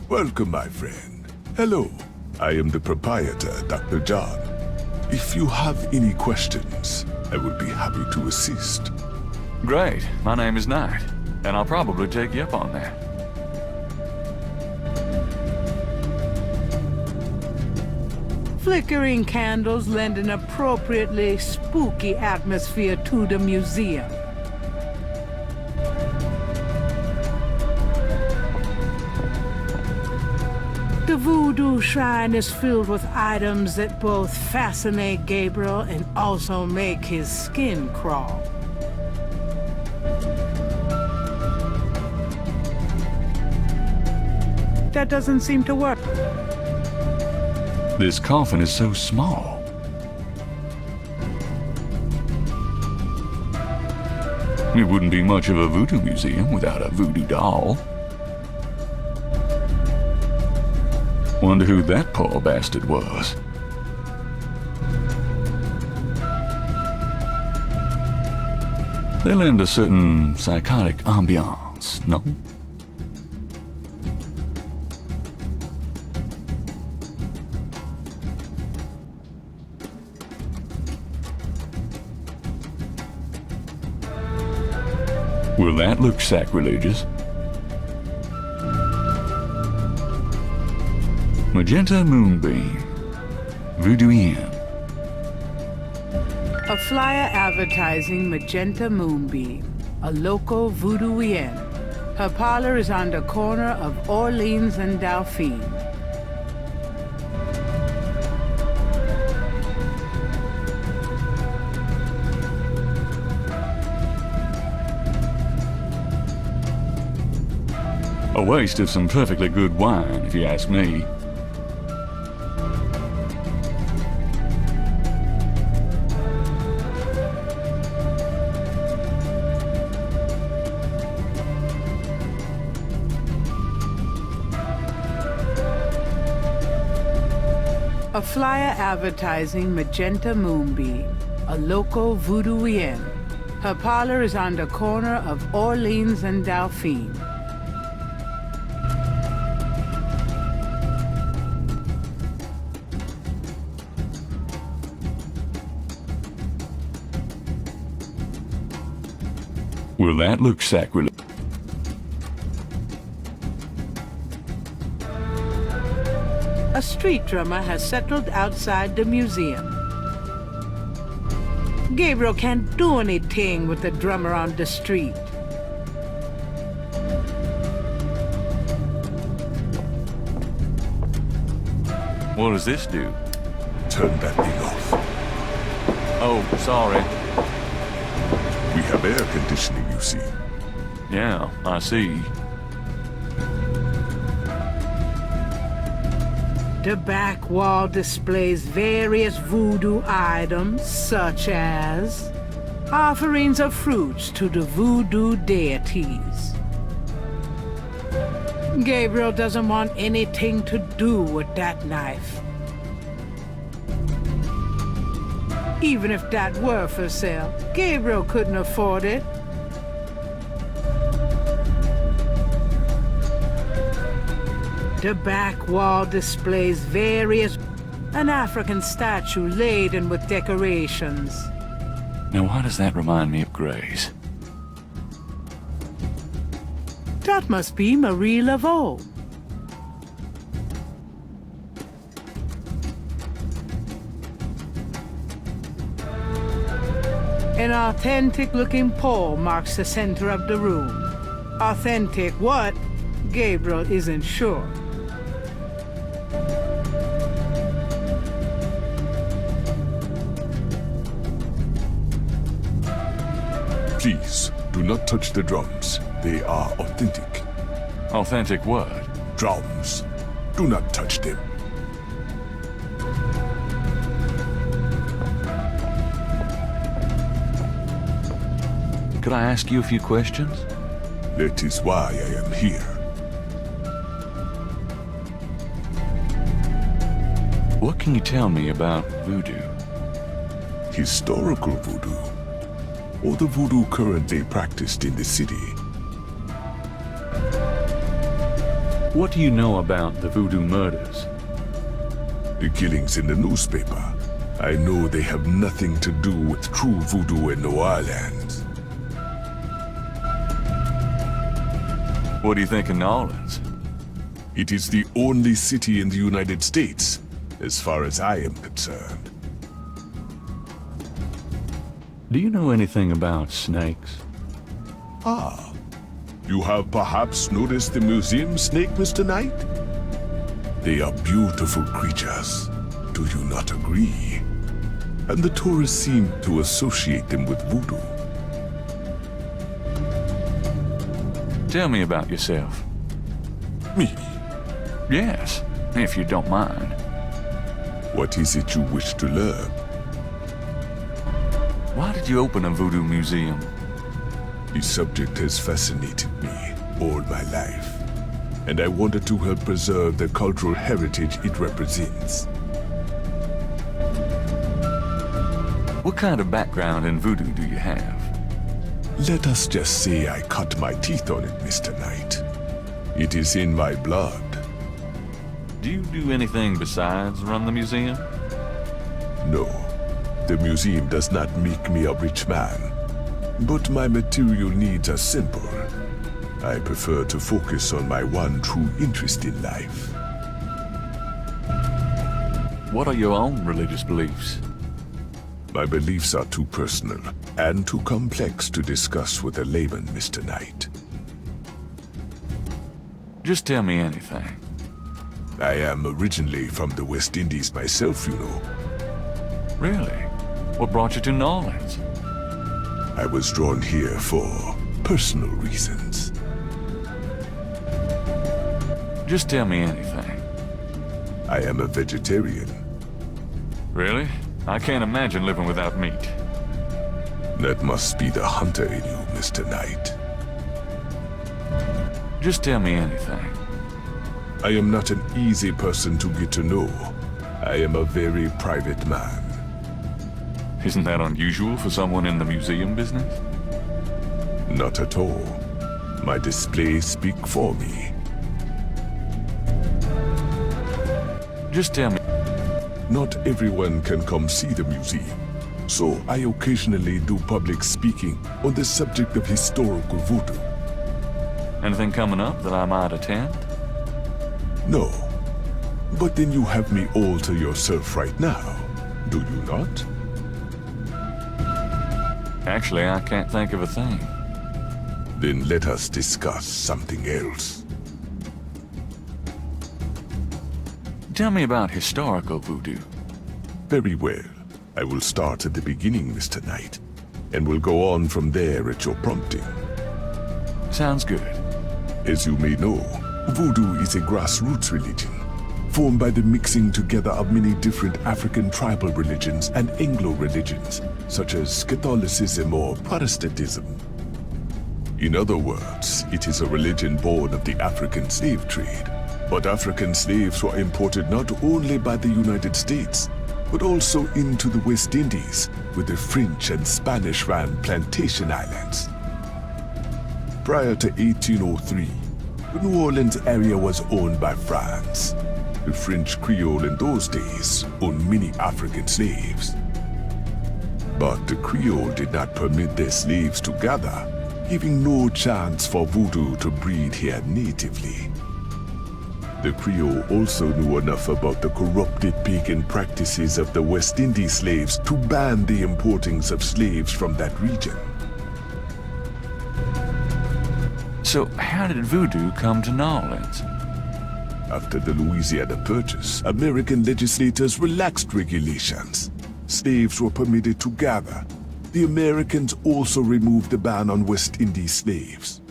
Welcome, my friend. Hello, I am the proprietor, Dr. John. If you have any questions, I would be happy to assist. Great. My name is Knight, and I'll probably take you up on that. Flickering candles lend an appropriately spooky atmosphere to the museum. The Voodoo Shrine is filled with items that both fascinate Gabriel and also make his skin crawl. That doesn't seem to work. This coffin is so small. It wouldn't be much of a voodoo museum without a voodoo doll. Wonder who that poor bastard was. They lend a certain psychotic ambiance, no? Will that look sacrilegious? Magenta Moonbeam, Voodoo Inn. A flyer advertising Magenta Moonbeam, a local Voodoo Inn. Her parlor is on the corner of Orleans and Dauphine. A waste of some perfectly good wine, if you ask me. A flyer advertising Magenta Moonbeam, a local Voodoo Inn. Her parlor is on the corner of Orleans and Dauphine. Will that look sacrilegious? A street drummer has settled outside the museum. Gabriel can't do anything with the drummer on the street. What does this do? Turn that thing off. Oh, sorry. We have air conditioning, you see. Yeah, I see. The back wall displays various voodoo items, such as offerings of fruits to the voodoo deities. Gabriel doesn't want anything to do with that knife. Even if that were for sale, Gabriel couldn't afford it. The back wall displays various An African statue laden with decorations. Now, why does that remind me of Grace? That must be Marie Laveau. An authentic-looking pole marks the center of the room. Authentic what? Gabriel isn't sure. Please, do not touch the drums. They are authentic. Authentic what? Drums. Do not touch them. Could I ask you a few questions? That is why I am here. What can you tell me about voodoo? Historical voodoo, or the voodoo currently practiced in the city. What do you know about the voodoo murders? The killings in the newspaper. I know they have nothing to do with true voodoo in New Orleans. What do you think of New Orleans? It is the only city in the United States, as far as I am concerned. Do you know anything about snakes? Ah, you have perhaps noticed the museum snake, Mr. Knight? They are beautiful creatures. Do you not agree? And the tourists seem to associate them with voodoo. Tell me about yourself. Me? Yes, if you don't mind. What is it you wish to learn? Why did you open a voodoo museum? The subject has fascinated me all my life, and I wanted to help preserve the cultural heritage it represents. What kind of background in voodoo do you have? Let us just say I cut my teeth on it, Mr. Knight. It is in my blood. Do you do anything besides run the museum? No, the museum does not make me a rich man, but my material needs are simple. I prefer to focus on my one true interest in life. What are your own religious beliefs? My beliefs are too personal and too complex to discuss with a layman, Mr. Knight. Just tell me anything. I am originally from the West Indies myself, you know. Really? What brought you to New Orleans? I was drawn here for personal reasons. Just tell me anything. I am a vegetarian. Really? I can't imagine living without meat. That must be the hunter in you, Mr. Knight. Just tell me anything. I am not an easy person to get to know. I am a very private man. Isn't that unusual for someone in the museum business? Not at all. My displays speak for me. Just tell me. Not everyone can come see the museum, so I occasionally do public speaking on the subject of historical voodoo. Anything coming up that I might attend? No, but then you have me all to yourself right now, do you not? Actually, I can't think of a thing. Then let us discuss something else. Tell me about historical voodoo. Very well. I will start at the beginning, Mr. Knight, and will go on from there at your prompting. Sounds good. As you may know, voodoo is a grassroots religion, formed by the mixing together of many different African tribal religions and Anglo religions, such as Catholicism or Protestantism. In other words, it is a religion born of the African slave trade. But African slaves were imported not only by the United States, but also into the West Indies, where the French and Spanish ran plantation islands. Prior to 1803, the New Orleans area was owned by France. The French Creole in those days owned many African slaves. But the Creole did not permit their slaves to gather, giving no chance for voodoo to breed here natively. The Creole also knew enough about the corrupted pagan practices of the West Indies slaves to ban the importings of slaves from that region. So how did voodoo come to New Orleans? After the Louisiana Purchase, American legislators relaxed regulations. Slaves were permitted to gather. The Americans also removed the ban on West Indies slaves.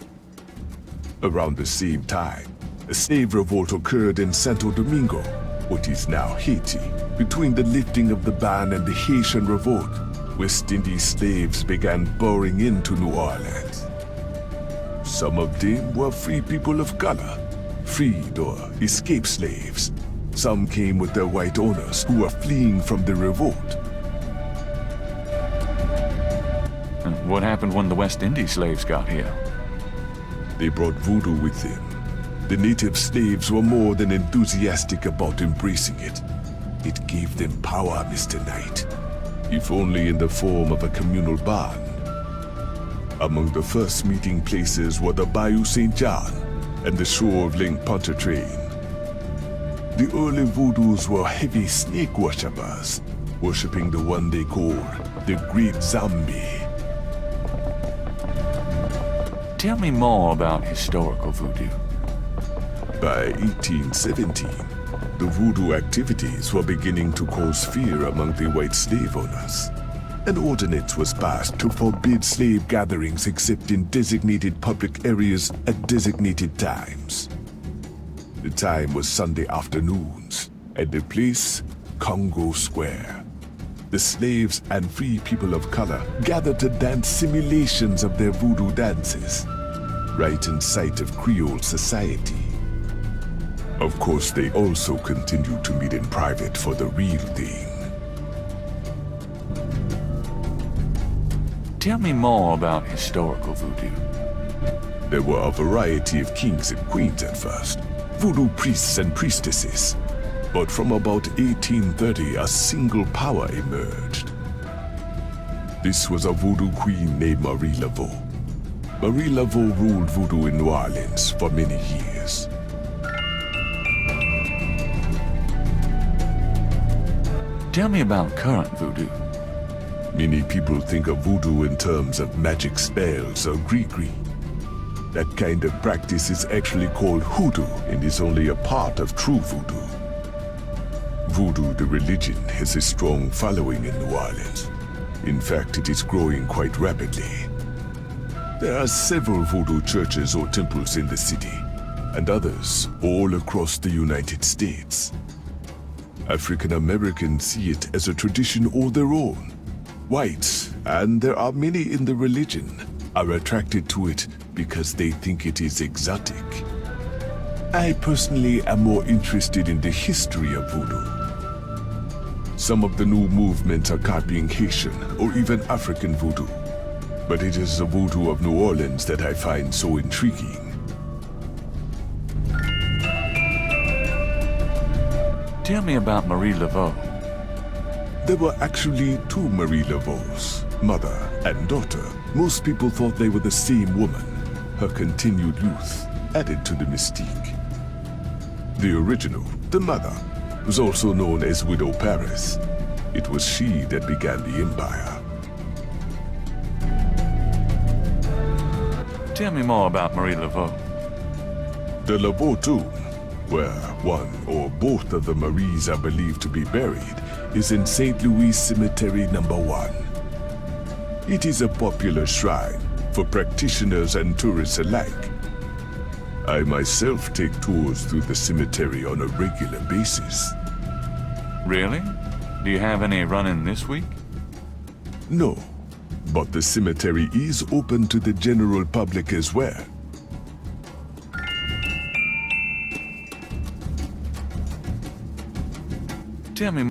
Around the same time, a slave revolt occurred in Santo Domingo, what is now Haiti. Between the lifting of the ban and the Haitian Revolt, West Indies slaves began pouring into New Orleans. Some of them were free people of color, freed or escaped slaves. Some came with their white owners who were fleeing from the revolt. And what happened when the West Indies slaves got here? They brought voodoo with them. The native slaves were more than enthusiastic about embracing it. It gave them power, Mr. Knight, if only in the form of a communal bond. Among the first meeting places were the Bayou St. John and the shore of Lake Pontchartrain. The early voodoos were heavy snake worshippers, worshipping the one they called the Great Zombie. Tell me more about historical voodoo. By 1817, the voodoo activities were beginning to cause fear among the white slave owners. An ordinance was passed to forbid slave gatherings except in designated public areas at designated times. The time was Sunday afternoons, and the place, Congo Square. The slaves and free people of color gathered to dance simulations of their voodoo dances, right in sight of Creole society. Of course, they also continued to meet in private for the real thing. Tell me more about historical voodoo. There were a variety of kings and queens at first, voodoo priests and priestesses. But from about 1830, a single power emerged. This was a voodoo queen named Marie Laveau. Marie Laveau ruled voodoo in New Orleans for many years. Tell me about current voodoo. Many people think of voodoo in terms of magic spells or gree-gree. That kind of practice is actually called hoodoo and is only a part of true voodoo. Voodoo, the religion, has a strong following in New Orleans. In fact, it is growing quite rapidly. There are several voodoo churches or temples in the city, and others all across the United States. African Americans see it as a tradition all their own. Whites, and there are many in the religion, are attracted to it because they think it is exotic. I personally am more interested in the history of voodoo. Some of the new movements are copying Haitian or even African voodoo, but it is the voodoo of New Orleans that I find so intriguing. Tell me about Marie Laveau. There were actually two Marie Laveaus, mother and daughter. Most people thought they were the same woman. Her continued youth added to the mystique. The original, the mother, was also known as Widow Paris. It was she that began the empire. Tell me more about Marie Laveau. The Laveau tomb, where one or both of the Maries are believed to be buried, is in St. Louis Cemetery No. 1. It is a popular shrine for practitioners and tourists alike. I myself take tours through the cemetery on a regular basis. Really? Do you have any running this week? No, but the cemetery is open to the general public as well. Tell me.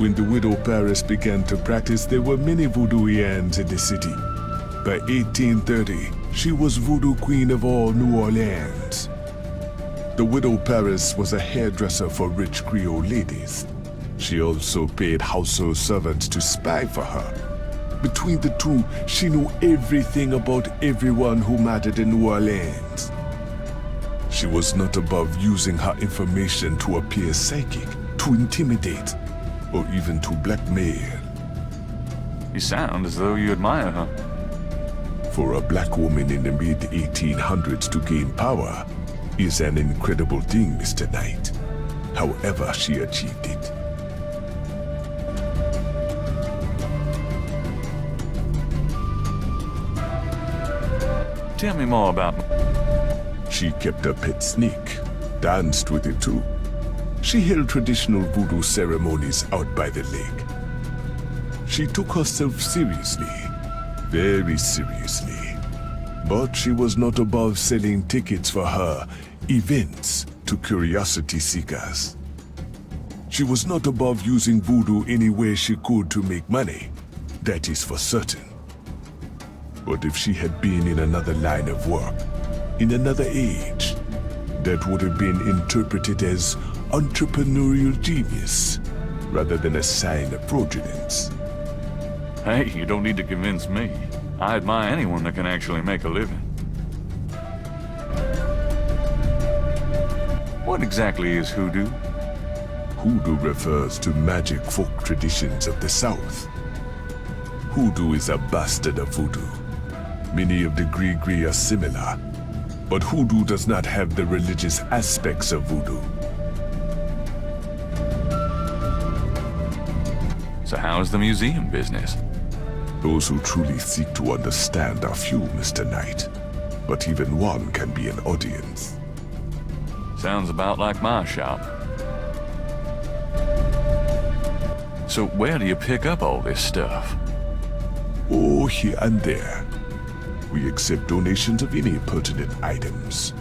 When the Widow Paris began to practice, there were many voodooians in the city. By 1830, she was voodoo queen of all New Orleans. The widow Paris was a hairdresser for rich Creole ladies. She also paid household servants to spy for her. Between the two, she knew everything about everyone who mattered in New Orleans. She was not above using her information to appear psychic, to intimidate, or even to blackmail. You sound as though you admire her. For a black woman in the mid-1800s to gain power is an incredible thing, Mr. Knight. However she achieved it. Tell me more about... She kept a pet snake, danced with it too. She held traditional voodoo ceremonies out by the lake. She took herself seriously, very seriously. But she was not above selling tickets for her events to curiosity seekers. She was not above using voodoo any way she could to make money. That is for certain. But if she had been in another line of work, in another age, that would have been interpreted as entrepreneurial genius, rather than a sign of fraudulence. Hey, you don't need to convince me. I admire anyone that can actually make a living. What exactly is hoodoo? Hoodoo refers to magic folk traditions of the South. Hoodoo is a bastard of voodoo. Many of the Gris-Gris are similar, but hoodoo does not have the religious aspects of voodoo. So how's the museum business? Those who truly seek to understand are few, Mr. Knight. But even one can be an audience. Sounds about like my shop. So where do you pick up all this stuff? Oh, here and there. We accept donations of any pertinent items.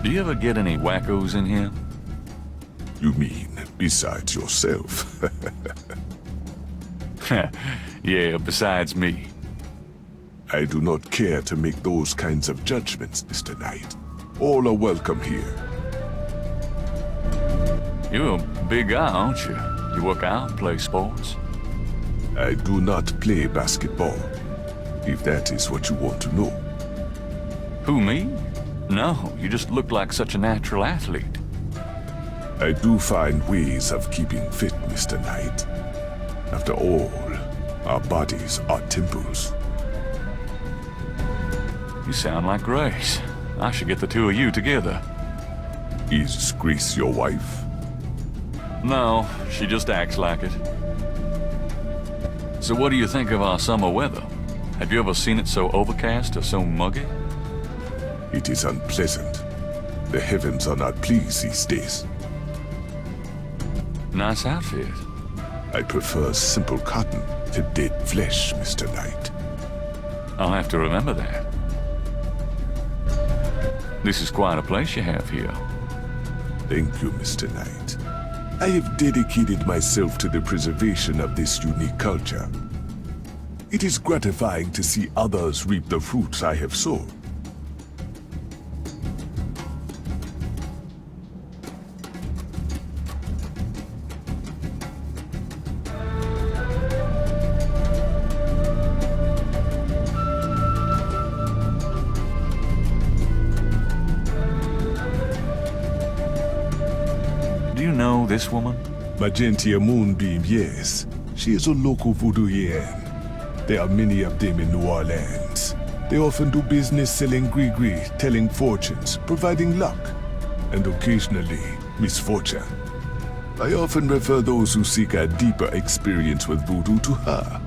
Do you ever get any wackos in here? You mean, besides yourself? Yeah, besides me. I do not care to make those kinds of judgments, Mr. Knight. All are welcome here. You're a big guy, aren't you? You work out, play sports? I do not play basketball, if that is what you want to know. Who, me? No, you just look like such a natural athlete. I do find ways of keeping fit, Mr. Knight. After all, our bodies are temples. You sound like Grace. I should get the two of you together. Is Grace your wife? No, she just acts like it. So what do you think of our summer weather? Have you ever seen it so overcast or so muggy? It is unpleasant. The heavens are not pleased these days. Nice outfit. I prefer simple cotton to dead flesh, Mr. Knight. I'll have to remember that. This is quite a place you have here. Thank you, Mr. Knight. I have dedicated myself to the preservation of this unique culture. It is gratifying to see others reap the fruits I have sown. Do you know this woman? Magentia Moonbeam, yes. She is a local voodooian. There are many of them in New Orleans. They often do business selling gris-gris, telling fortunes, providing luck, and occasionally misfortune. I often refer those who seek a deeper experience with voodoo to her.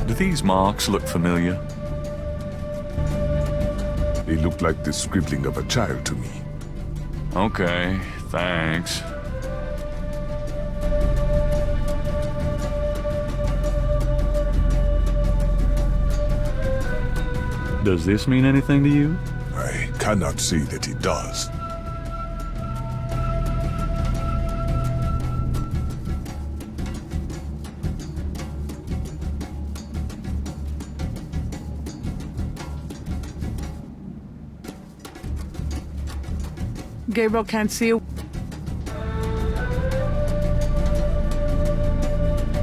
Do these marks look familiar? They look like the scribbling of a child to me. Okay, thanks. Does this mean anything to you? I cannot say that it does. Gabriel can't see a...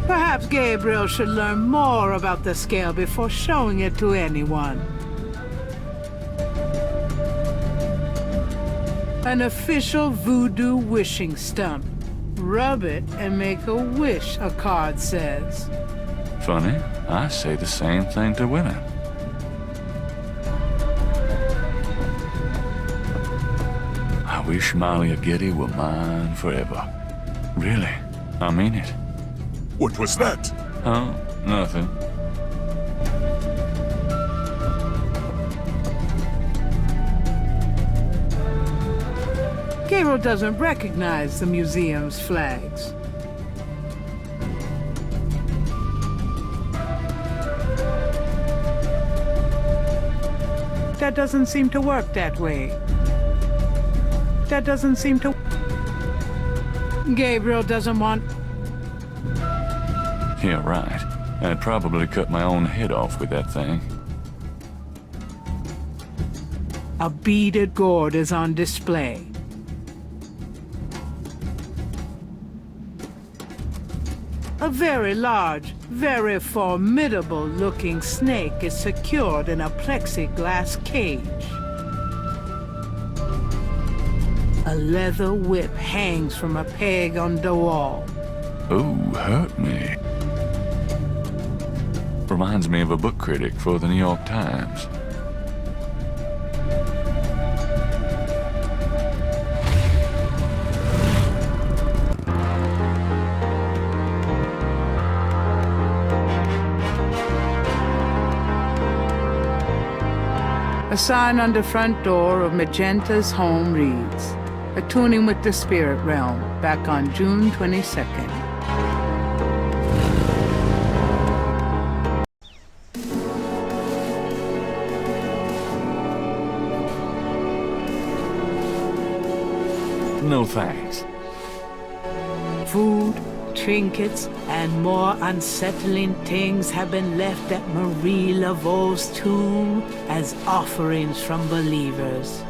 Perhaps Gabriel should learn more about the scale before showing it to anyone. An official voodoo wishing stump. Rub it and make a wish, a card says. Funny, I say the same thing to women. I wish Malia Getty were mine forever. Really, I mean it. What was that? Oh, nothing. Gabriel doesn't recognize the museum's flags. That doesn't seem to work that way. That doesn't seem to... Gabriel doesn't want... Yeah, right. I'd probably cut my own head off with that thing. A beaded gourd is on display. A very large, very formidable-looking snake is secured in a plexiglass cage. A leather whip hangs from a peg on the wall. Ooh, hurt me. Reminds me of a book critic for the New York Times. A sign on the front door of Magenta's home reads, "Attuning with the Spirit Realm," back on June 22nd. No thanks. Food, trinkets, and more unsettling things have been left at Marie Laveau's tomb as offerings from believers.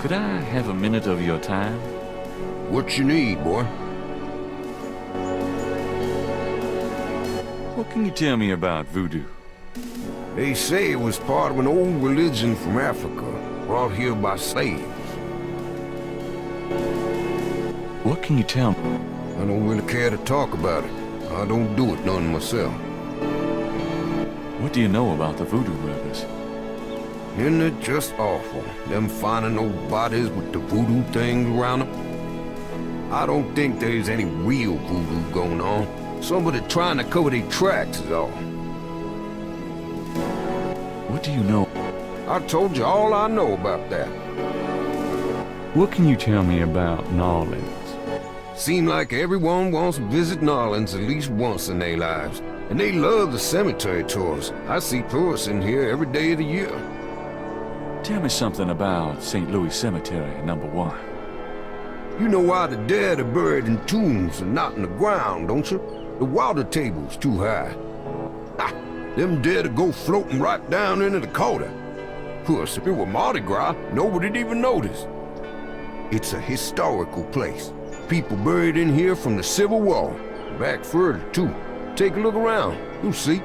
Could I have a minute of your time? What you need, boy? What can you tell me about voodoo? They say it was part of an old religion from Africa, brought here by slaves. What can you tell me? I don't really care to talk about it. I don't do it none myself. What do you know about the voodoo workers? Isn't it just awful, them finding old bodies with the voodoo things around them? I don't think there's any real voodoo going on. Somebody trying to cover their tracks is all. What do you know? I told you all I know about that. What can you tell me about New Orleans? Seem like everyone wants to visit New Orleans at least once in their lives. And they love the cemetery tours. I see tourists in here every day of the year. Tell me something about St. Louis Cemetery, number 1. You know why the dead are buried in tombs and not in the ground, don't you? The water table's too high. Ah, them dead would go floating right down into the Coda. Of course, if it were Mardi Gras, nobody'd even notice. It's a historical place. People buried in here from the Civil War. Back further, too. Take a look around. You'll see.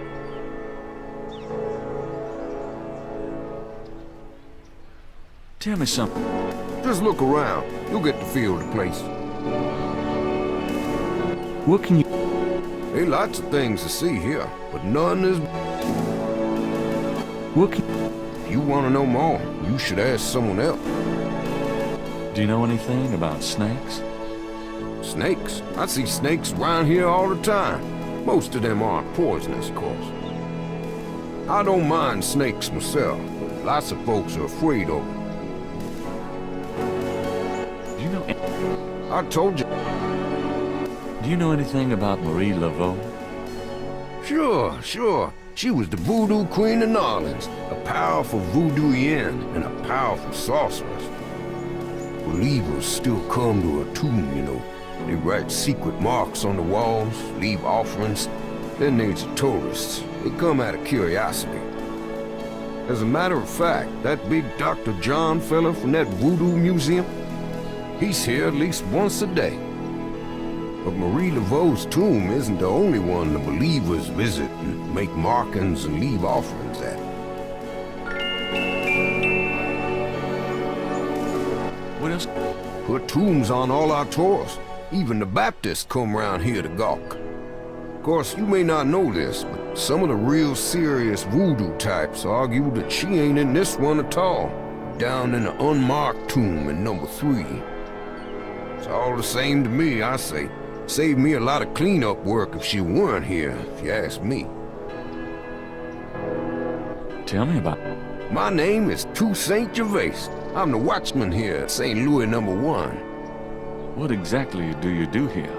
Tell me something. Just look around. You'll get the feel of the place. What can you... There are lots of things to see here, but none is... What can... If you want to know more, you should ask someone else. Do you know anything about snakes? Snakes? I see snakes around here all the time. Most of them aren't poisonous, of course. I don't mind snakes myself, but lots of folks are afraid of them. Do you know... I told you. Do you know anything about Marie Laveau? Sure. She was the voodoo queen of New Orleans, a powerful voodooian and a powerful sorceress. Believers still come to her tomb, you know. They write secret marks on the walls, leave offerings. Then there's the tourists. They come out of curiosity. As a matter of fact, that big Dr. John fella from that voodoo museum, he's here at least once a day. But Marie Laveau's tomb isn't the only one the believers visit and make markings and leave offerings at. What else? Put tombs on all our tours. Even the Baptists come round here to gawk. Of course, you may not know this, but some of the real serious voodoo types argue that she ain't in this one at all. Down in the unmarked tomb in number 3. It's all the same to me, I say. Saved me a lot of cleanup work if she weren't here, if you ask me. Tell me about... My name is Toussaint Gervais. I'm the watchman here at St. Louis number 1. What exactly do you do here?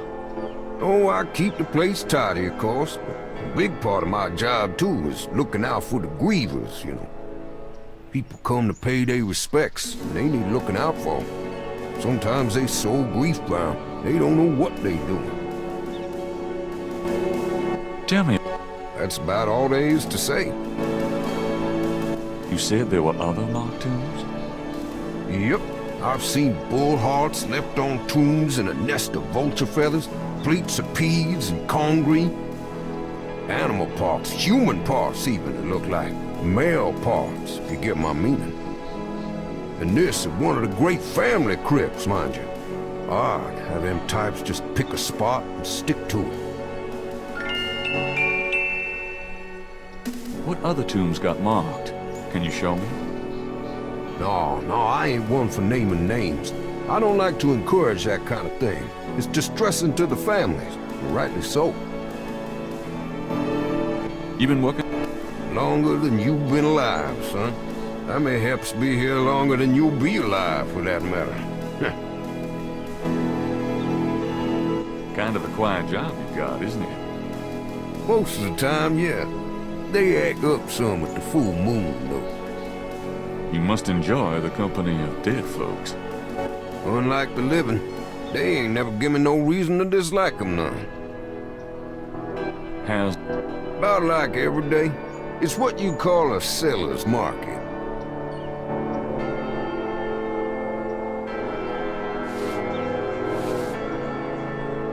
Oh, I keep the place tidy, of course, but a big part of my job, too, is looking out for the grievers, you know. People come to pay their respects, and they need looking out for them. Sometimes they so grief-bound, they don't know what they doing. Tell me. That's about all there is to say. You said there were other marked tombs? Yep, I've seen bull hearts left on tombs and a nest of vulture feathers, plates of peas and corn green. Animal parts, human parts even, it look like. Male parts, if you get my meaning. And this is one of the great family crypts, mind you. Odd how them types just pick a spot and stick to it. What other tombs got marked? Can you show me? No, I ain't one for naming names. I don't like to encourage that kind of thing. It's distressing to the families, rightly so. You been working? Longer than you've been alive, son. I mayhaps be here longer than you'll be alive, for that matter. Kind of a quiet job you got, isn't it? Most of the time, yeah. They act up some at the full moon, though. You must enjoy the company of dead folks. Unlike the living, they ain't never given no reason to dislike them none. How's... About like every day. It's what you call a seller's market.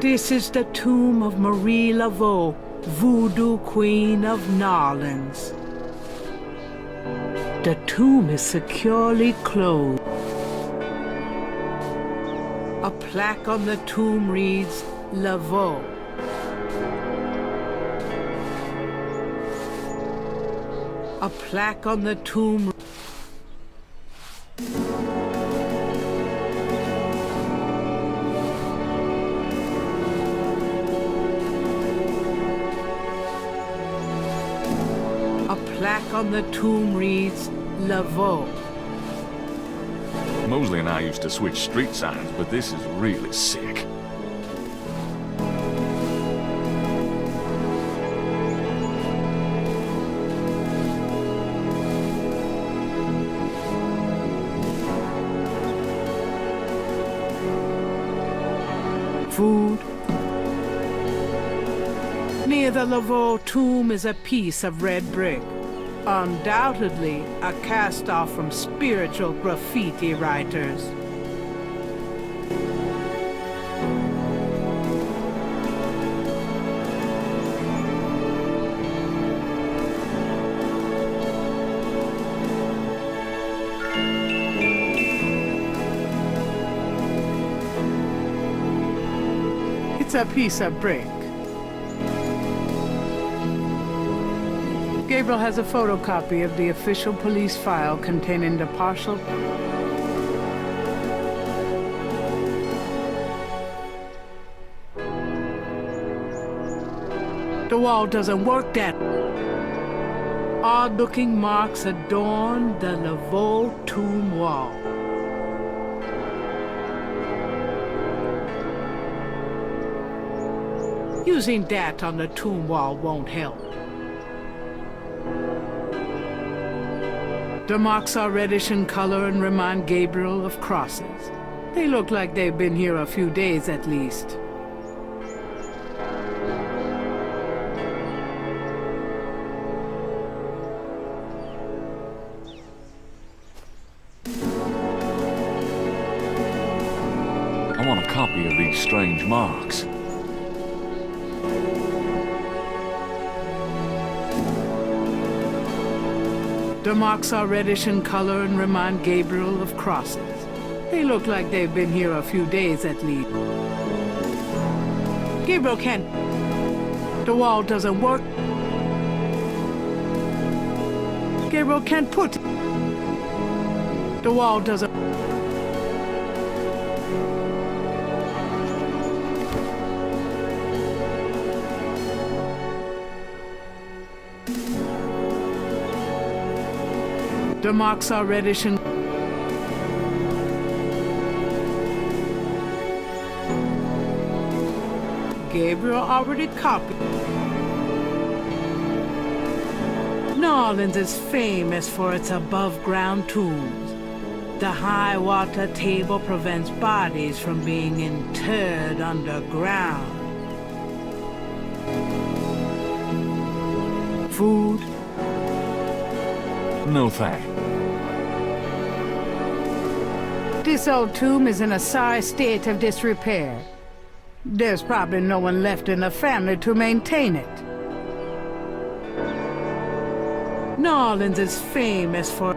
This is the tomb of Marie Laveau, Voodoo Queen of Narlands. The tomb is securely closed. A plaque on the tomb reads, Laveau. A plaque on the tomb. A plaque on the tomb reads, Laveau. Mosley and I used to switch street signs, but this is really sick. Food. Near the Laveau tomb is a piece of red brick. Undoubtedly a cast-off from spiritual graffiti writers. It's a piece of brick. Gabriel has a photocopy of the official police file containing the partial... The wall doesn't work that... Odd-looking marks adorn the Laveau tomb wall. Using that on the tomb wall won't help. The marks are reddish in color and remind Gabriel of crosses. They look like they've been here a few days at least. I want a copy of these strange marks. The marks are reddish in color and remind Gabriel of crosses. They look like they've been here a few days at least. Gabriel can't... The wall doesn't work. Gabriel can't put... The wall doesn't... The marks are reddish and... Gabriel already copied. New Orleans is famous for its above-ground tombs. The high water table prevents bodies from being interred underground. Food? No thanks. This old tomb is in a sorry state of disrepair. There's probably no one left in the family to maintain it. New Orleans is famous for...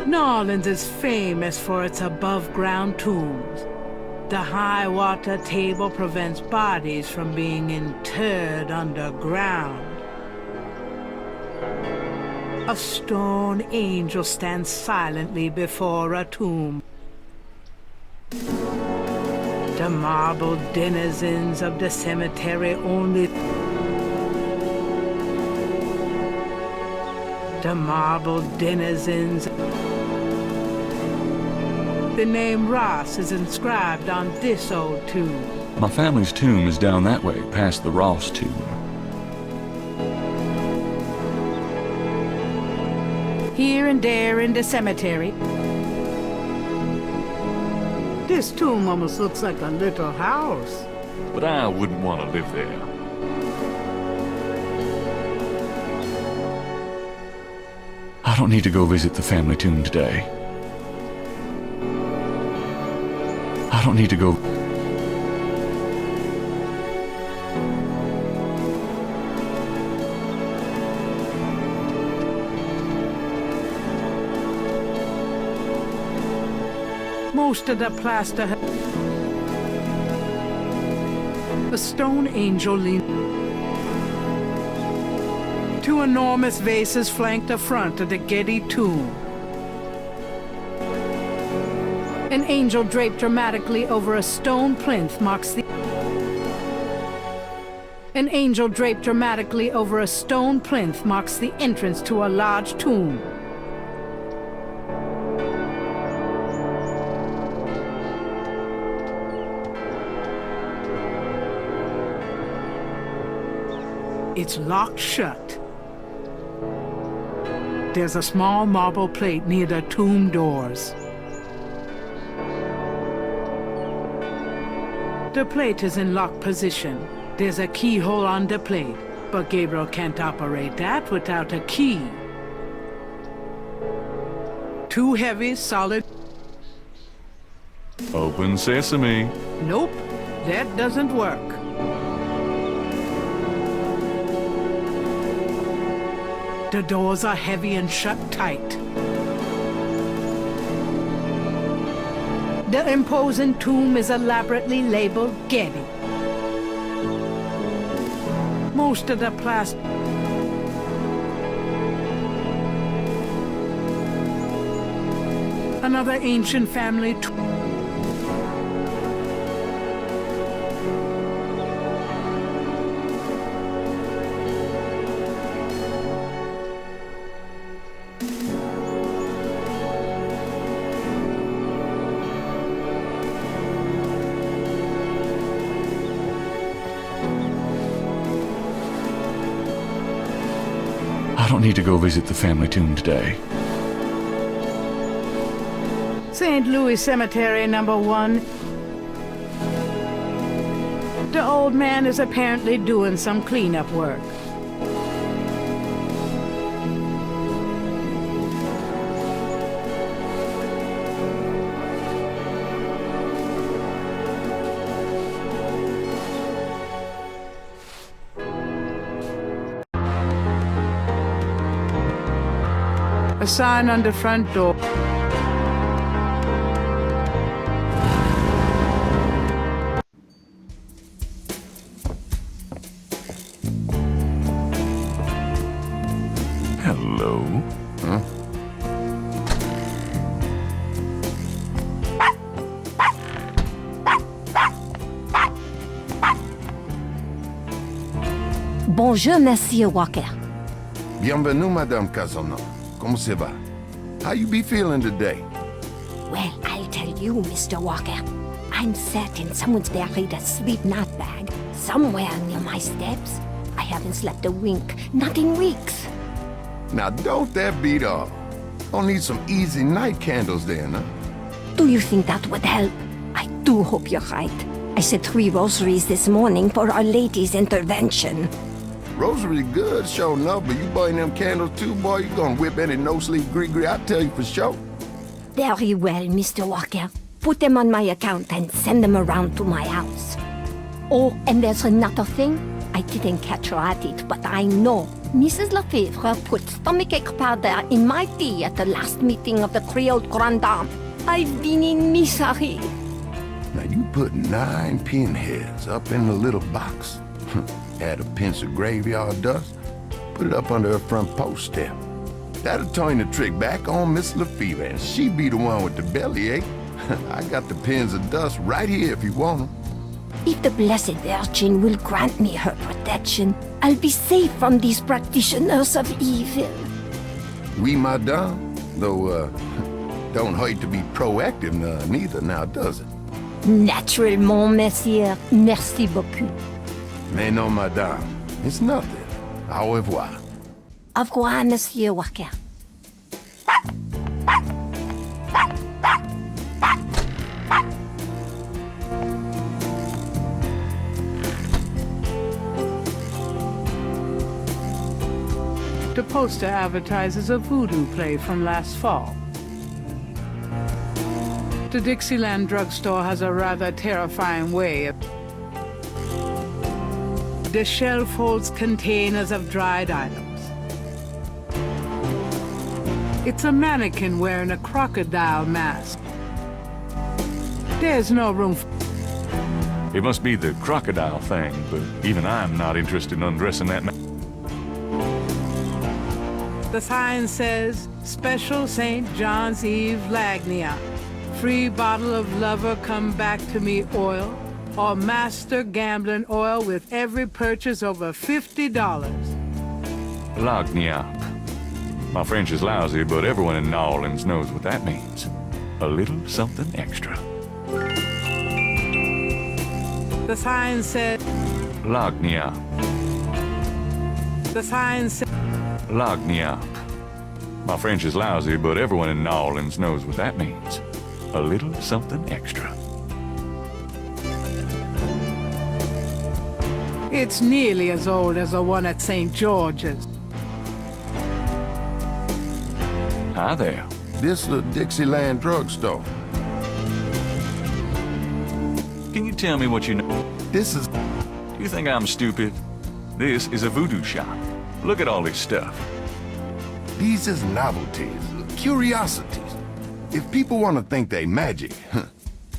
New Orleans is famous for its above-ground tombs. The high water table prevents bodies from being interred underground. A stone angel stands silently before a tomb. The marble denizens of the cemetery only... The marble denizens... The name Ross is inscribed on this old tomb. My family's tomb is down that way, past the Ross tomb. Here and there in the cemetery. This tomb almost looks like a little house. But I wouldn't want to live there. I don't need to go visit the family tomb today. I don't need to go... Most of the plaster... A stone angel leaned... Two enormous vases flanked the front of the Getty tomb. An angel draped dramatically over a stone plinth marks the... An angel draped dramatically over a stone plinth marks the entrance to a large tomb. It's locked shut. There's a small marble plate near the tomb doors. The plate is in locked position. There's a keyhole on the plate, but Gabriel can't operate that without a key. Two heavy, solid... Open sesame. Nope, that doesn't work. The doors are heavy and shut tight. The imposing tomb is elaborately labeled Getty. Most of the plaster... Another ancient family tomb. don't need to go visit the family tomb today. St. Louis Cemetery number 1. The old man is apparently doing some cleanup work. A sign on the front door. Hello? Huh? Bonjour, Monsieur Walker. Bienvenue, Madame Casano. Comment ça va? How you be feeling today? Well, I'll tell you, Mr. Walker. I'm certain someone's buried a sleep knot bag somewhere near my steps. I haven't slept a wink, not in weeks. Now, don't that beat all? I'll need some easy night candles then, huh? Do you think that would help? I do hope you're right. I said 3 rosaries this morning for Our Lady's intervention. Rosary good, sure enough, but you burn them candles too, boy, you gonna whip any no-sleep gree-gree, I tell you for sure. Very well, Mr. Walker. Put them on my account and send them around to my house. Oh, and there's another thing. I didn't catch her at it, but I know Mrs. Lefebvre put stomachache powder in my tea at the last meeting of the Creole Grand Dame. I've been in misery. Now, you put 9 pinheads up in the little box. Add a pinch of graveyard dust, put it up under her front post step. That'll turn the trick back on Miss Lefebvre, and she be the one with the bellyache. I got the pins of dust right here if you want them. If the Blessed Virgin will grant me her protection, I'll be safe from these practitioners of evil. Oui, madame. Though, don't hurt to be proactive neither now, does it? Naturellement, monsieur. Merci beaucoup. Mais non, madame. It's nothing. Au revoir. Au revoir, Monsieur Walker. The poster advertises a voodoo play from last fall. The Dixieland drugstore has a rather terrifying way of... The shelf holds containers of dried items. It's a mannequin wearing a crocodile mask. There's no room for... It must be the crocodile thing, but even I'm not interested in undressing that man. The sign says, Special St. John's Eve Lagnia. Free bottle of Lover Come Back to Me oil, or Master Gambling oil with every purchase over $50. Lagniappe. My French is lousy, but everyone in New Orleans knows what that means. A little something extra. The sign said, Lagniappe. The sign said, Lagniappe. My French is lousy, but everyone in New Orleans knows what that means. A little something extra. It's nearly as old as the one at St. George's. Hi there. This the Dixieland drugstore. Can you tell me what you know? This is... Do you think I'm stupid? This is a voodoo shop. Look at all this stuff. These is novelties, curiosities. If people want to think they magic,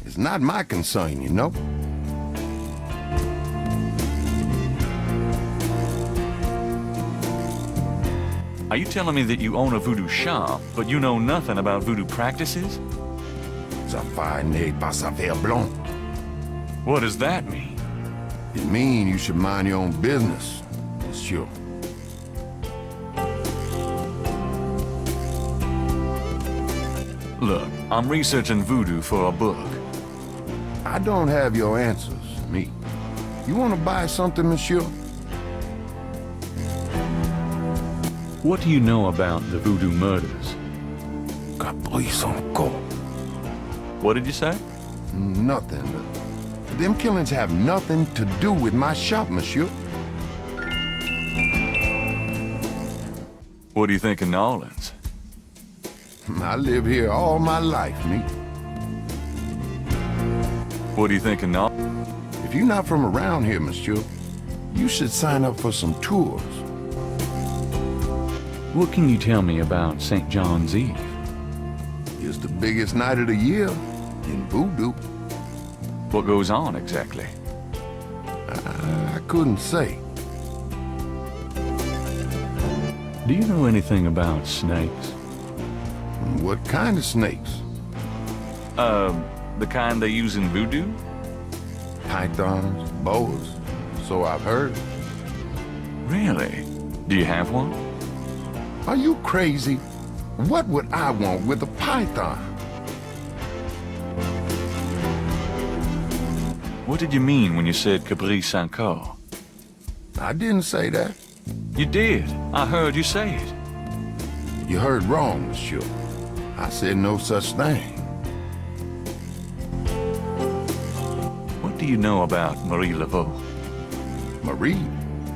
it's not my concern, you know? Are you telling me that you own a voodoo shop, but you know nothing about voodoo practices? Ça n'est pas ça faire blanc. What does that mean? It mean you should mind your own business, monsieur. Look, I'm researching voodoo for a book. I don't have your answers, me. You want to buy something, monsieur? What do you know about the voodoo murders? What did you say? Nothing. Them killings have nothing to do with my shop, monsieur. What do you think of New Orleans? I live here all my life, me. What do you think of New Orleans? If you're not from around here, monsieur, you should sign up for some tours. What can you tell me about St. John's Eve? It's the biggest night of the year in voodoo. What goes on exactly? I couldn't say. Do you know anything about snakes? What kind of snakes? The kind they use in voodoo? Pythons, boas, so I've heard. Really? Do you have one? Are you crazy? What would I want with a python? What did you mean when you said Caprice Sancoe? I didn't say that. You did. I heard you say it. You heard wrong, monsieur. I said no such thing. What do you know about Marie Laveau? Marie?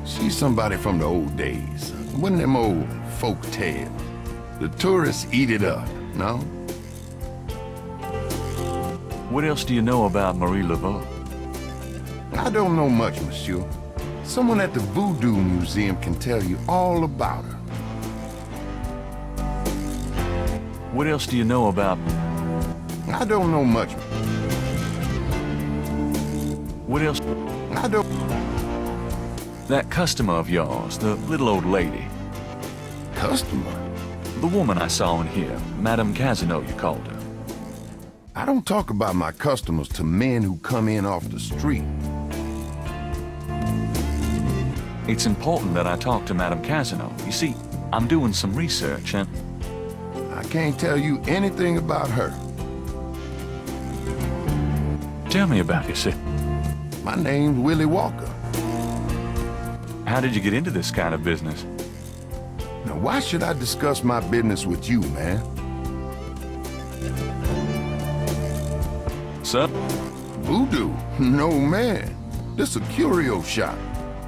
She's somebody from the old days. One of them old folk tales. The tourists eat it up, no? What else do you know about Marie Laveau? I don't know much, monsieur. Someone at the Voodoo Museum can tell you all about her. What else do you know about... I don't know much. What else? I don't... That customer of yours, the little old lady. Customer? The woman I saw in here, Madame Casino, you called her. I don't talk about my customers to men who come in off the street. It's important that I talk to Madame Casino. You see, I'm doing some research and... I can't tell you anything about her. Tell me about yourself. My name's Willie Walker. How did you get into this kind of business? Now, why should I discuss my business with you, man? Sir? Voodoo? No, man. This a curio shop.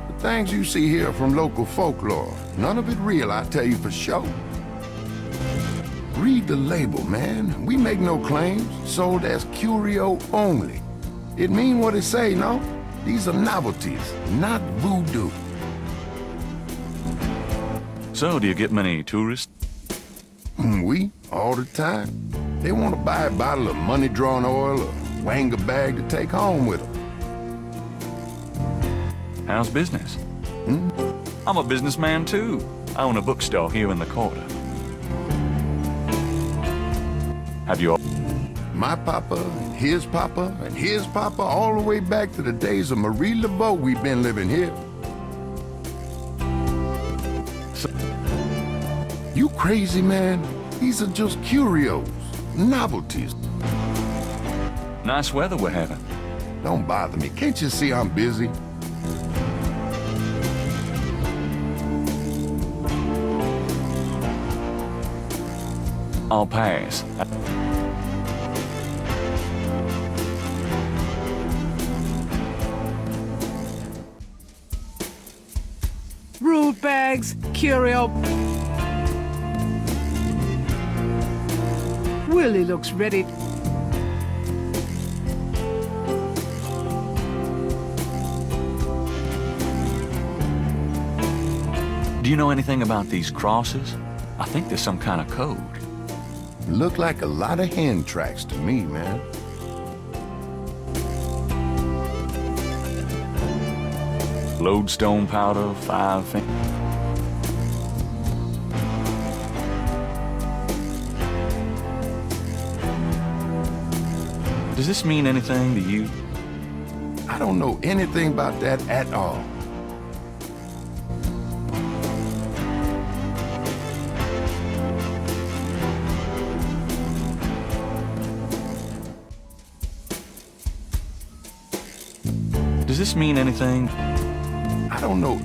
The things you see here are from local folklore. None of it real, I tell you for sure. Read the label, man. We make no claims. Sold as curio only. It mean what it say, no? These are novelties, not voodoo. So, do you get many tourists? We, all the time. They want to buy a bottle of money-drawn oil or wang a bag to take home with them. How's business? I'm a businessman, too. I own a bookstore here in the quarter. Have you... My papa, and his papa, and his papa, all the way back to the days of Marie Laveau, we've been living here. You crazy, man? These are just curios, novelties. Nice weather we're having. Don't bother me. Can't you see I'm busy? I'll pass. Root bags, curio... Willie looks ready. Do you know anything about these crosses? I think there's some kind of code. Look like a lot of hand tracks to me, man. Lodestone powder, 5 fingers. Does this mean anything to you? I don't know anything about that at all. Does this mean anything? I don't know.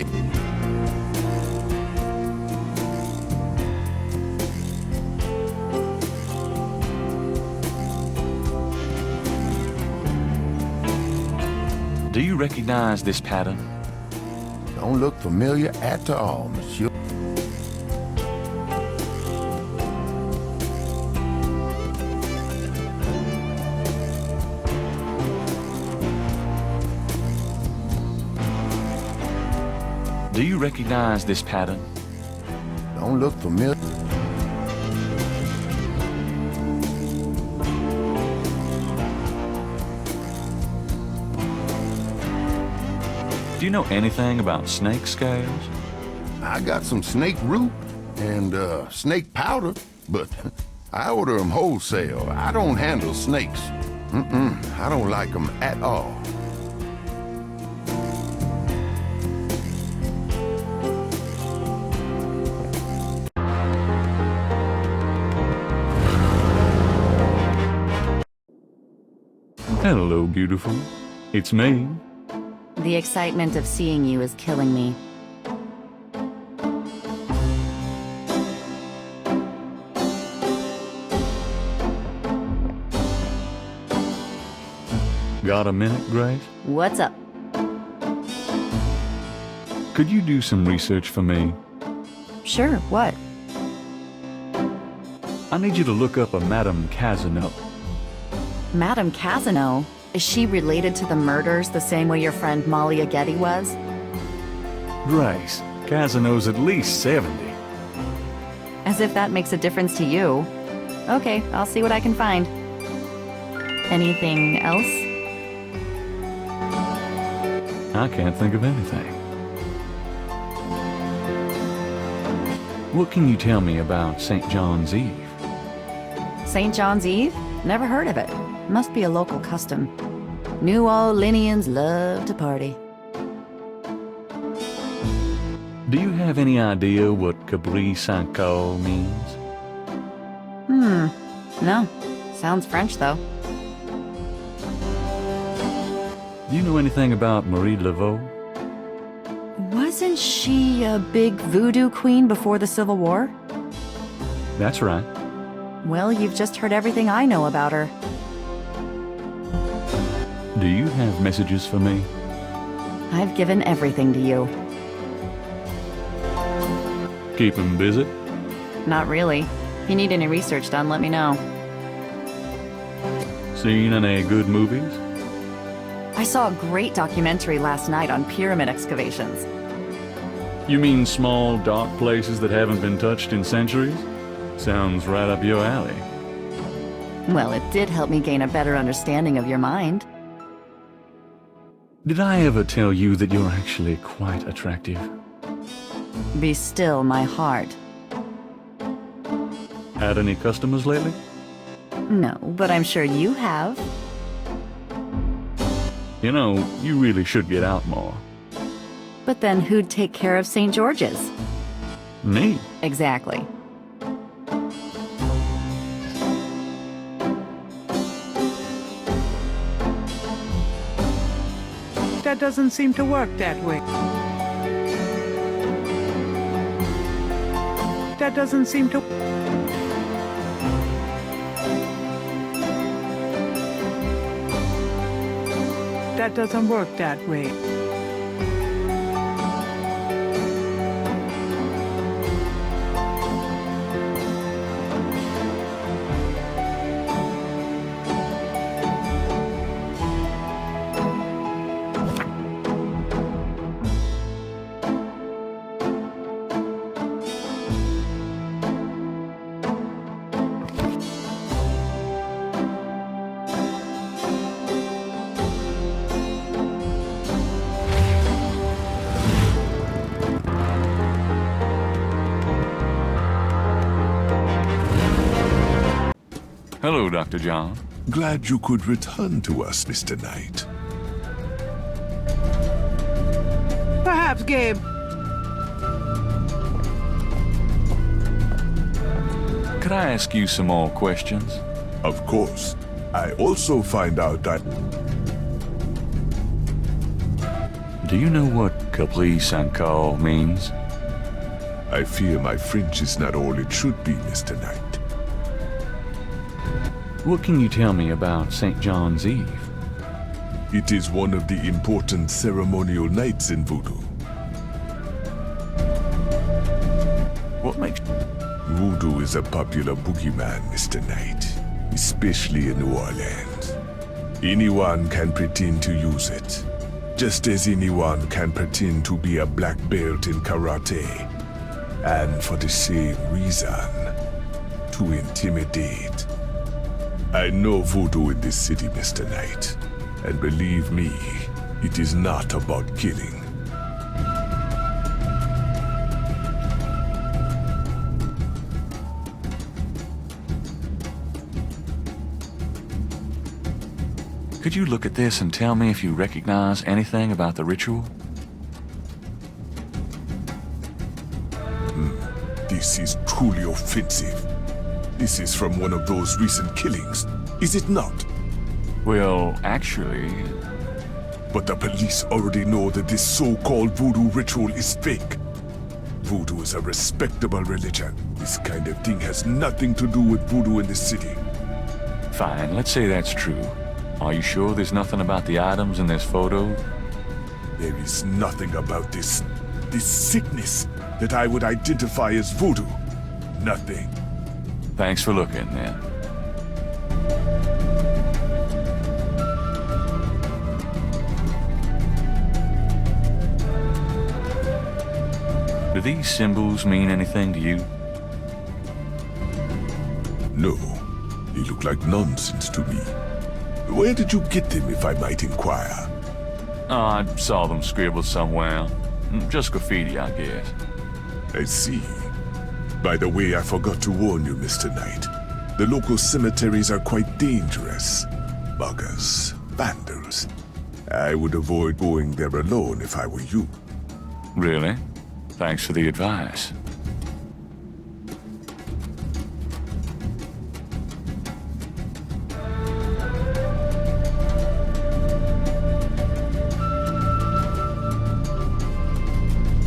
Do you recognize this pattern? Don't look familiar at all, monsieur. Do you recognize this pattern? Don't look familiar. Do you know anything about snake scales? I got some snake root and snake powder, but I order them wholesale. I don't handle snakes. I don't like them at all. Hello, beautiful. It's me. The excitement of seeing you is killing me. Got a minute, Grace? What's up? Could you do some research for me? Sure, what? I need you to look up a Madame Casino. Madame Casino? Is she related to the murders the same way your friend Molly Aghetti was? Grace, Casino's at least 70. As if that makes a difference to you. Okay, I'll see what I can find. Anything else? I can't think of anything. What can you tell me about St. John's Eve? St. John's Eve? Never heard of it. Must be a local custom. New Orleanians love to party. Do you have any idea what Cabri Saint-Caux means? No. Sounds French, though. Do you know anything about Marie Laveau? Wasn't she a big voodoo queen before the Civil War? That's right. Well, you've just heard everything I know about her. Do you have messages for me? I've given everything to you. Keep 'em busy? Not really. If you need any research done, let me know. Seen any good movies? I saw a great documentary last night on pyramid excavations. You mean small, dark places that haven't been touched in centuries? Sounds right up your alley. Well, it did help me gain a better understanding of your mind. Did I ever tell you that you're actually quite attractive? Be still, my heart. Had any customers lately? No, but I'm sure you have. You know, you really should get out more. But then who'd take care of St. George's? Me? Exactly. That doesn't seem to work that way. That doesn't seem to... That doesn't work that way. Hello, Dr. John. Glad you could return to us, Mr. Knight. Perhaps, Gabe. Could I ask you some more questions? Of course. I also find out that... Do you know what Capri Saint-Caux means? I fear my French is not all it should be, Mr. Knight. What can you tell me about St. John's Eve? It is one of the important ceremonial nights in voodoo. What makes... Voodoo is a popular boogeyman, Mr. Knight, especially in New Orleans. Anyone can pretend to use it, just as anyone can pretend to be a black belt in karate, and for the same reason, to intimidate. I know voodoo in this city, Mr. Knight, and believe me, it is not about killing. Could you look at this and tell me if you recognize anything about the ritual? This is truly offensive. This is from one of those recent killings, is it not? Well, actually... But the police already know that this so-called voodoo ritual is fake. Voodoo is a respectable religion. This kind of thing has nothing to do with voodoo in this city. Fine, let's say that's true. Are you sure there's nothing about the items in this photo? There is nothing about this sickness that I would identify as voodoo. Nothing. Thanks for looking, then. Do these symbols mean anything to you? No, they look like nonsense to me. Where did you get them, if I might inquire? Oh, I saw them scribbled somewhere. Just graffiti, I guess. I see. By the way, I forgot to warn you, Mr. Knight. The local cemeteries are quite dangerous. Muggers, vandals. I would avoid going there alone if I were you. Really? Thanks for the advice.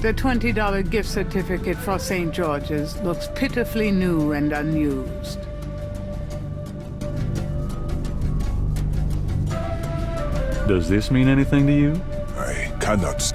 The $20 gift certificate for St. George's looks pitifully new and unused. Does this mean anything to you? I cannot.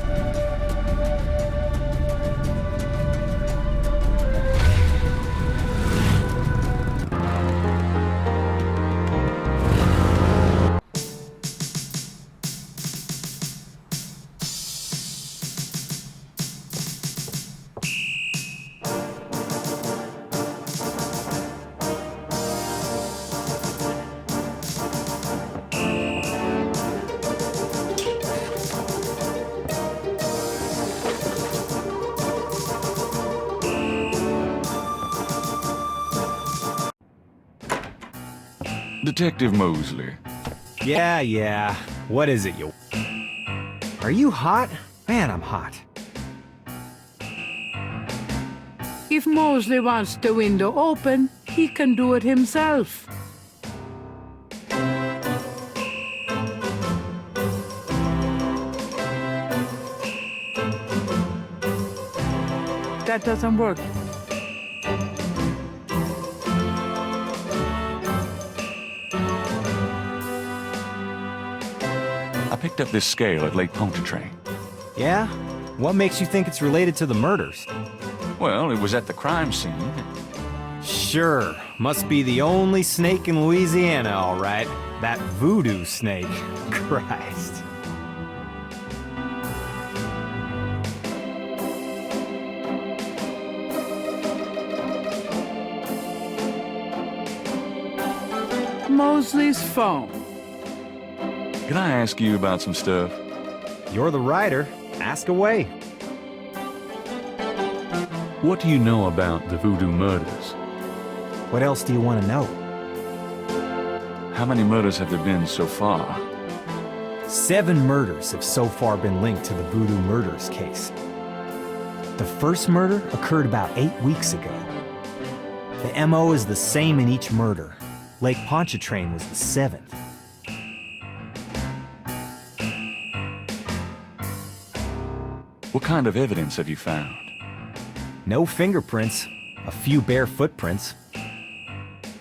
Detective Mosley. Yeah. What is it, you... Are you hot? Man, I'm hot. If Mosley wants the window open, he can do it himself. That doesn't work. I picked up this scale at Lake Pontchartrain. Yeah? What makes you think it's related to the murders? Well, it was at the crime scene. Sure. Must be the only snake in Louisiana, all right. That voodoo snake. Christ. Mosley's phone. Can I ask you about some stuff? You're the writer. Ask away. What do you know about the voodoo murders? What else do you want to know? How many murders have there been so far? 7 murders have so far been linked to the voodoo murders case. The first murder occurred about 8 weeks ago. The MO is the same in each murder. Lake Pontchartrain was the 7th. What kind of evidence have you found? No fingerprints, a few bare footprints.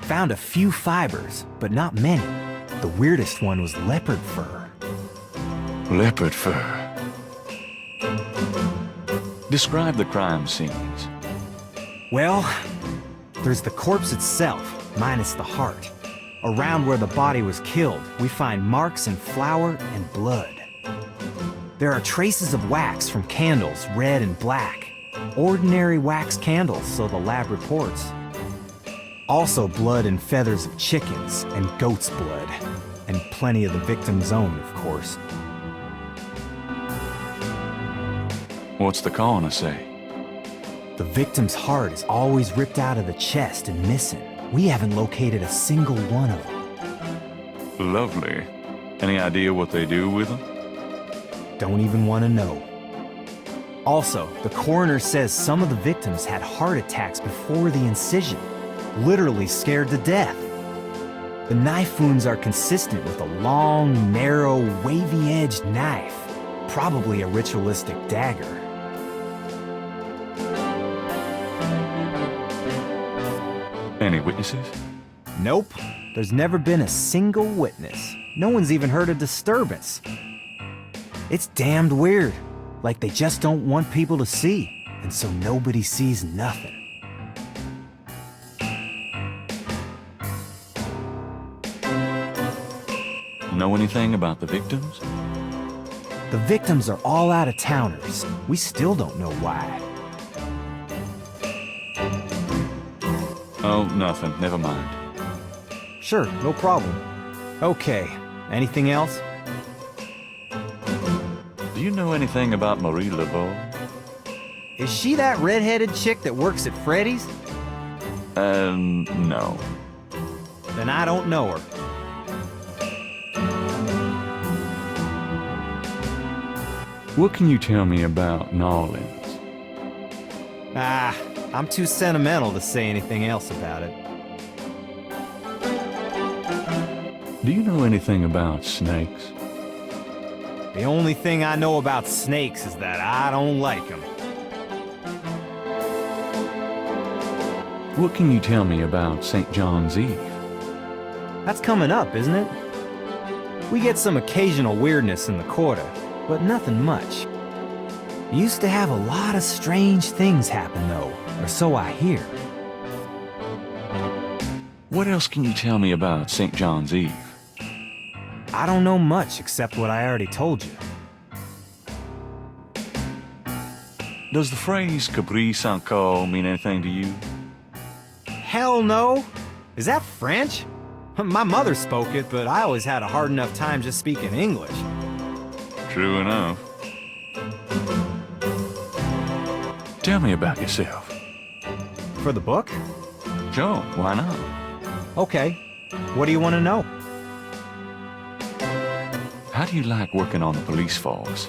Found a few fibers, but not many. The weirdest one was leopard fur. Leopard fur. Describe the crime scenes. Well, there's the corpse itself, minus the heart. Around where the body was killed, we find marks in flour and blood. There are traces of wax from candles, red and black. Ordinary wax candles, so the lab reports. Also blood and feathers of chickens and goat's blood. And plenty of the victim's own, of course. What's the coroner say? The victim's heart is always ripped out of the chest and missing. We haven't located a single one of them. Lovely. Any idea what they do with them? Don't even want to know. Also, the coroner says some of the victims had heart attacks before the incision. Literally scared to death. The knife wounds are consistent with a long, narrow, wavy-edged knife. Probably a ritualistic dagger. Any witnesses? Nope. There's never been a single witness. No one's even heard a disturbance. It's damned weird. Like they just don't want people to see, and so nobody sees nothing. Know anything about the victims? The victims are all out-of-towners. We still don't know why. Oh, nothing. Never mind. Sure, no problem. Okay, anything else? Do you know anything about Marie Laveau? Is she that red-headed chick that works at Freddy's? No. Then I don't know her. What can you tell me about New Orleans? I'm too sentimental to say anything else about it. Do you know anything about snakes? The only thing I know about snakes is that I don't like them. What can you tell me about St. John's Eve? That's coming up, isn't it? We get some occasional weirdness in the quarter, but nothing much. Used to have a lot of strange things happen, though, or so I hear. What else can you tell me about St. John's Eve? I don't know much except what I already told you. Does the phrase Caprice encore mean anything to you? Hell no! Is that French? My mother spoke it, but I always had a hard enough time just speaking English. True enough. Tell me about yourself. For the book? Sure, why not? Okay. What do you want to know? How do you like working on the police force?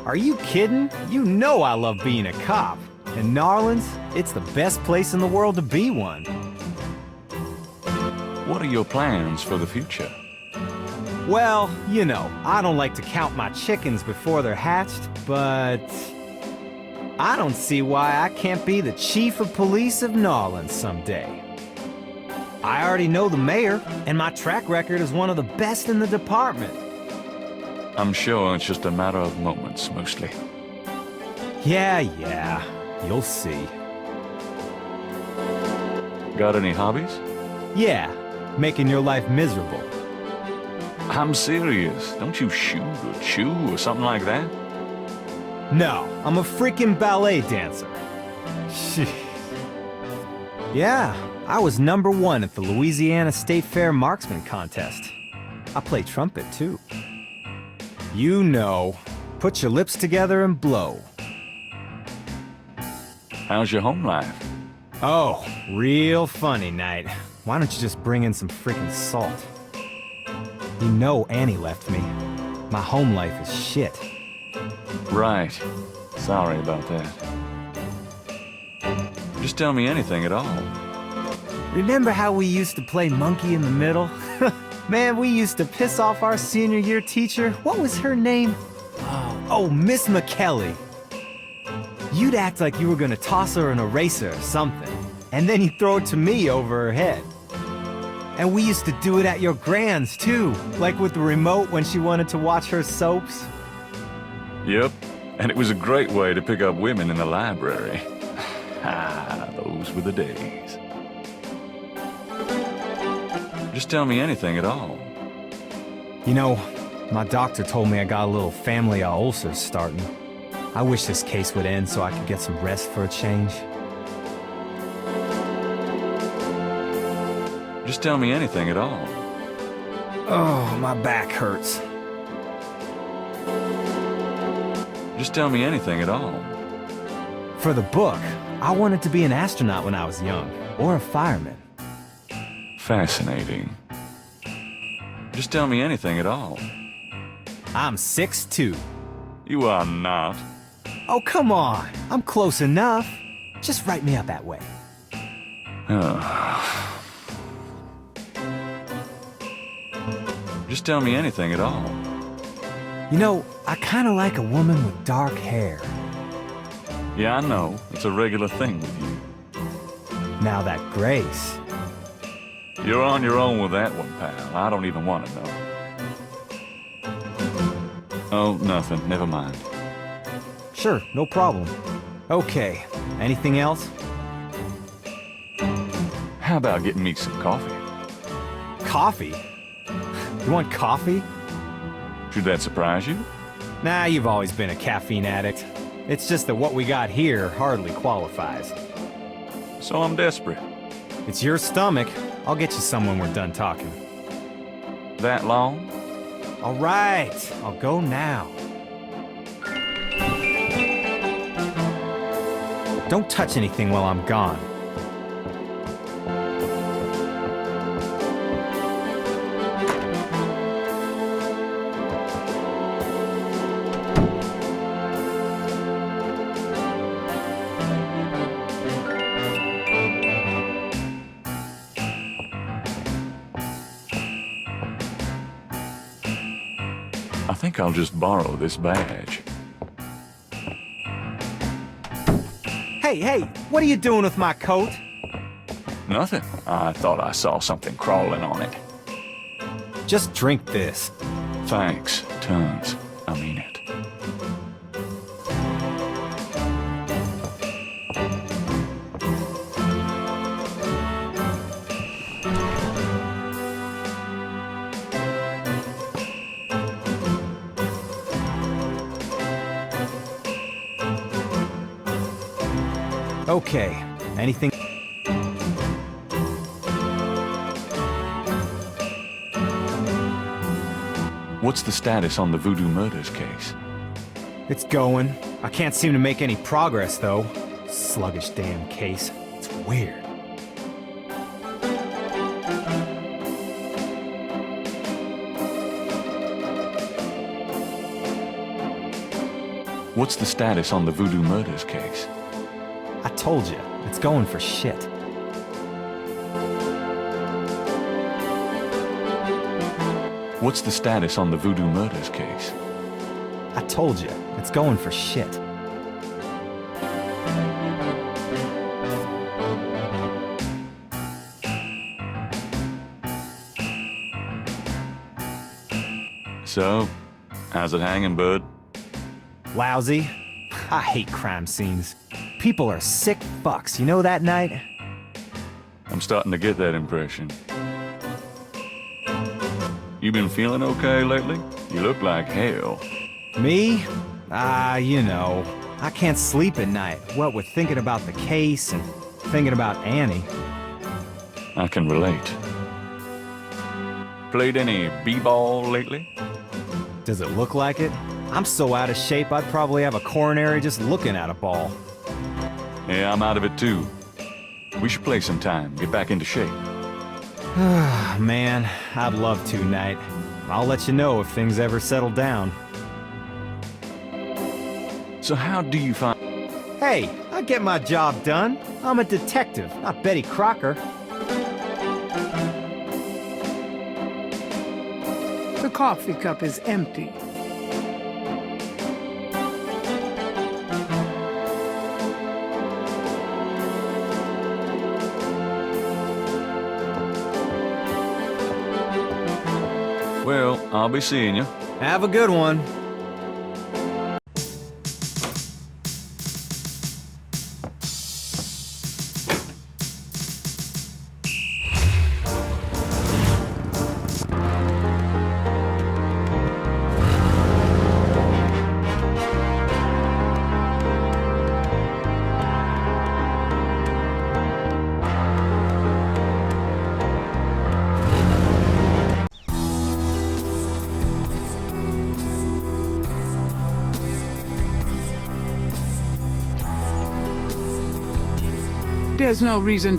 Are you kidding? You know I love being a cop. In New Orleans, it's the best place in the world to be one. What are your plans for the future? Well, you know, I don't like to count my chickens before they're hatched, but I don't see why I can't be the chief of police of New Orleans someday. I already know the mayor, and my track record is one of the best in the department. I'm sure it's just a matter of moments, mostly. Yeah, you'll see. Got any hobbies? Yeah, making your life miserable. I'm serious. Don't you shoot or chew or something like that? No, I'm a freaking ballet dancer. Yeah, I was #1 at the Louisiana State Fair Marksman Contest. I play trumpet, too. You know, put your lips together and blow. How's your home life? Oh, real funny night. Why don't you just bring in some freaking salt? You know Annie left me. My home life is shit. Right. Sorry about that. Just tell me anything at all. Remember how we used to play monkey in the middle? Man, we used to piss off our senior year teacher. What was her name? Oh, Miss McKelly. You'd act like you were gonna toss her an eraser or something, and then you'd throw it to me over her head. And we used to do it at your grand's, too. Like with the remote when she wanted to watch her soaps. Yep, and it was a great way to pick up women in the library. Ah, those were the days. Just tell me anything at all. You know, my doctor told me I got a little family of ulcers starting. I wish this case would end so I could get some rest for a change. Just tell me anything at all. Oh, my back hurts. Just tell me anything at all. For the book, I wanted to be an astronaut when I was young, or a fireman. Fascinating. Just tell me anything at all. I'm 6'2". You are not. Oh, come on. I'm close enough. Just write me up that way. Just tell me anything at all. You know, I kind of like a woman with dark hair. Yeah, I know. It's a regular thing with you. Now that Grace... You're on your own with that one, pal. I don't even want to know. Oh, nothing. Never mind. Sure, no problem. Okay, anything else? How about getting me some coffee? Coffee? You want coffee? Should that surprise you? Nah, you've always been a caffeine addict. It's just that what we got here hardly qualifies. So I'm desperate. It's your stomach. I'll get you some when we're done talking. That long? All right, I'll go now. Don't touch anything while I'm gone. I think I'll just borrow this badge. Hey, what are you doing with my coat? Nothing. I thought I saw something crawling on it. Just drink this. Thanks, tons. I mean it. Okay, anything... What's the status on the Voodoo Murders case? It's going. I can't seem to make any progress, though. Sluggish damn case. It's weird. What's the status on the Voodoo Murders case? I told you, it's going for shit. What's the status on the Voodoo Murders case? I told you, it's going for shit. So, how's it hanging, bud? Lousy. I hate crime scenes. People are sick fucks, you know that, Knight? I'm starting to get that impression. You been feeling okay lately? You look like hell. Me? You know. I can't sleep at night, what with thinking about the case and thinking about Annie. I can relate. Played any b-ball lately? Does it look like it? I'm so out of shape I'd probably have a coronary just looking at a ball. Yeah, I'm out of it too. We should play sometime, get back into shape. Man, I'd love to, Knight. I'll let you know if things ever settle down. So how do you find... Hey, I get my job done. I'm a detective, not Betty Crocker. The coffee cup is empty. I'll be seeing you. Have a good one. There's no reason.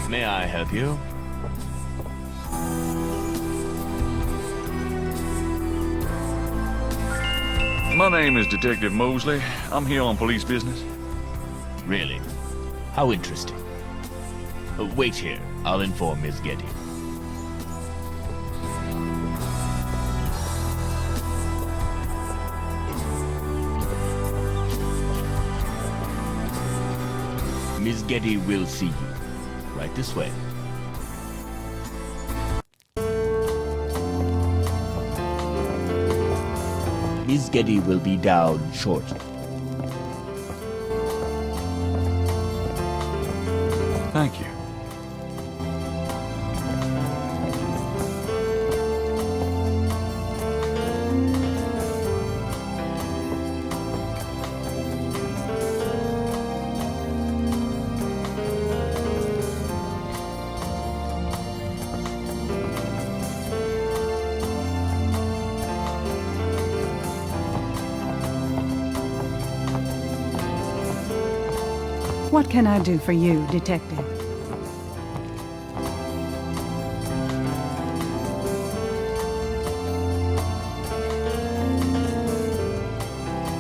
May I help you? My name is Detective Mosley. I'm here on police business. Really? How interesting. Wait here. I'll inform Miss Getty. Miss Getty will see you. Right this way. Miss Getty will be down shortly. Thank you. What can I do for you, Detective?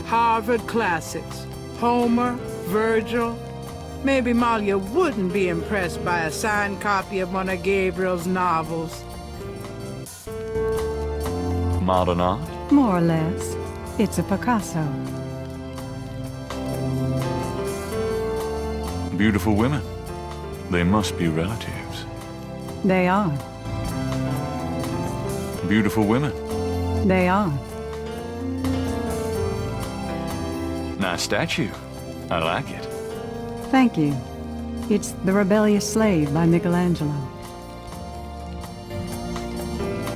Harvard classics. Homer, Virgil. Maybe Malia wouldn't be impressed by a signed copy of one of Gabriel's novels. Modern art? More or less. It's a Picasso. Beautiful women. They must be relatives. They are. Beautiful women. They are. Nice statue. I like it. Thank you. It's The Rebellious Slave by Michelangelo.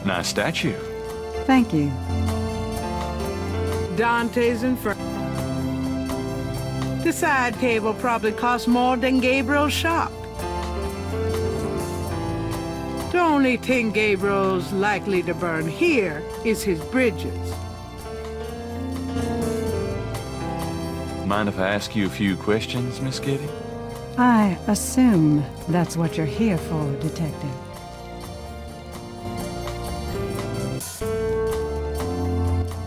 Nice statue. Thank you. Dante's Inferno. The side table probably costs more than Gabriel's shop. The only thing Gabriel's likely to burn here is his bridges. Mind if I ask you a few questions, Miss Getty? I assume that's what you're here for, Detective.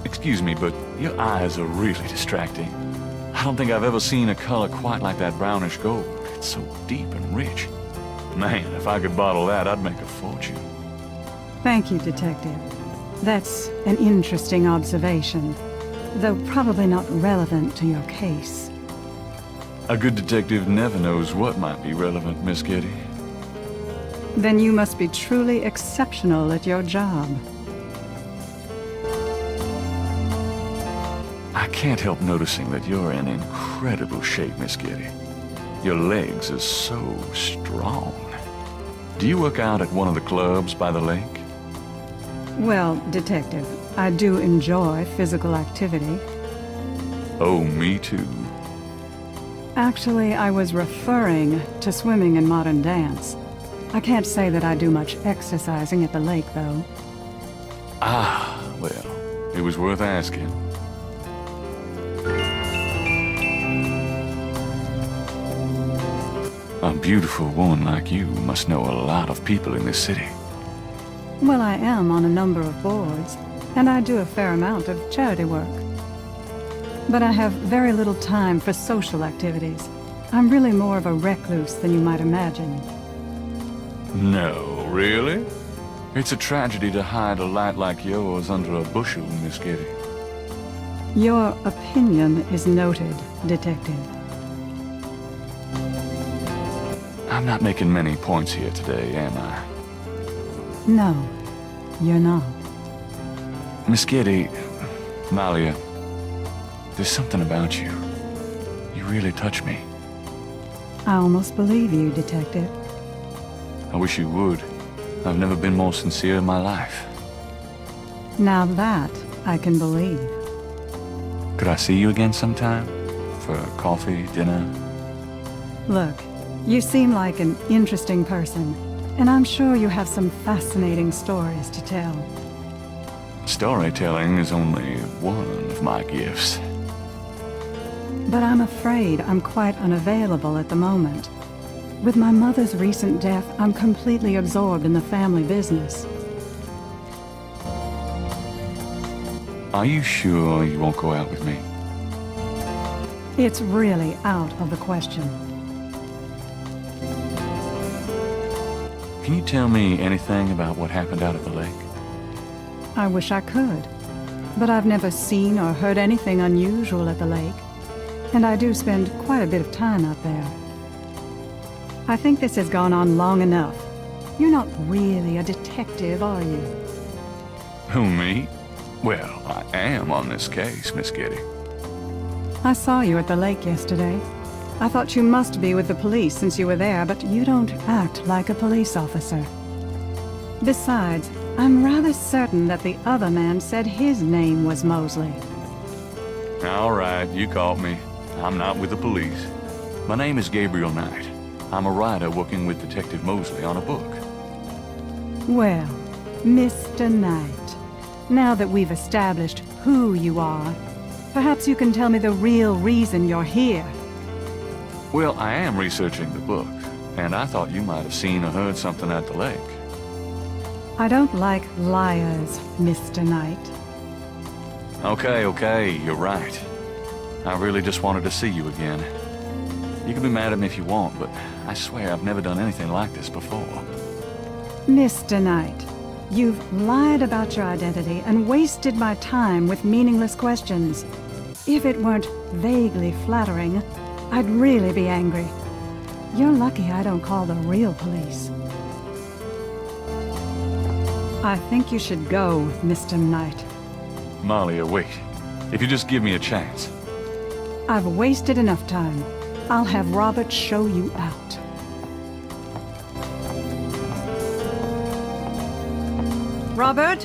Excuse me, but your eyes are really distracting. I don't think I've ever seen a color quite like that brownish gold. It's so deep and rich. Man, if I could bottle that, I'd make a fortune. Thank you, Detective. That's an interesting observation, though probably not relevant to your case. A good detective never knows what might be relevant, Miss Getty. Then you must be truly exceptional at your job. I can't help noticing that you're in incredible shape, Miss Getty. Your legs are so strong. Do you work out at one of the clubs by the lake? Well, Detective, I do enjoy physical activity. Oh, me too. Actually, I was referring to swimming and modern dance. I can't say that I do much exercising at the lake, though. Ah, well, it was worth asking. A beautiful woman like you must know a lot of people in this city. Well, I am on a number of boards, and I do a fair amount of charity work. But I have very little time for social activities. I'm really more of a recluse than you might imagine. No, really? It's a tragedy to hide a light like yours under a bushel, Miss Getty. Your opinion is noted, Detective. I'm not making many points here today, am I? No, you're not. Miss Getty, Malia, there's something about you. You really touch me. I almost believe you, Detective. I wish you would. I've never been more sincere in my life. Now that I can believe. Could I see you again sometime? For coffee, dinner? Look, you seem like an interesting person, and I'm sure you have some fascinating stories to tell. Storytelling is only one of my gifts. But I'm afraid I'm quite unavailable at the moment. With my mother's recent death, I'm completely absorbed in the family business. Are you sure you won't go out with me? It's really out of the question. Can you tell me anything about what happened out at the lake? I wish I could, but I've never seen or heard anything unusual at the lake, and I do spend quite a bit of time out there. I think this has gone on long enough. You're not really a detective, are you? Who, me? Well, I am on this case, Miss Getty. I saw you at the lake yesterday. I thought you must be with the police since you were there, but you don't act like a police officer. Besides, I'm rather certain that the other man said his name was Mosley. All right, you caught me. I'm not with the police. My name is Gabriel Knight. I'm a writer working with Detective Mosley on a book. Well, Mr. Knight, now that we've established who you are, perhaps you can tell me the real reason you're here. Well, I am researching the book, and I thought you might have seen or heard something at the lake. I don't like liars, Mr. Knight. Okay, you're right. I really just wanted to see you again. You can be mad at me if you want, but I swear I've never done anything like this before. Mr. Knight, you've lied about your identity and wasted my time with meaningless questions. If it weren't vaguely flattering, I'd really be angry. You're lucky I don't call the real police. I think you should go, Mr. Knight. Malia, wait. If you just give me a chance. I've wasted enough time. I'll have Robert show you out. Robert?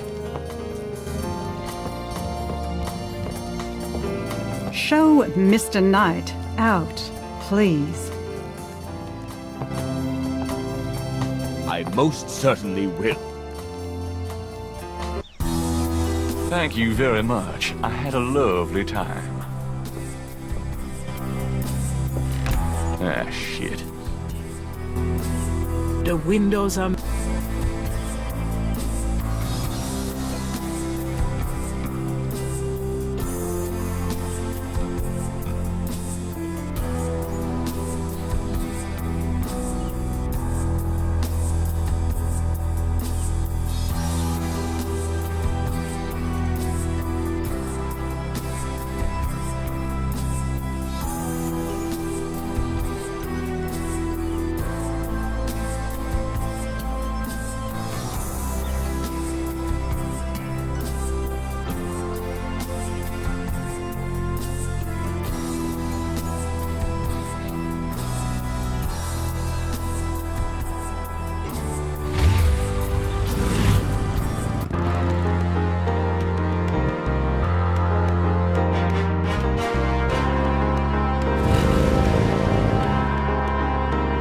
Show Mr. Knight out, please. I most certainly will. Thank you very much. I had a lovely time. Ah, shit. The windows are...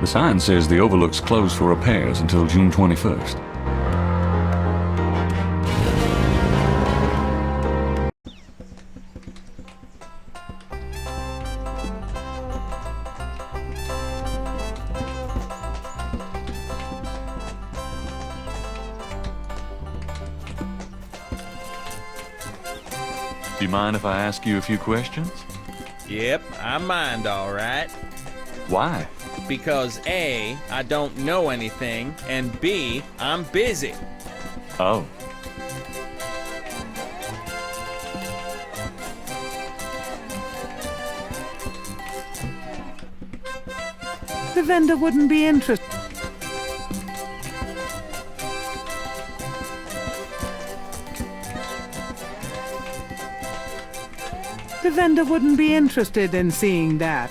The sign says the Overlook's closed for repairs until June 21st. Do you mind if I ask you a few questions? Yep, I mind all right. Why? Because A, I don't know anything, and B, I'm busy. Oh. The vendor wouldn't be interested. The vendor wouldn't be interested in seeing that.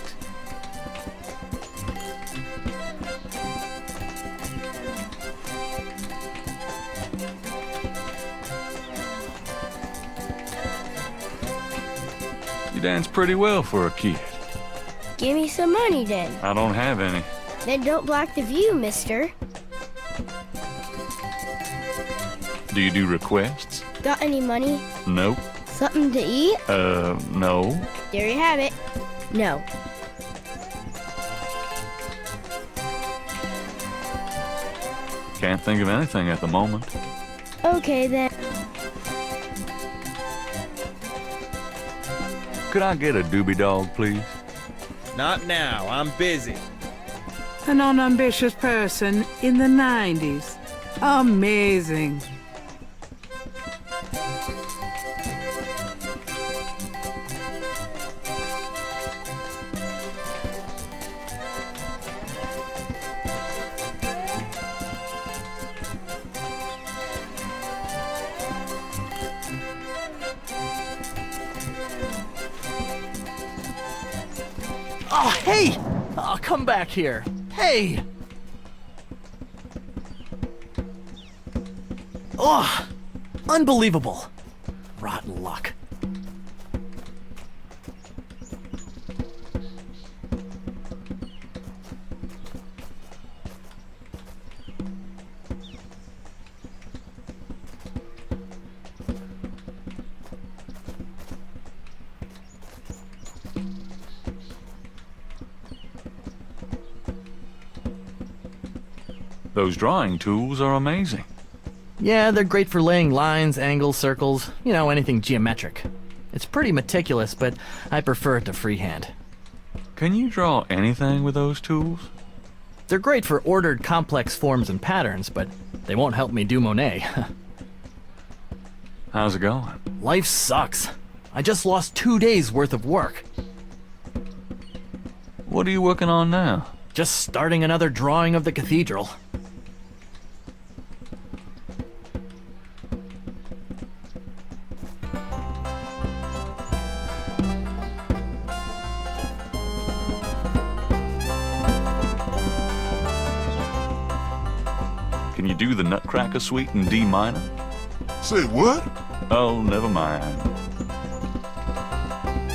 You dance pretty well for a kid. Give me some money then. I don't have any. Then don't block the view, mister. Do you do requests? Got any money? Nope. Something to eat? No. There you have it. No. Can't think of anything at the moment. Okay then. Could I get a doobie dog, please? Not now, I'm busy. An unambitious person in the 90s. Amazing. Oh, hey! Oh, come back here. Hey! Oh, unbelievable. Rotten luck. Those drawing tools are amazing. Yeah, they're great for laying lines, angles, circles, you know, anything geometric. It's pretty meticulous, but I prefer it to freehand. Can you draw anything with those tools? They're great for ordered complex forms and patterns, but they won't help me do Monet. How's it going? Life sucks. I just lost 2 days worth of work. What are you working on now? Just starting another drawing of the cathedral. Can you do the Nutcracker Suite in D minor? Say what? Oh, never mind.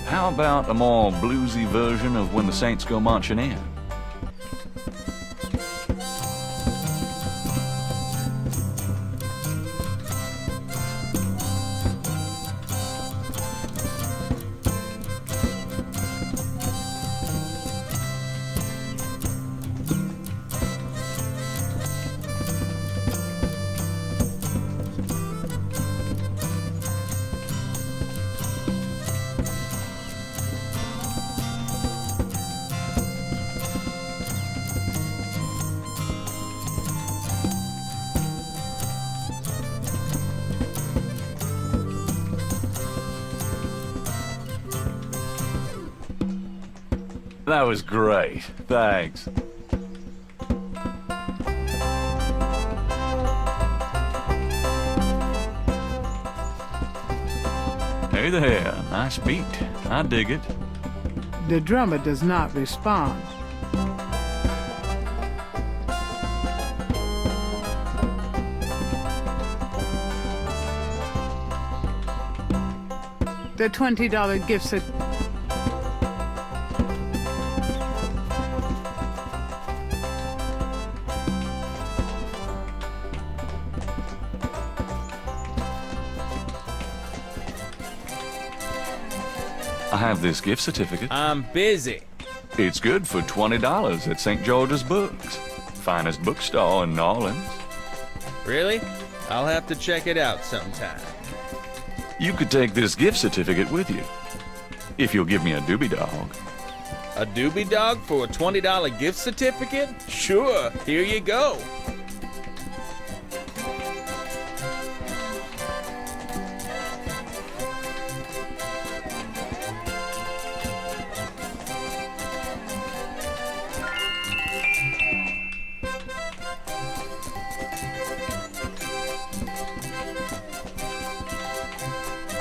How about a more bluesy version of When the Saints Go Marching In? That was great. Thanks. Hey there, nice beat. I dig it. The drummer does not respond. The $20 gift certificate. I have this gift certificate. I'm busy. It's good for $20 at St. George's Books. Finest bookstore in New Orleans. Really? I'll have to check it out sometime. You could take this gift certificate with you. If you'll give me a doobie dog. A doobie dog for a $20 gift certificate? Sure, here you go.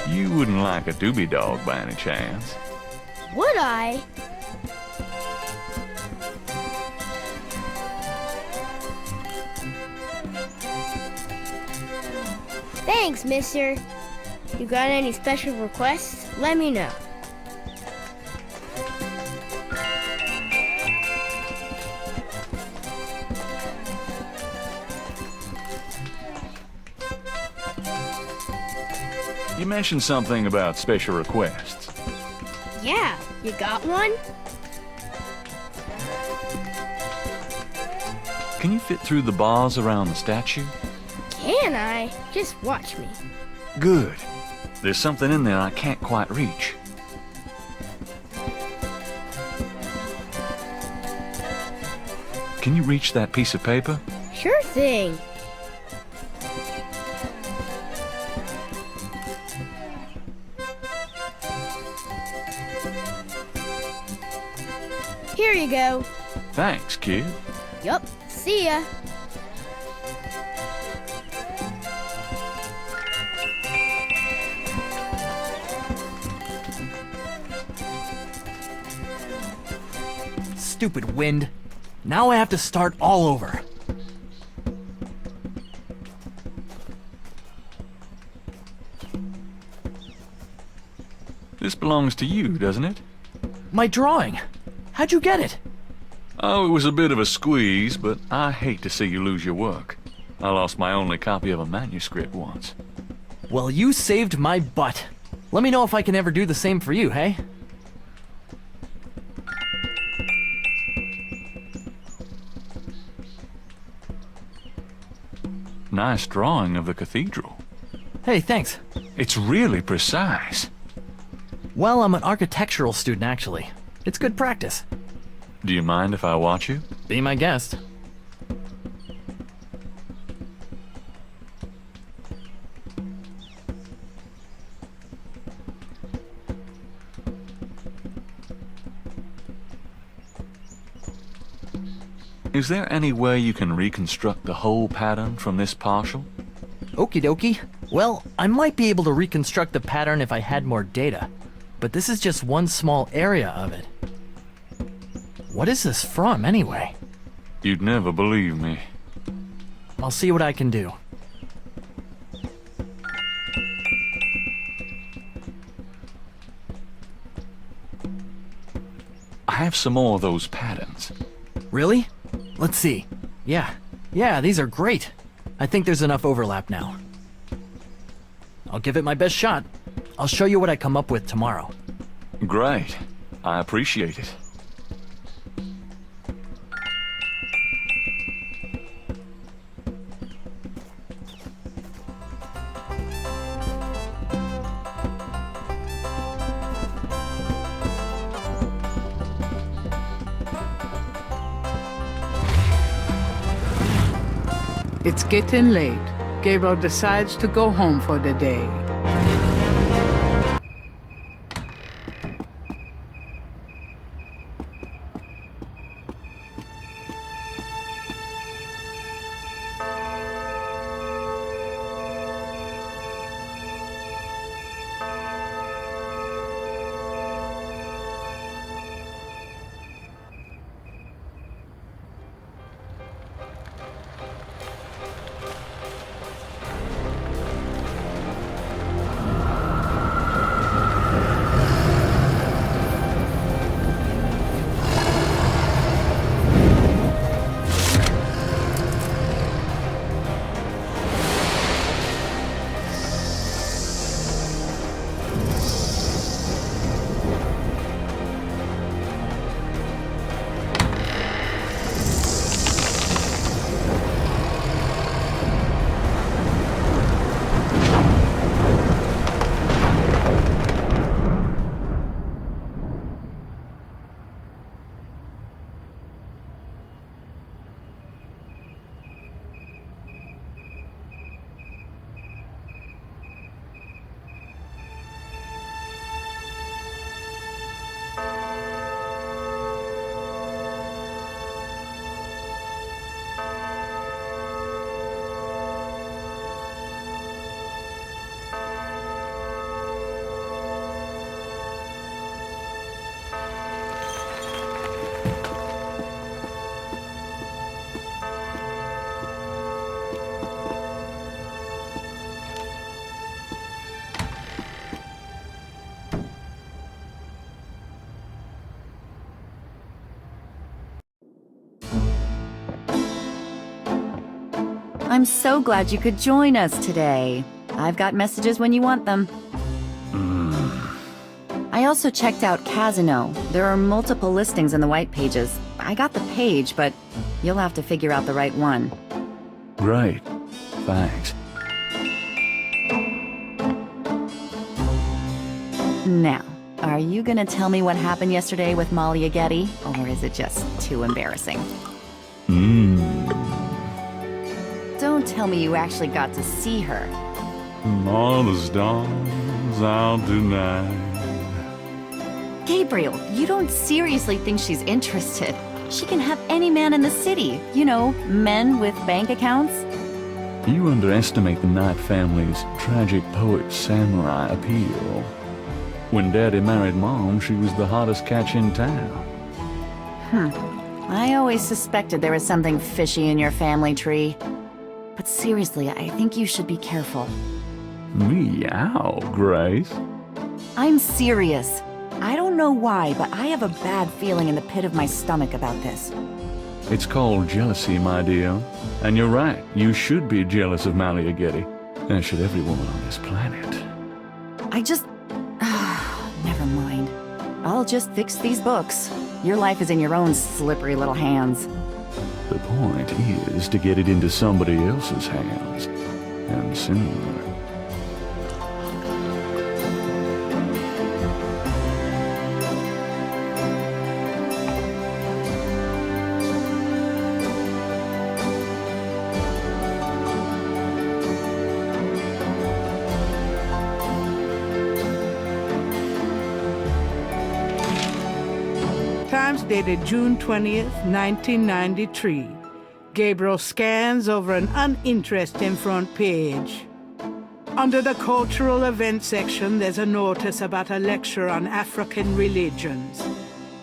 You wouldn't like a doobie dog by any chance? Would I? Thanks, mister. You got any special requests? Let me know. You mentioned something about special requests. Yeah, you got one? Can you fit through the bars around the statue? Can I? Just watch me. Good. There's something in there I can't quite reach. Can you reach that piece of paper? Sure thing. Here you go. Thanks, kid. Yup, see ya. Stupid wind. Now I have to start all over. This belongs to you, doesn't it? My drawing. How'd you get it? Oh, it was a bit of a squeeze, but I hate to see you lose your work. I lost my only copy of a manuscript once. Well, you saved my butt. Let me know if I can ever do the same for you, hey? Nice drawing of the cathedral. Hey, thanks. It's really precise. Well, I'm an architectural student, actually. It's good practice. Do you mind if I watch you? Be my guest. Is there any way you can reconstruct the whole pattern from this partial? Okie dokie. Well, I might be able to reconstruct the pattern if I had more data, but this is just one small area of it. What is this from, anyway? You'd never believe me. I'll see what I can do. I have some more of those patterns. Really? Let's see. Yeah, these are great. I think there's enough overlap now. I'll give it my best shot. I'll show you what I come up with tomorrow. Great. I appreciate it. It's getting late. Gabriel decides to go home for the day. I'm so glad you could join us today. I've got messages when you want them. I also checked out Casino. There are multiple listings in the white pages. I got the page, but you'll have to figure out the right one. Great. Thanks. Now, are you gonna tell me what happened yesterday with Malia Getty, or is it just too embarrassing? Don't tell me you actually got to see her. All the stars out tonight. Gabriel, you don't seriously think she's interested. She can have any man in the city. You know, men with bank accounts. You underestimate the Knight family's tragic poet samurai appeal. When Daddy married Mom, she was the hottest catch in town. I always suspected there was something fishy in your family tree. But seriously, I think you should be careful. Meow, Grace. I'm serious. I don't know why, but I have a bad feeling in the pit of my stomach about this. It's called jealousy, my dear. And you're right, you should be jealous of Malia Getty, as should every woman on this planet. I just... never mind. I'll just fix these books. Your life is in your own slippery little hands. The point is to get it into somebody else's hands. And soon. Times dated June 20th, 1993. Gabriel scans over an uninteresting front page. Under the cultural events section, there's a notice about a lecture on African religions.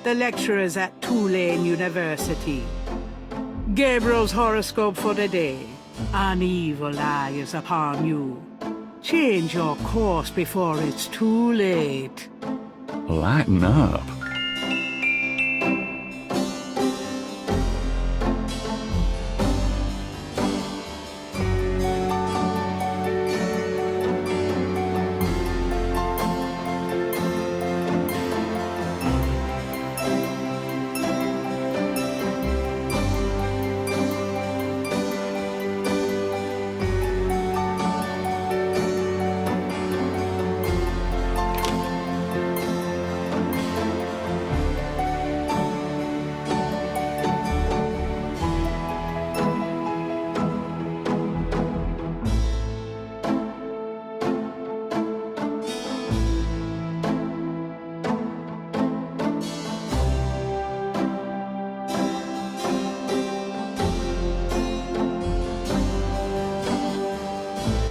The lecture is at Tulane University. Gabriel's horoscope for the day. An evil eye is upon you. Change your course before it's too late. Lighten up.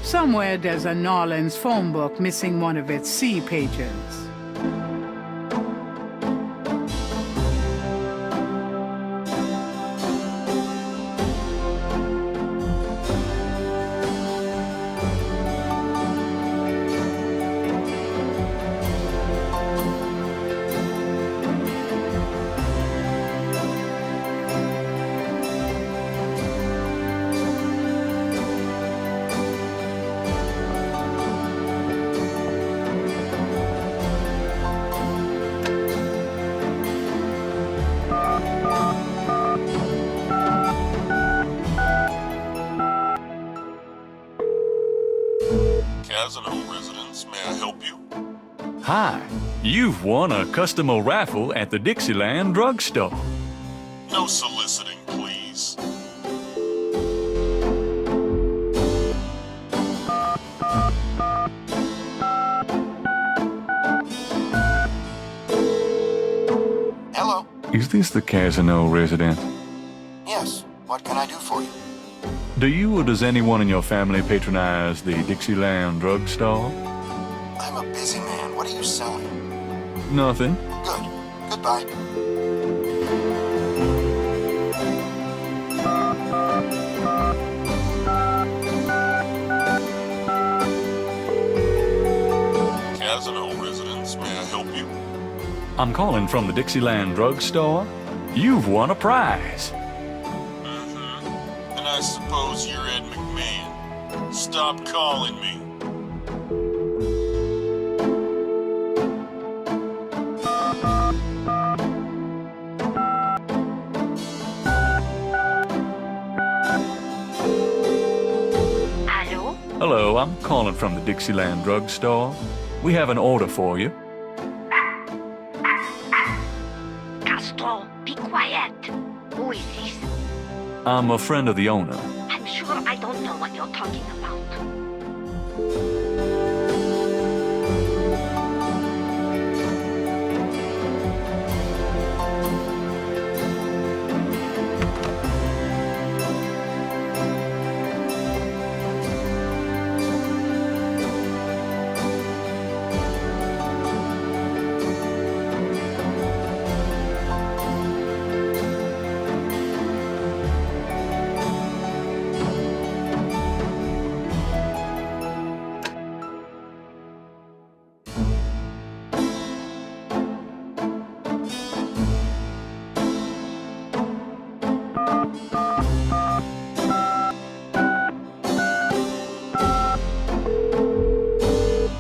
Somewhere there's a Norlands phone book missing one of its C pages. Residence, may I help you? Hi, you've won a customer raffle at the Dixieland drugstore. No soliciting, please. Hello? Is this the Casino resident? Yes. What can I do for you? Do you or does anyone in your family patronize the Dixieland drugstore? I'm a busy man. What are you selling? Nothing. Good. Goodbye. Casino residence, may I help you? I'm calling from the Dixieland drugstore. You've won a prize. And I suppose you're Ed McMahon. Stop calling me. Hello? Hello, I'm calling from the Dixieland drugstore. We have an order for you. Castro, be quiet. Who is this? I'm a friend of the owner. I'm sure I don't know what you're talking about.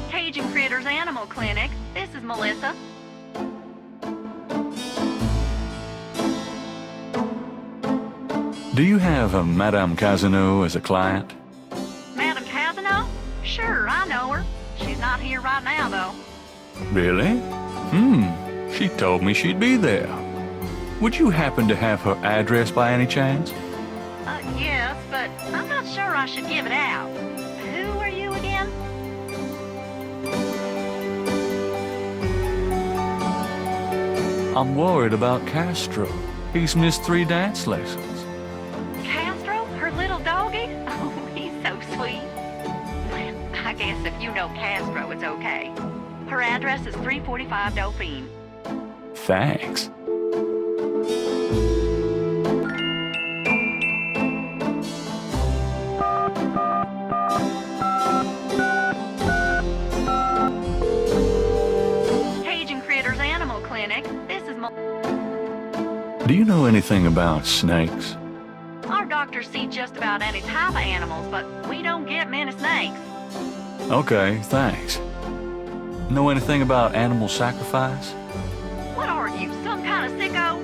Cajun Critters Animal Clinic. This is Melissa. Do you have a Madame Casino as a client? Madam Casino? Sure, I know her. She's not here right now, though. Really? She told me she'd be there. Would you happen to have her address by any chance? Yes, but I'm not sure I should give it out. Who are you again? I'm worried about Castro. He's missed 3 dance lessons. Castro? Her little doggy? Oh, he's so sweet. I guess if you know Castro, it's okay. Her address is 345 Dauphine. Thanks. Cajun Critters Animal Clinic. This is Do you know anything about snakes? Our doctors see just about any type of animals, but we don't get many snakes. Okay, thanks. Know anything about animal sacrifice? What are you, some kind of sicko?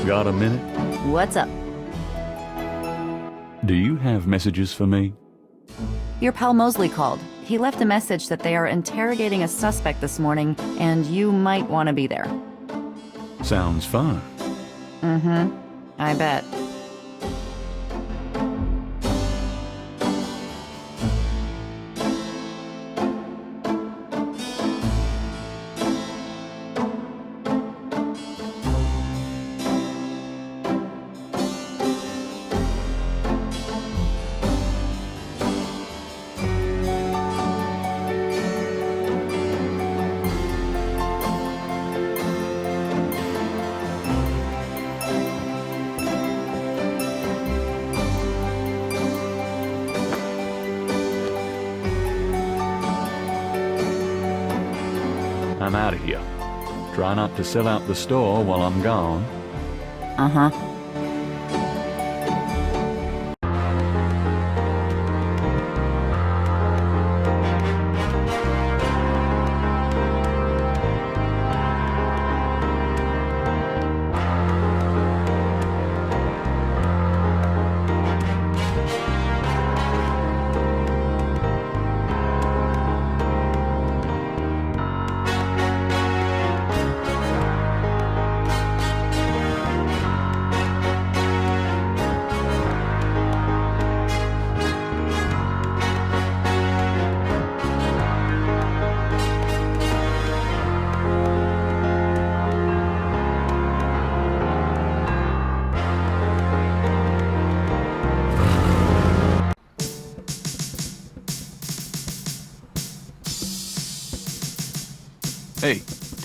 Got a minute? What's up? Do you have messages for me? Your pal Mosley called. He left a message that they are interrogating a suspect this morning, and you might want to be there. Sounds fun. Mm-hmm. I bet. I'm out of here. Try not to sell out the store while I'm gone. Uh-huh.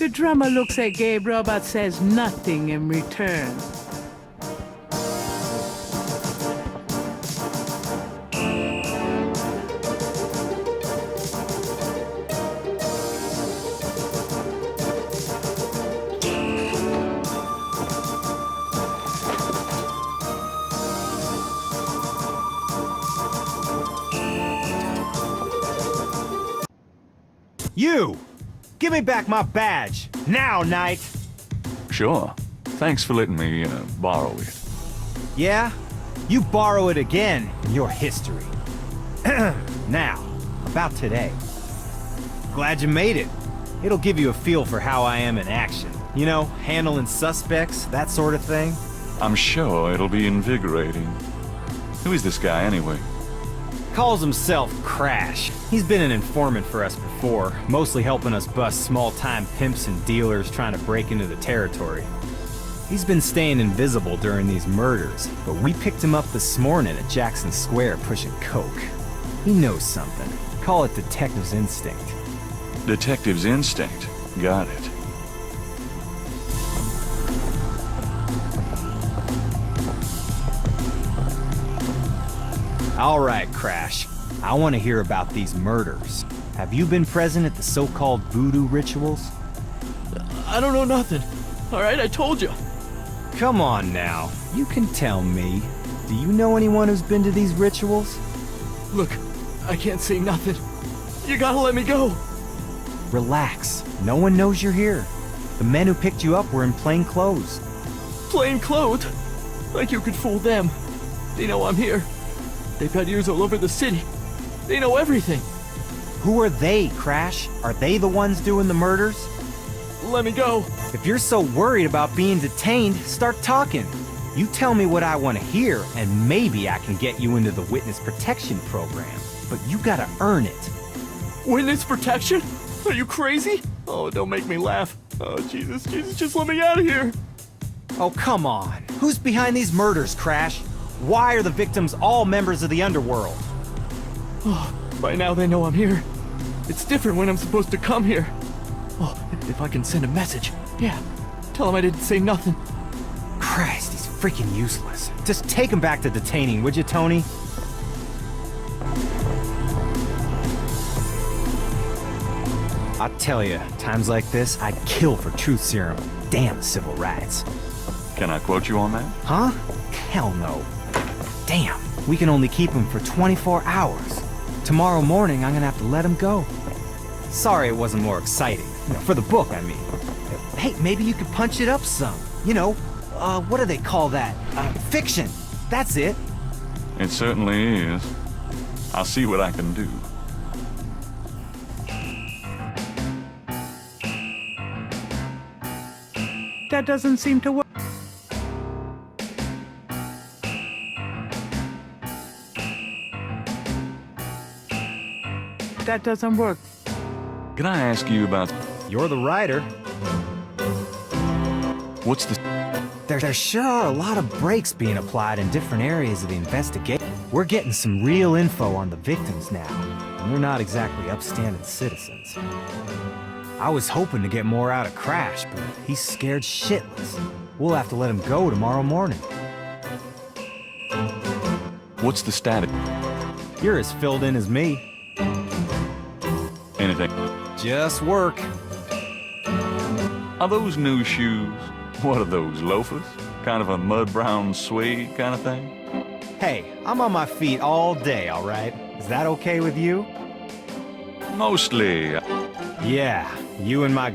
The drummer looks at Gabriel but says nothing in return. You! Give me back my badge! Now, Knight! Sure. Thanks for letting me borrow it. Yeah? You borrow it again in your history. Now, about today. Glad you made it. It'll give you a feel for how I am in action. You know, handling suspects, that sort of thing. I'm sure it'll be invigorating. Who is this guy, anyway? Calls himself Crash. He's been an informant for us before, mostly helping us bust small-time pimps and dealers trying to break into the territory. He's been staying invisible during these murders, but we picked him up this morning at Jackson Square pushing coke. He knows something. Call it detective's instinct. Detective's instinct. Got it. All right, Crash. I want to hear about these murders. Have you been present at the so-called voodoo rituals? I don't know nothing. All right, I told you. Come on now. You can tell me. Do you know anyone who's been to these rituals? Look, I can't say nothing. You gotta let me go. Relax. No one knows you're here. The men who picked you up were in plain clothes. Plain clothes? Like you could fool them. They know I'm here. They've got ears all over the city. They know everything. Who are they, Crash? Are they the ones doing the murders? Let me go. If you're so worried about being detained, start talking. You tell me what I want to hear, and maybe I can get you into the witness protection program. But you gotta earn it. Witness protection? Are you crazy? Oh, don't make me laugh. Oh, Jesus, just let me out of here. Oh, come on. Who's behind these murders, Crash? Why are the victims all members of the underworld? Oh, by now they know I'm here. It's different when I'm supposed to come here. Oh, if I can send a message. Yeah, tell them I didn't say nothing. Christ, he's freaking useless. Just take him back to detaining, would you, Tony? I'll tell you, times like this, I'd kill for truth serum. Damn civil rights. Can I quote you on that? Huh? Hell no. Damn, we can only keep him for 24 hours. Tomorrow morning, I'm gonna have to let him go. Sorry it wasn't more exciting. You know, for the book, I mean. Hey, maybe you could punch it up some. You know, what do they call that? Fiction. That's it. It certainly is. I'll see what I can do. That doesn't seem to work. That doesn't work. Can I ask you about... You're the writer. What's the... There sure are a lot of brakes being applied in different areas of the investigation. We're getting some real info on the victims now, and they're not exactly upstanding citizens. I was hoping to get more out of Crash, but he's scared shitless. We'll have to let him go tomorrow morning. What's the status? You're as filled in as me. Anything? Just work. Are those new shoes? What are those, loafers? Kind of a mud-brown suede kind of thing? Hey, I'm on my feet all day, all right? Is that okay with you? Mostly. Yeah, you and my...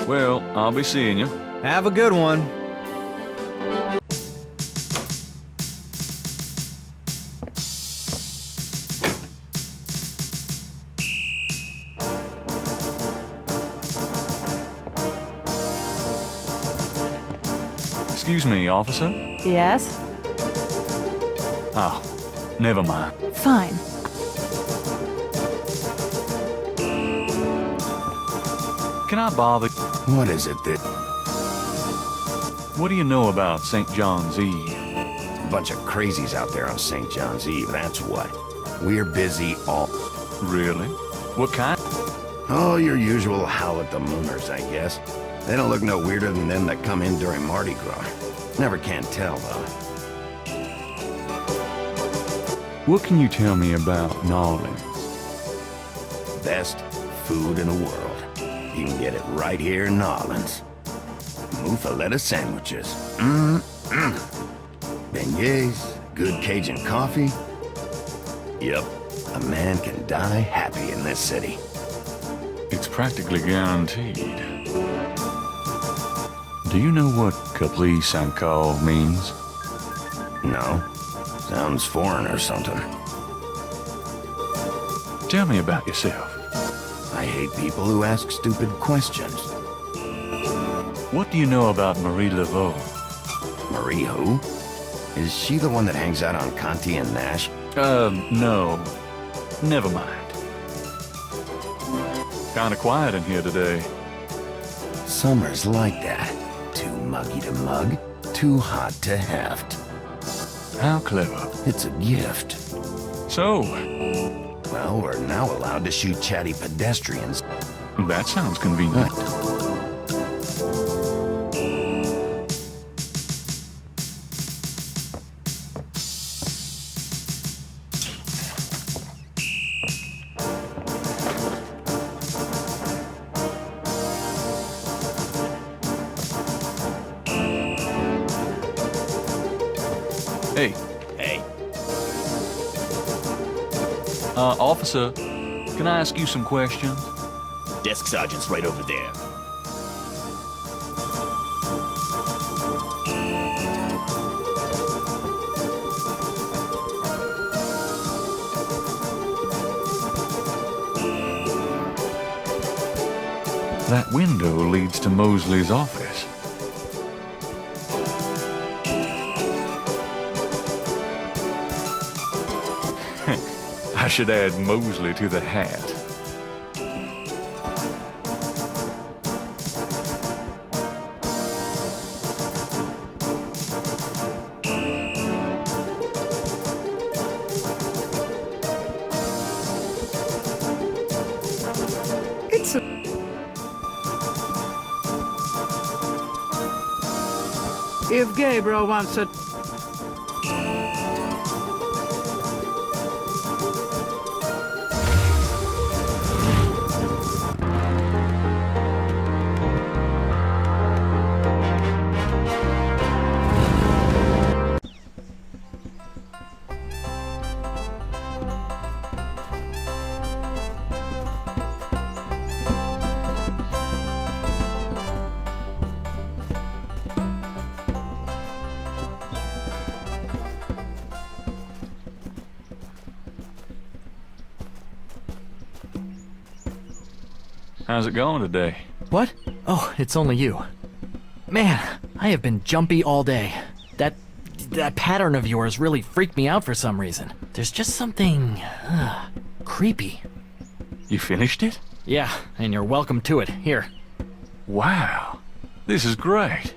Well, I'll be seeing you. Have a good one. Excuse me, officer? Yes? Oh, never mind. Fine. Can I bother? What is it that... What do you know about St. John's Eve? A bunch of crazies out there on St. John's Eve, that's what. We're busy all... Really? What kind? Oh, your usual howl at the mooners, I guess. They don't look no weirder than them that come in during Mardi Gras. Never can tell, though. What can you tell me about New Orleans? Best food in the world. You can get it right here in New Orleans. Muffaletta sandwiches. Beignets, good Cajun coffee. Yep, a man can die happy in this city. It's practically guaranteed. Do you know what caprice encore means? No. Sounds foreign or something. Tell me about yourself. I hate people who ask stupid questions. What do you know about Marie Laveau? Marie who? Is she the one that hangs out on Conti and Nash? No. Never mind. Kinda quiet in here today. Summer's like that. Too muggy to mug, too hot to heft. How clever. It's a gift. So? Well, we're now allowed to shoot chatty pedestrians. That sounds convenient. Hey. Hey. Officer, can I ask you some questions? Desk sergeant's right over there. That window leads to Mosley's office. I should add Mosley to the hat. If Gabriel wants to... How's it going today? What? Oh, it's only you. Man, I have been jumpy all day. That pattern of yours really freaked me out for some reason. There's just something... creepy. You finished it? Yeah, and you're welcome to it. Here. Wow. This is great.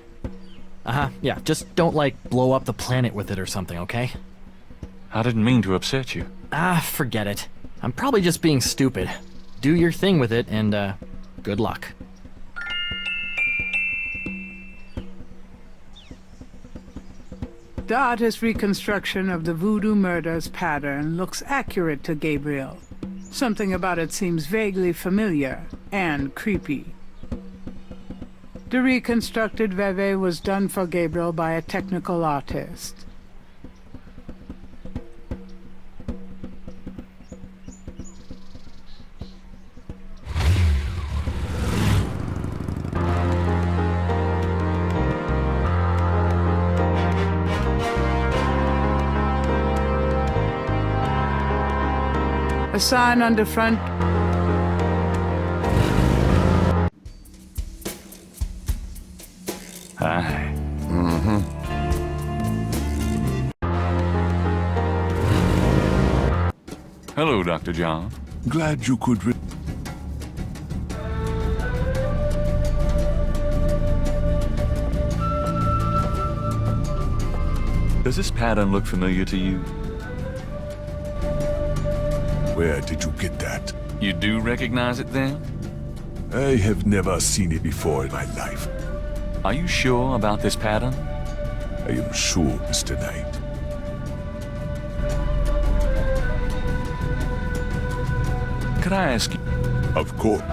Uh-huh, yeah, just don't, blow up the planet with it or something, okay? I didn't mean to upset you. Forget it. I'm probably just being stupid. Do your thing with it, and, good luck. The artist's reconstruction of the voodoo murders pattern looks accurate to Gabriel. Something about it seems vaguely familiar and creepy. The reconstructed Veve was done for Gabriel by a technical artist. A sign on the front. Hi. Hello, Dr. John. Glad you could Does this pattern look familiar to you? Where did you get that? You do recognize it then? I have never seen it before in my life. Are you sure about this pattern? I am sure, Mr. Knight. Could I ask you? Of course.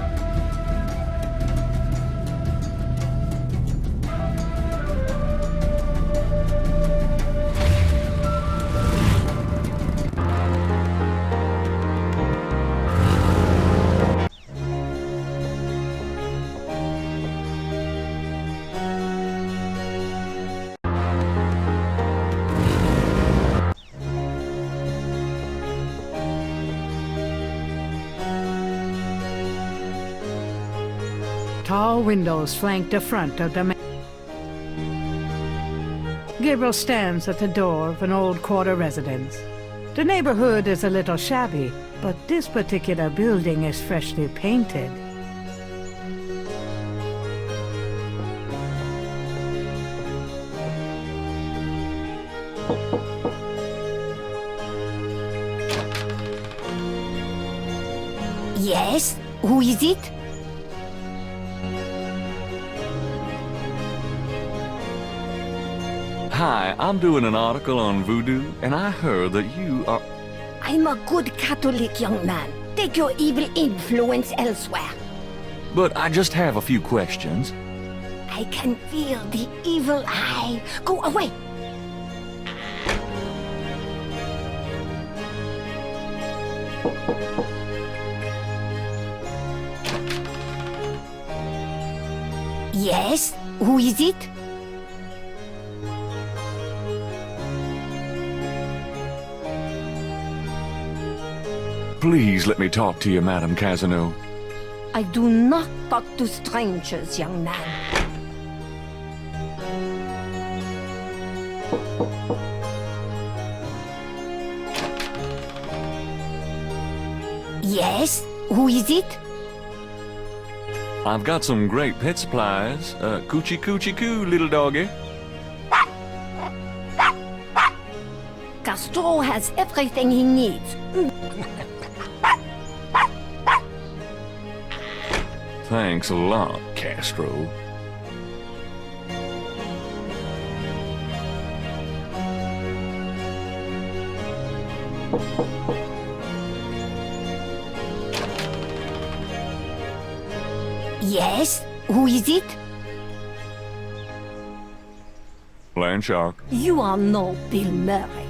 Tall windows flank the front of the Gabriel stands at the door of an old quarter residence. The neighborhood is a little shabby, but this particular building is freshly painted. Yes? Who is it? Hi, I'm doing an article on voodoo, and I heard that you are... I'm a good Catholic young man. Take your evil influence elsewhere. But I just have a few questions. I can feel the evil eye. Go away. Yes? Who is it? Please let me talk to you, Madame Casino. I do not talk to strangers, young man. Yes? Who is it? I've got some great pet supplies. Coochie coochie coo, little doggy. Castro has everything he needs. Thanks a lot, Castro. Yes? Who is it? Landshark. You are no Bill Murray.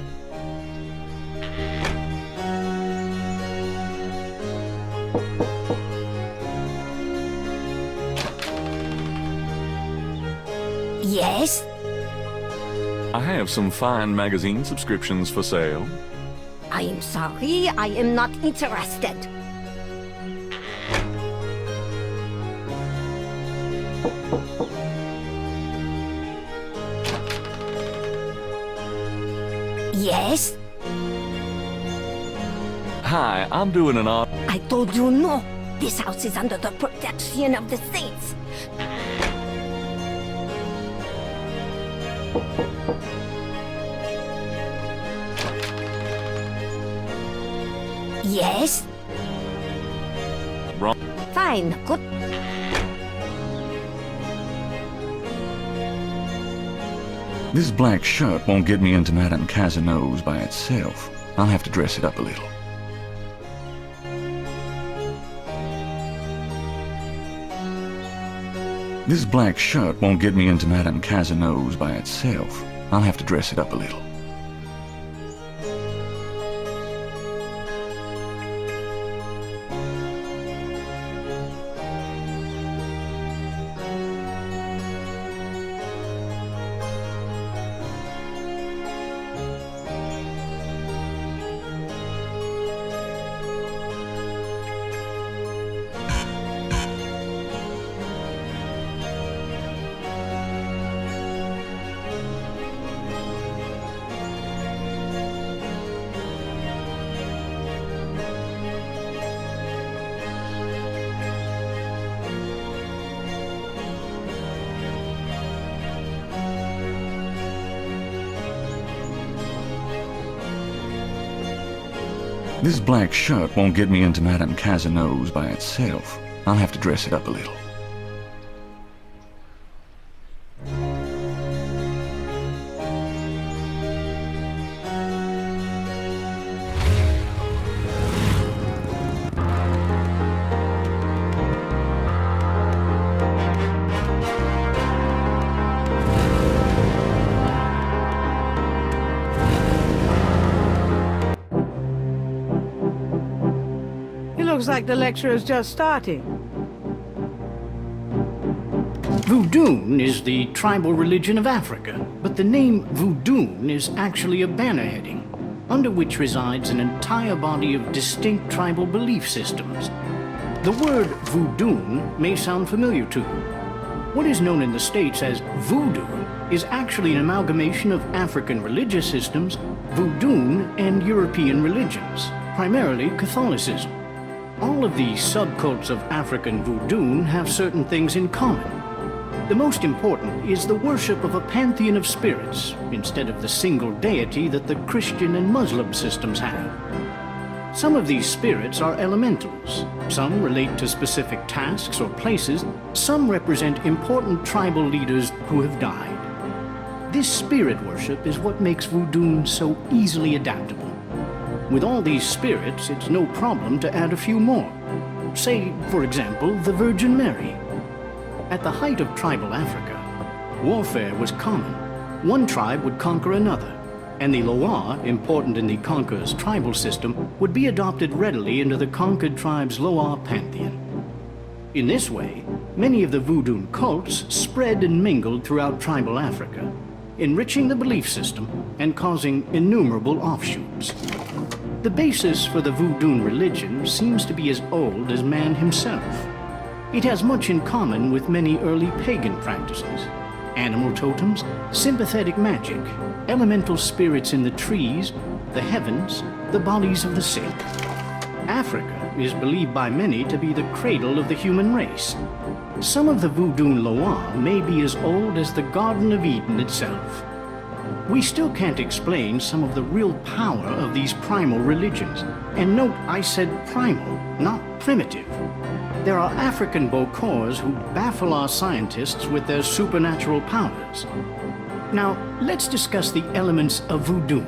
Yes? I have some fine magazine subscriptions for sale. I am sorry, I am not interested. Yes? Hi, I'm doing an art... I told you no. This house is under the protection of the saints. Yes? Wrong. Fine, good. This black shirt won't get me into Madame Casino's by itself. I'll have to dress it up a little. This black shirt won't get me into Madame Casino's by itself. I'll have to dress it up a little. This black shirt won't get me into Madame Casanova by itself. I'll have to dress it up a little. Looks like the lecture is just starting. Voodoo is the tribal religion of Africa, but the name Voodoo is actually a banner heading, under which resides an entire body of distinct tribal belief systems. The word voodoo may sound familiar to you. What is known in the States as voodoo is actually an amalgamation of African religious systems, voodoo, and European religions, primarily Catholicism. All of these subcults of African voodoo have certain things in common. The most important is the worship of a pantheon of spirits, instead of the single deity that the Christian and Muslim systems have. Some of these spirits are elementals, some relate to specific tasks or places, some represent important tribal leaders who have died. This spirit worship is what makes voodoo so easily adaptable. With all these spirits, it's no problem to add a few more. Say, for example, the Virgin Mary. At the height of tribal Africa, warfare was common. One tribe would conquer another, and the Loa, important in the conqueror's tribal system, would be adopted readily into the conquered tribe's Loa pantheon. In this way, many of the voodoo cults spread and mingled throughout tribal Africa, enriching the belief system and causing innumerable offshoots. The basis for the voodoo religion seems to be as old as man himself. It has much in common with many early pagan practices: animal totems, sympathetic magic, elemental spirits in the trees, the heavens, the bodies of the sick. Africa is believed by many to be the cradle of the human race. Some of the voodoo Loa may be as old as the Garden of Eden itself. We still can't explain some of the real power of these primal religions. And note, I said primal, not primitive. There are African Bokors who baffle our scientists with their supernatural powers. Now, let's discuss the elements of voodoo.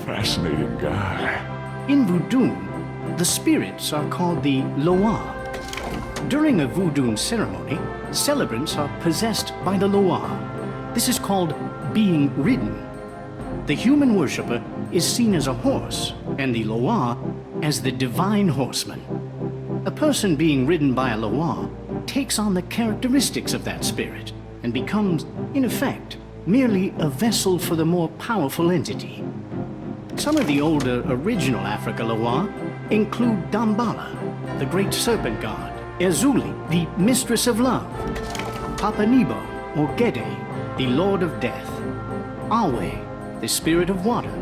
Fascinating guy. In voodoo, the spirits are called the Loa. During a voodoo ceremony, celebrants are possessed by the Loa. This is called being ridden. The human worshipper is seen as a horse, and the Loa as the divine horseman. A person being ridden by a Loa takes on the characteristics of that spirit and becomes, in effect, merely a vessel for the more powerful entity. Some of the older original Africa Loa include Dambala, the great serpent god, Ezuli, the mistress of love, Papa Nebo, or Gede, the lord of death, Awe, the spirit of water,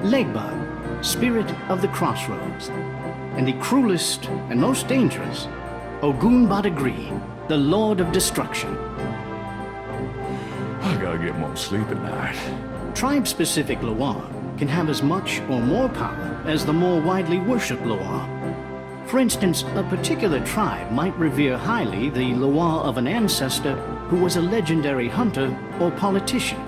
Legbag, spirit of the crossroads, and the cruelest and most dangerous, Ogun Badagri, the lord of destruction. I gotta get more sleep at night. Tribe-specific Loa can have as much or more power as the more widely worshipped Loa. For instance, a particular tribe might revere highly the Loa of an ancestor who was a legendary hunter or politician.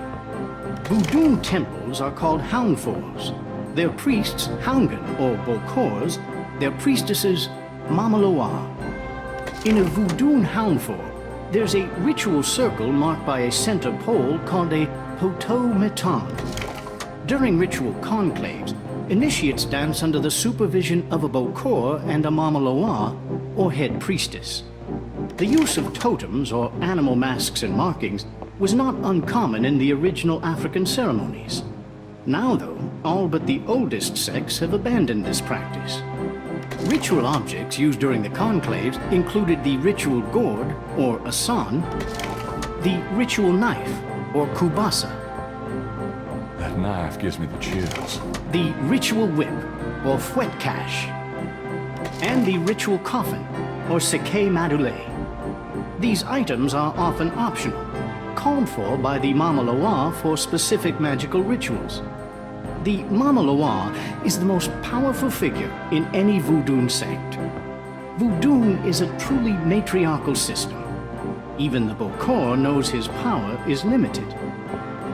Voodoo temples are called Houndfors. Their priests, Houngan or Bokors, their priestesses, Mama Loa. In a Voodoo Houndfor, there's a ritual circle marked by a center pole called a Poto Meton. During ritual conclaves, initiates dance under the supervision of a Bokor and a Mama Loa, or head priestess. The use of totems, or animal masks and markings, was not uncommon in the original African ceremonies. Now, though, all but the oldest sects have abandoned this practice. Ritual objects used during the conclaves included the ritual gourd, or asan, the ritual knife, or kubasa. That knife gives me the chills. The ritual whip, or fouet-cache, and the ritual coffin, or seke madule. These items are often optional, called for by the Mama Loa for specific magical rituals. The Mama Loa is the most powerful figure in any Voodoo sect. Voodoo is a truly matriarchal system. Even the Bokor knows his power is limited.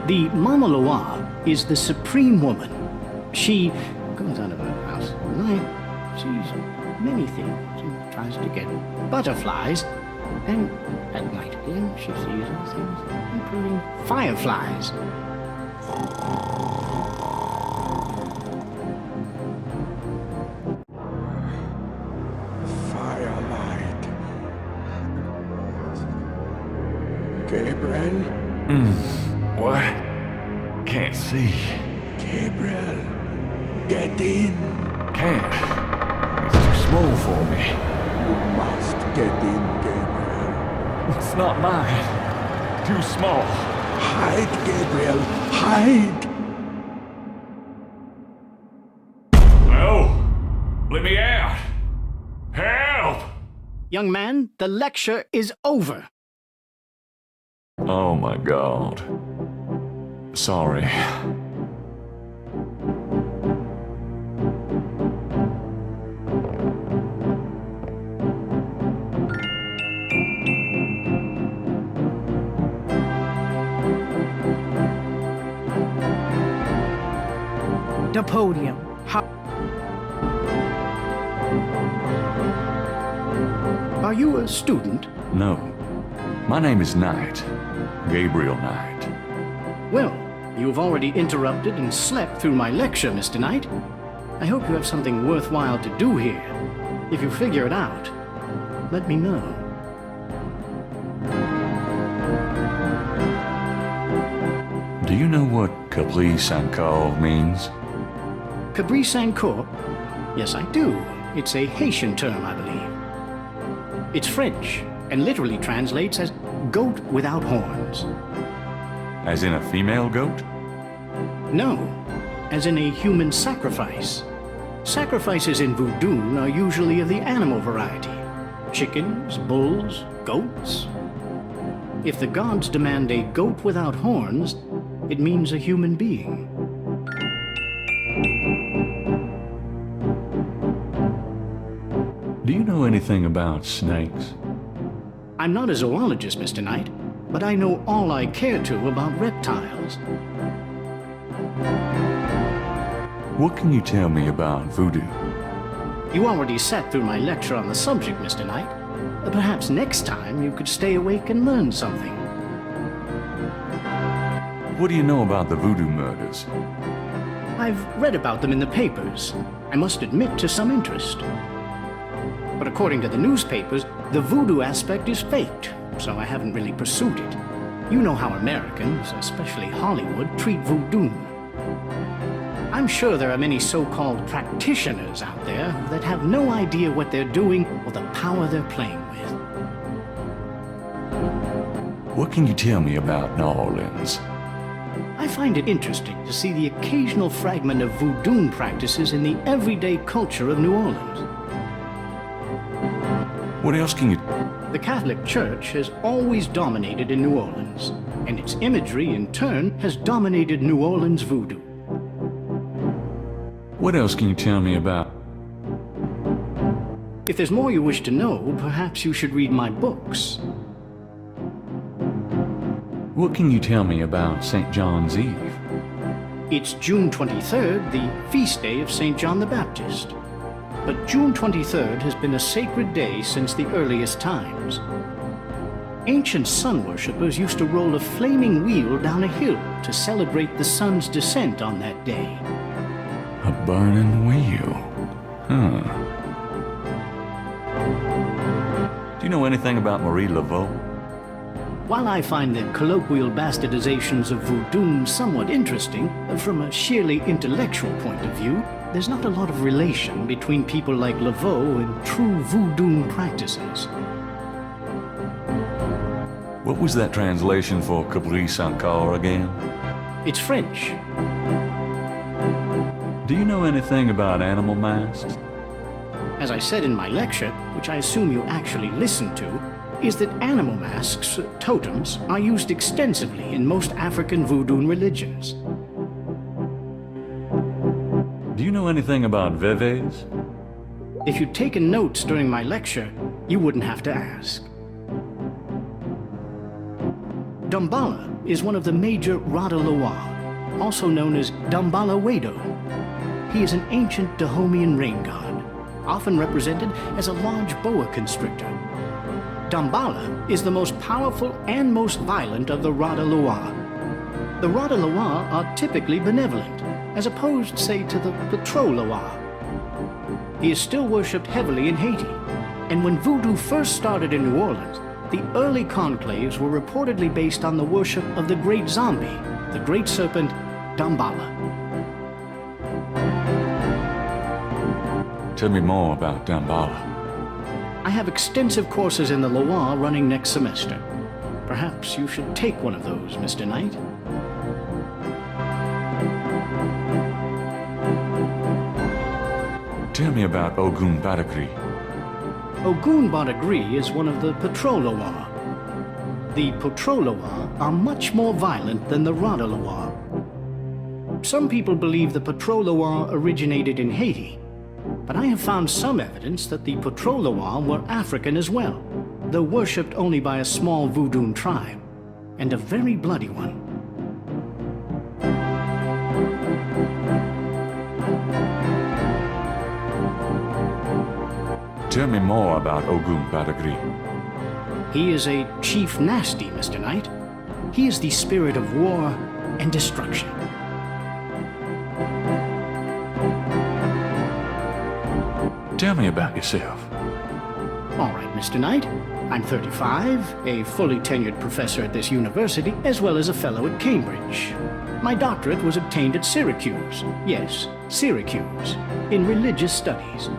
The Mama Loa is the supreme woman. She comes out of her house at night, sees many things, and tries to get butterflies, and at night again she sees all things, including fireflies. Firelight. Gabriel? What? Can't see. Gabriel, get in. Can't. It's too small for me. You must get in, Gabriel. It's not mine. Too small. Hide, Gabriel, hide. No! Let me out! Help! Young man, the lecture is over. Oh my God. Sorry. The podium. Are you a student? No. My name is Knight. Gabriel Knight. Well, you've already interrupted and slept through my lecture, Mr. Knight. I hope you have something worthwhile to do here. If you figure it out, let me know. Do you know what Capri Sankar means? Capri Sankar? Yes, I do. It's a Haitian term, I believe. It's French and literally translates as goat without horns. As in a female goat? No, as in a human sacrifice. Sacrifices in Voodoo are usually of the animal variety. Chickens, bulls, goats. If the gods demand a goat without horns, it means a human being. Do you know anything about snakes? I'm not a zoologist, Mr. Knight, but I know all I care to about reptiles. What can you tell me about voodoo? You already sat through my lecture on the subject, Mr. Knight. Perhaps next time you could stay awake and learn something. What do you know about the voodoo murders? I've read about them in the papers. I must admit to some interest. But according to the newspapers, the voodoo aspect is faked, so I haven't really pursued it. You know how Americans, especially Hollywood, treat voodoo. I'm sure there are many so-called practitioners out there that have no idea what they're doing or the power they're playing with. What can you tell me about New Orleans? I find it interesting to see the occasional fragment of voodoo practices in the everyday culture of New Orleans. What else can you... The Catholic Church has always dominated in New Orleans, and its imagery, in turn, has dominated New Orleans voodoo. What else can you tell me about... If there's more you wish to know, perhaps you should read my books. What can you tell me about St. John's Eve? It's June 23rd, the feast day of St. John the Baptist. But June 23rd has been a sacred day since the earliest times. Ancient sun worshippers used to roll a flaming wheel down a hill to celebrate the sun's descent on that day. A burning wheel? Huh. Do you know anything about Marie Laveau? While I find the colloquial bastardizations of voodoo somewhat interesting, from a sheerly intellectual point of view, there's not a lot of relation between people like Laveau and true voodoo practices. What was that translation for Capri Sankar again? It's French. Do you know anything about animal masks? As I said in my lecture, which I assume you actually listened to, is that animal masks, totems, are used extensively in most African voodoo religions. Do you know anything about Veves? If you'd taken notes during my lecture, you wouldn't have to ask. Damballa is one of the major Rada Loa, also known as Damballa Wedo. He is an ancient Dahomian rain god, often represented as a large boa constrictor. Damballa is the most powerful and most violent of the Rada Loa. The Rada Loa are typically benevolent, as opposed, say, to the Patro Loa. He is still worshipped heavily in Haiti, and when voodoo first started in New Orleans, the early conclaves were reportedly based on the worship of the great zombie, the great serpent, Damballa. Tell me more about Damballa. I have extensive courses in the Loa running next semester. Perhaps you should take one of those, Mr. Knight. Tell me about Ogun Badagri. Ogun Badagri is one of the Patro Loa. The Patro Loa are much more violent than the Rada Loa. Some people believe the Patro Loa originated in Haiti, but I have found some evidence that the Patro Loa were African as well, though worshipped only by a small voodoo tribe, and a very bloody one. Tell me more about Ogun Badagri. He is a chief nasty, Mr. Knight. He is the spirit of war and destruction. Tell me about yourself. All right, Mr. Knight. I'm 35, a fully tenured professor at this university, as well as a fellow at Cambridge. My doctorate was obtained at Syracuse. Yes, Syracuse, in religious studies.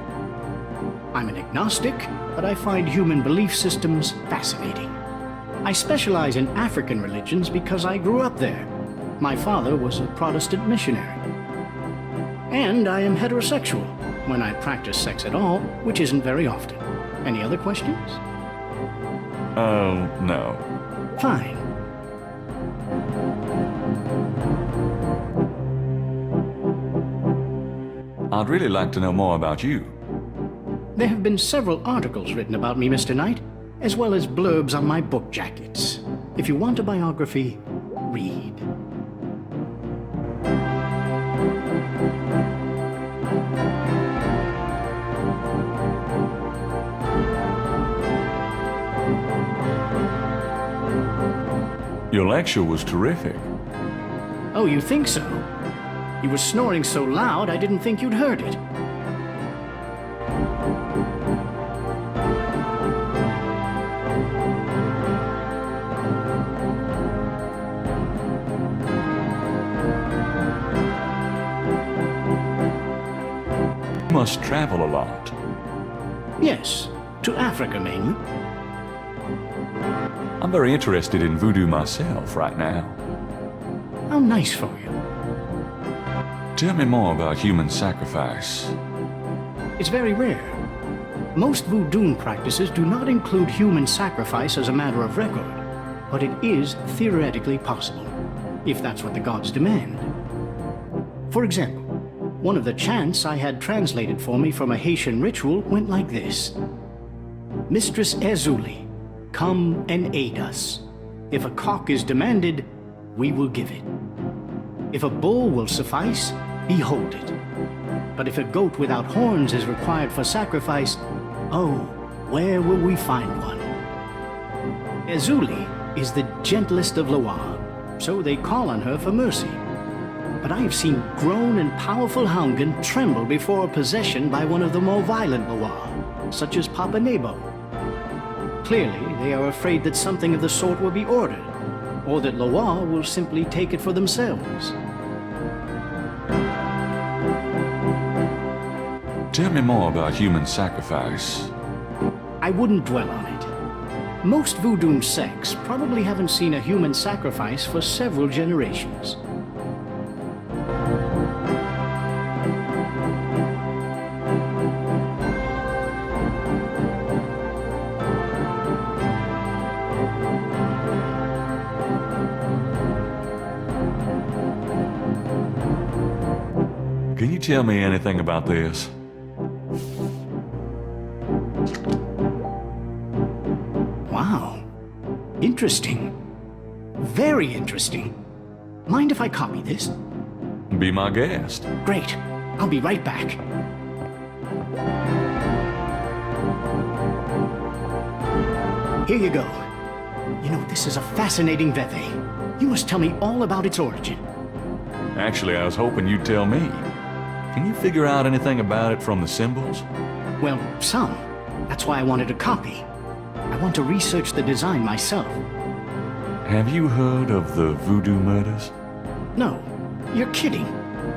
I'm an agnostic, but I find human belief systems fascinating. I specialize in African religions because I grew up there. My father was a Protestant missionary. And I am heterosexual, when I practice sex at all, which isn't very often. Any other questions? Oh, no. Fine. I'd really like to know more about you. There have been several articles written about me, Mr. Knight, as well as blurbs on my book jackets. If you want a biography, read. Your lecture was terrific. Oh, you think so? You were snoring so loud I didn't think you'd heard it. You must travel a lot. Yes, to Africa mainly. I'm very interested in voodoo myself right now. How nice for you. Tell me more about human sacrifice. It's very rare. Most voodoo practices do not include human sacrifice as a matter of record, but it is theoretically possible, if that's what the gods demand. For example, one of the chants I had translated for me from a Haitian ritual went like this. Mistress Ezuli, come and aid us. If a cock is demanded, we will give it. If a bull will suffice, behold it. But if a goat without horns is required for sacrifice, oh, where will we find one? Ezuli is the gentlest of Loa, so they call on her for mercy. But I have seen grown and powerful Houngan tremble before a possession by one of the more violent Loa, such as Papa Nebo. Clearly, they are afraid that something of the sort will be ordered, or that Loa will simply take it for themselves. Tell me more about human sacrifice. I wouldn't dwell on it. Most voodoo sects probably haven't seen a human sacrifice for several generations. Can you tell me anything about this? Wow. Interesting. Very interesting. Mind if I copy this? Be my guest. Great. I'll be right back. Here you go. You know, this is a fascinating veve. You must tell me all about its origin. Actually, I was hoping you'd tell me. Can you figure out anything about it from the symbols? Well, some. That's why I wanted a copy. I want to research the design myself. Have you heard of the voodoo murders? No. You're kidding.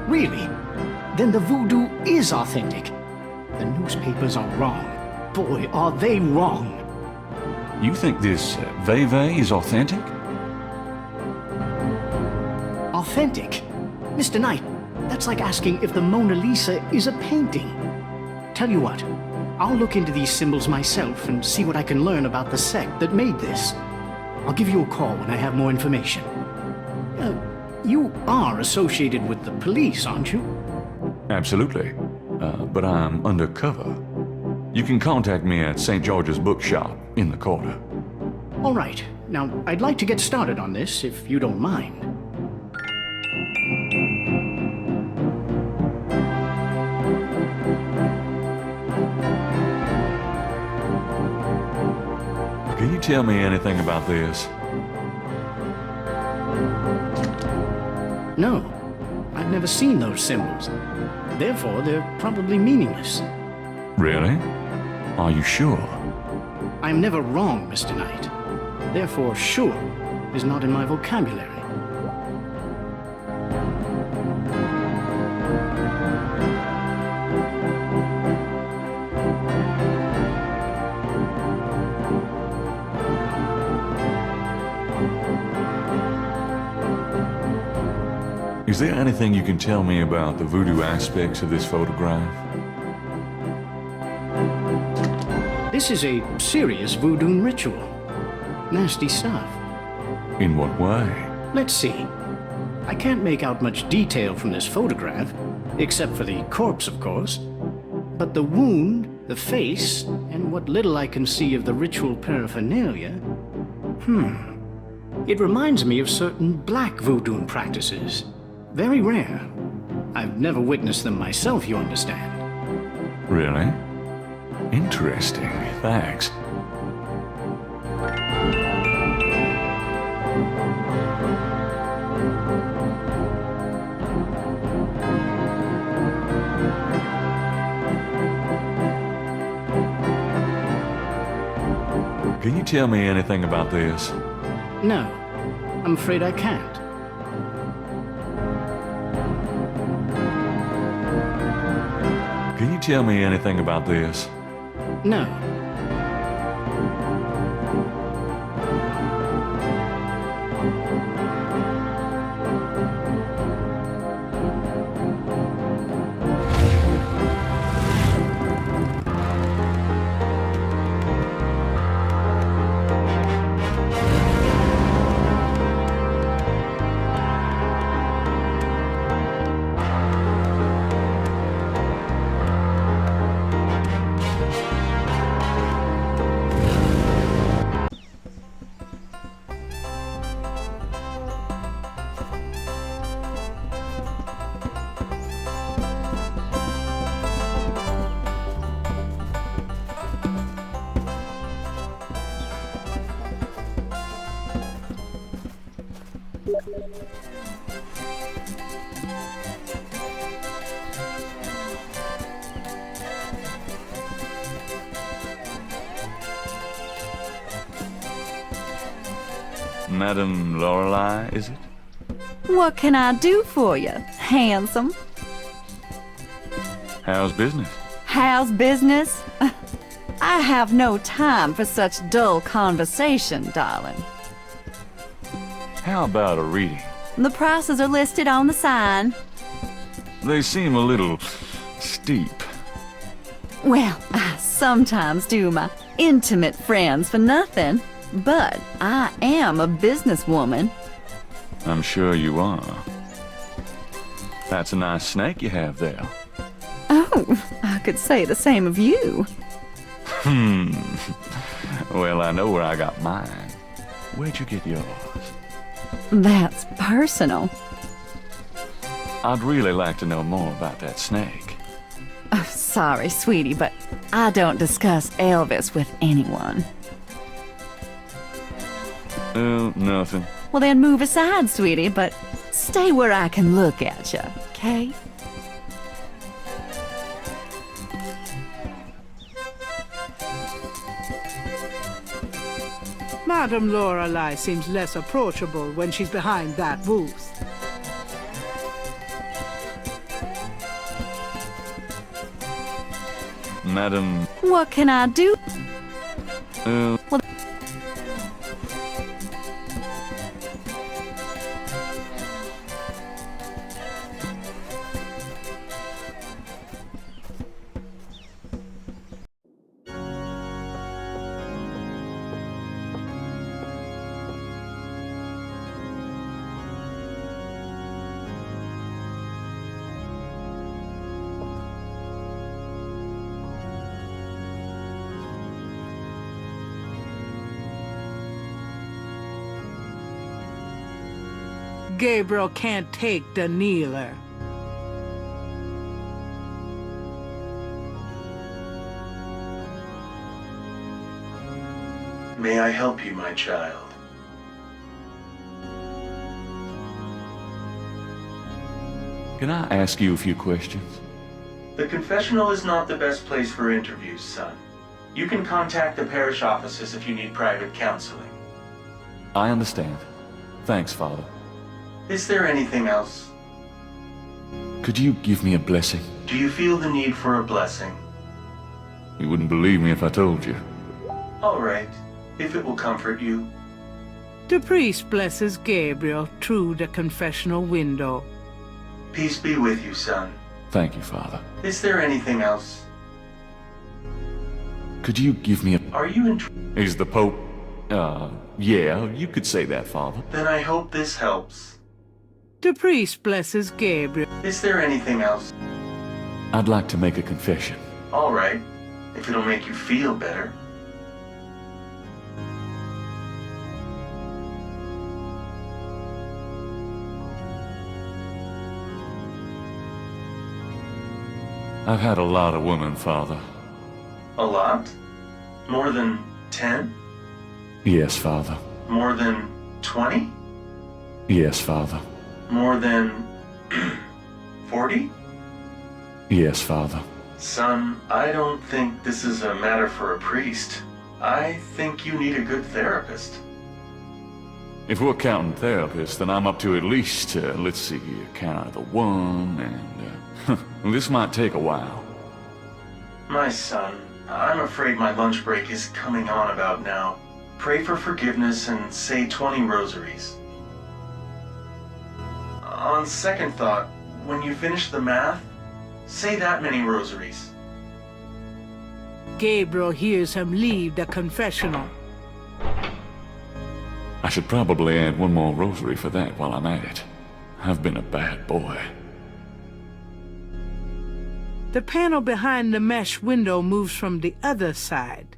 Really? Then the voodoo is authentic. The newspapers are wrong. Boy, are they wrong. You think this veve is authentic? Authentic? Mr. Knight, that's like asking if the Mona Lisa is a painting. Tell you what, I'll look into these symbols myself and see what I can learn about the sect that made this. I'll give you a call when I have more information. You are associated with the police, aren't you? Absolutely. But I'm undercover. You can contact me at St. George's Bookshop in the quarter. All right. Now, I'd like to get started on this, if you don't mind. Can you tell me anything about this? No. I've never seen those symbols. Therefore, they're probably meaningless. Really? Are you sure? I'm never wrong, Mr. Knight. Therefore, sure is not in my vocabulary. Is there anything you can tell me about the voodoo aspects of this photograph? This is a serious voodoo ritual. Nasty stuff. In what way? Let's see. I can't make out much detail from this photograph, except for the corpse, of course. But the wound, the face, and what little I can see of the ritual paraphernalia... It reminds me of certain black voodoo practices. Very rare. I've never witnessed them myself, you understand. Really? Interesting. Thanks. Can you tell me anything about this? No. I'm afraid I can't. Can you tell me anything about this? No. Madame Lorelei, is it? What can I do for you, handsome? How's business? How's business? I have no time for such dull conversation, darling. How about a reading? The prices are listed on the sign. They seem a little steep. Well, I sometimes do my intimate friends for nothing, but I am a businesswoman. I'm sure you are. That's a nice snake you have there. Oh, I could say the same of you. Well, I know where I got mine. Where'd you get yours? That's personal. I'd really like to know more about that snake. Oh, sorry, sweetie, but I don't discuss Elvis with anyone. Oh, nothing. Well, then move aside, sweetie, but stay where I can look at you, okay? Madame Lorelei seems less approachable when she's behind that booth. Madam... What can I do? Well... Gabriel can't take the kneeler. May I help you, my child? Can I ask you a few questions? The confessional is not the best place for interviews, son. You can contact the parish offices if you need private counseling. I understand. Thanks, Father. Is there anything else? Could you give me a blessing? Do you feel the need for a blessing? You wouldn't believe me if I told you. All right, if it will comfort you. The priest blesses Gabriel through the confessional window. Peace be with you, son. Thank you, Father. Is there anything else? Could you give me a... Are you in... Is the Pope... yeah, you could say that, Father. Then I hope this helps. The priest blesses Gabriel. Is there anything else? I'd like to make a confession. All right, if it'll make you feel better. I've had a lot of women, Father. A lot? More than 10? Yes, Father. More than 20? Yes, Father. More than 40? Yes, Father. Son, I don't think this is a matter for a priest. I think you need a good therapist. If we're counting therapists, then I'm up to at least, let's see, count the one, and, this might take a while. My son, I'm afraid my lunch break is coming on about now. Pray for forgiveness and say 20 rosaries. On second thought, when you finish the math, say that many rosaries. Gabriel hears him leave the confessional. I should probably add one more rosary for that while I'm at it. I've been a bad boy. The panel behind the mesh window moves from the other side.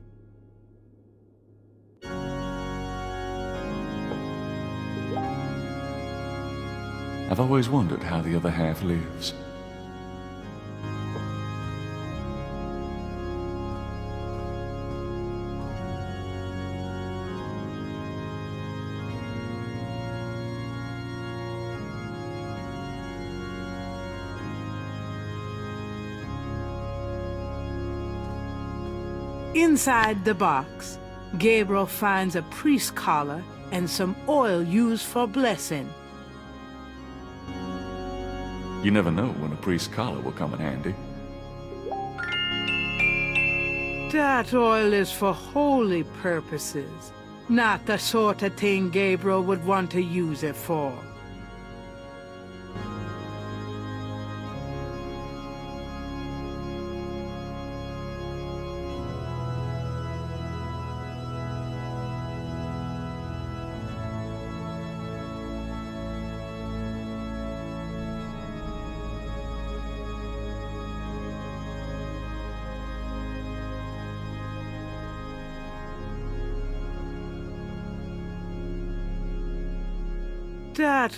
I've always wondered how the other half lives. Inside the box, Gabriel finds a priest collar and some oil used for blessing. You never know when a priest's collar will come in handy. That oil is for holy purposes, not the sort of thing Gabriel would want to use it for. That...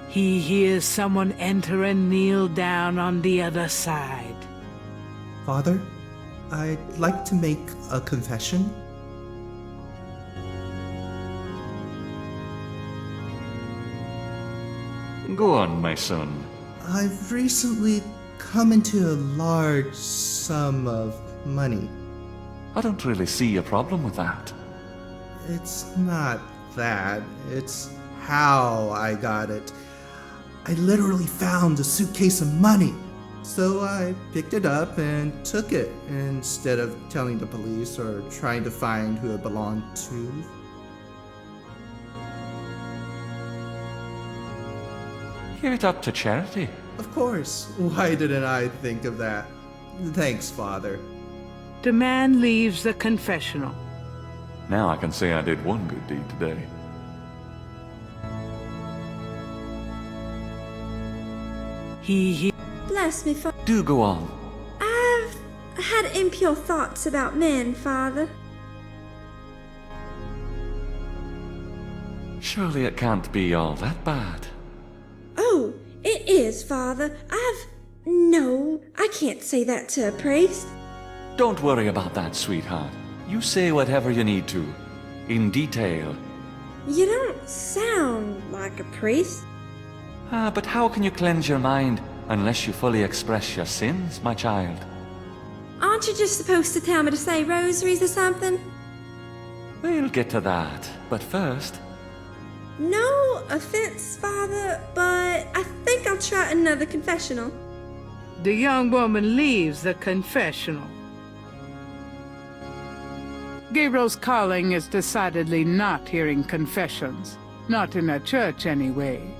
He hears someone enter and kneel down on the other side. Father, I'd like to make a confession. Go on, my son. I've recently come into a large sum of money. I don't really see a problem with that. It's not that. It's how I got it. I literally found a suitcase of money. So I picked it up and took it instead of telling the police or trying to find who it belonged to. Give it up to charity. Of course. Why didn't I think of that? Thanks, Father. The man leaves the confessional. Now I can say I did one good deed today. He Bless me, Father. Do go on. I've had impure thoughts about men, Father. Surely it can't be all that bad. Oh, it is, Father. No, I can't say that to a priest. Don't worry about that, sweetheart. You say whatever you need to. In detail. You don't sound like a priest. But how can you cleanse your mind unless you fully express your sins, my child? Aren't you just supposed to tell me to say rosaries or something? We'll get to that. But first... No offense, Father, but I think I'll try another confessional. The young woman leaves the confessional. Gabriel's calling is decidedly not hearing confessions. Not in a church, anyway.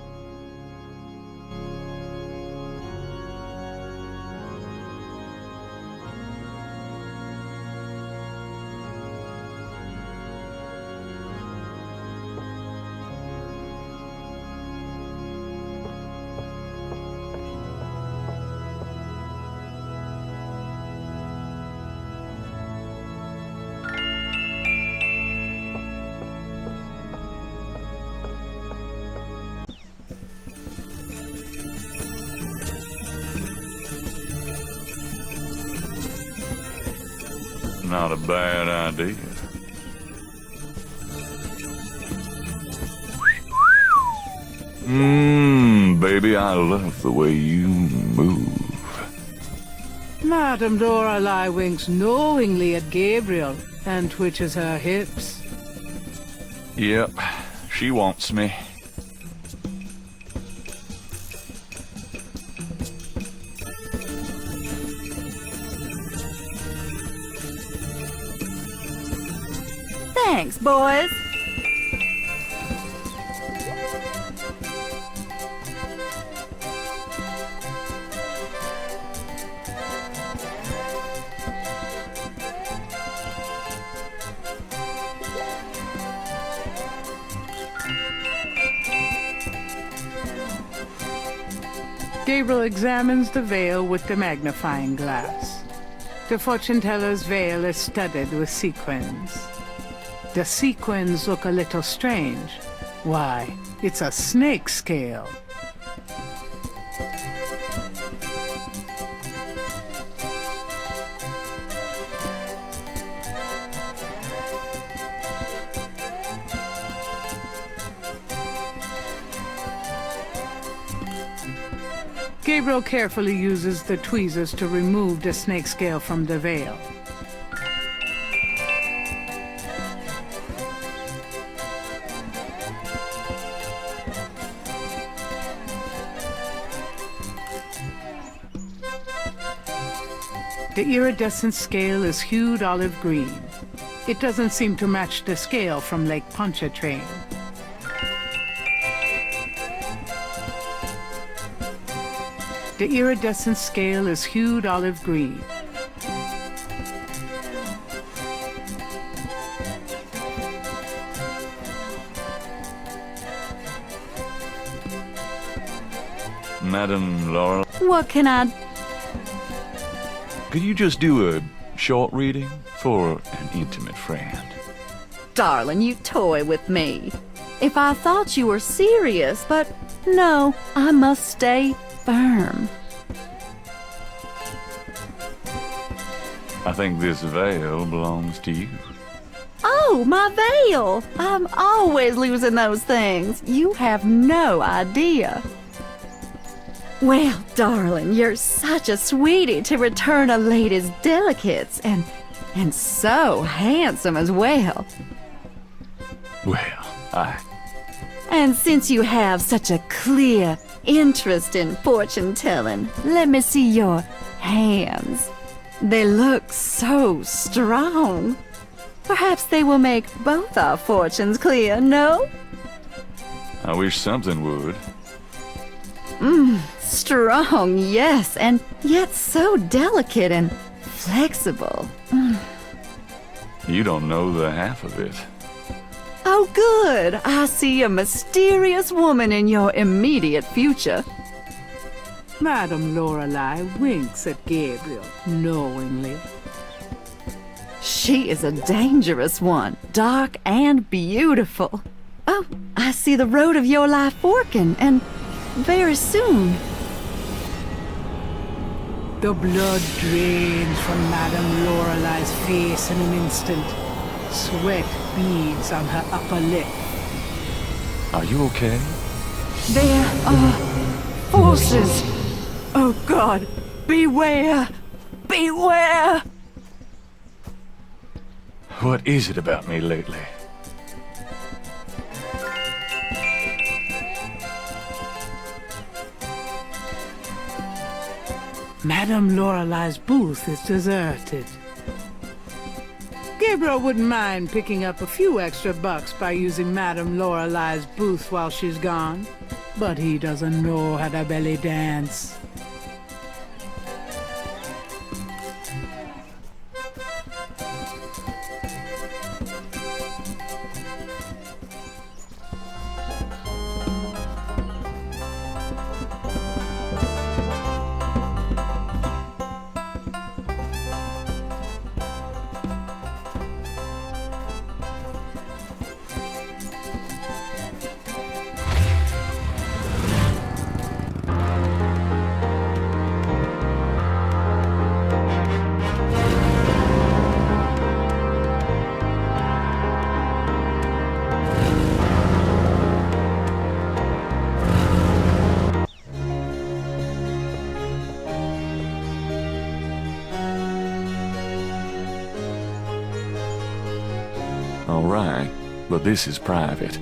Not a bad idea. Baby, I love the way you move. Madame Lorelei winks knowingly at Gabriel and twitches her hips. Yep, she wants me. Thanks, boys. Gabriel examines the veil with the magnifying glass. The fortune teller's veil is studded with sequins. The sequins look a little strange. Why, it's a snake scale. Gabriel carefully uses the tweezers to remove the snake scale from the veil. The iridescent scale is hued olive green. It doesn't seem to match the scale from Lake Pontchartrain. The iridescent scale is hued olive green. Madam Laurel, What can I... could you just do a Short reading for an intimate friend. Darling, you toy with me. If I thought you were serious, but no, I must stay firm. I think this veil belongs to you. Oh, my veil! I'm always losing those things. You have no idea. Well, darling, you're such a sweetie to return a lady's delicates, and so handsome as well. Well, And since you have such a clear interest in fortune-telling, let me see your hands. They look so strong. Perhaps they will make both our fortunes clear, no? I wish something would. Strong, yes, and yet so delicate and flexible. You don't know the half of it. Oh, good. I see a mysterious woman in your immediate future. Madame Lorelei winks at Gabriel knowingly. She is a dangerous one, dark and beautiful. Oh, I see the road of your life forking, and very soon. The blood drains from Madame Lorelei's face in an instant. Sweat beads on her upper lip. Are you okay? There are forces. Oh God, beware! Beware! What is it about me lately? Madame Lorelei's booth is deserted. Gabriel wouldn't mind picking up a few extra bucks by using Madame Lorelei's booth while she's gone, but he doesn't know how to belly dance. All right, but this is private.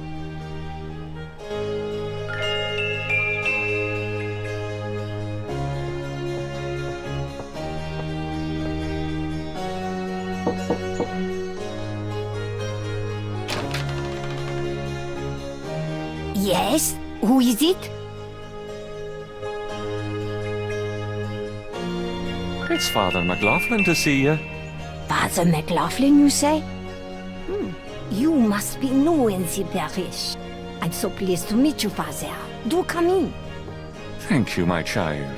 Yes? Who is it? It's Father McLaughlin to see you. Father McLaughlin, you say? You must be new in the parish. I'm so pleased to meet you, Father. Do come in. Thank you, my child.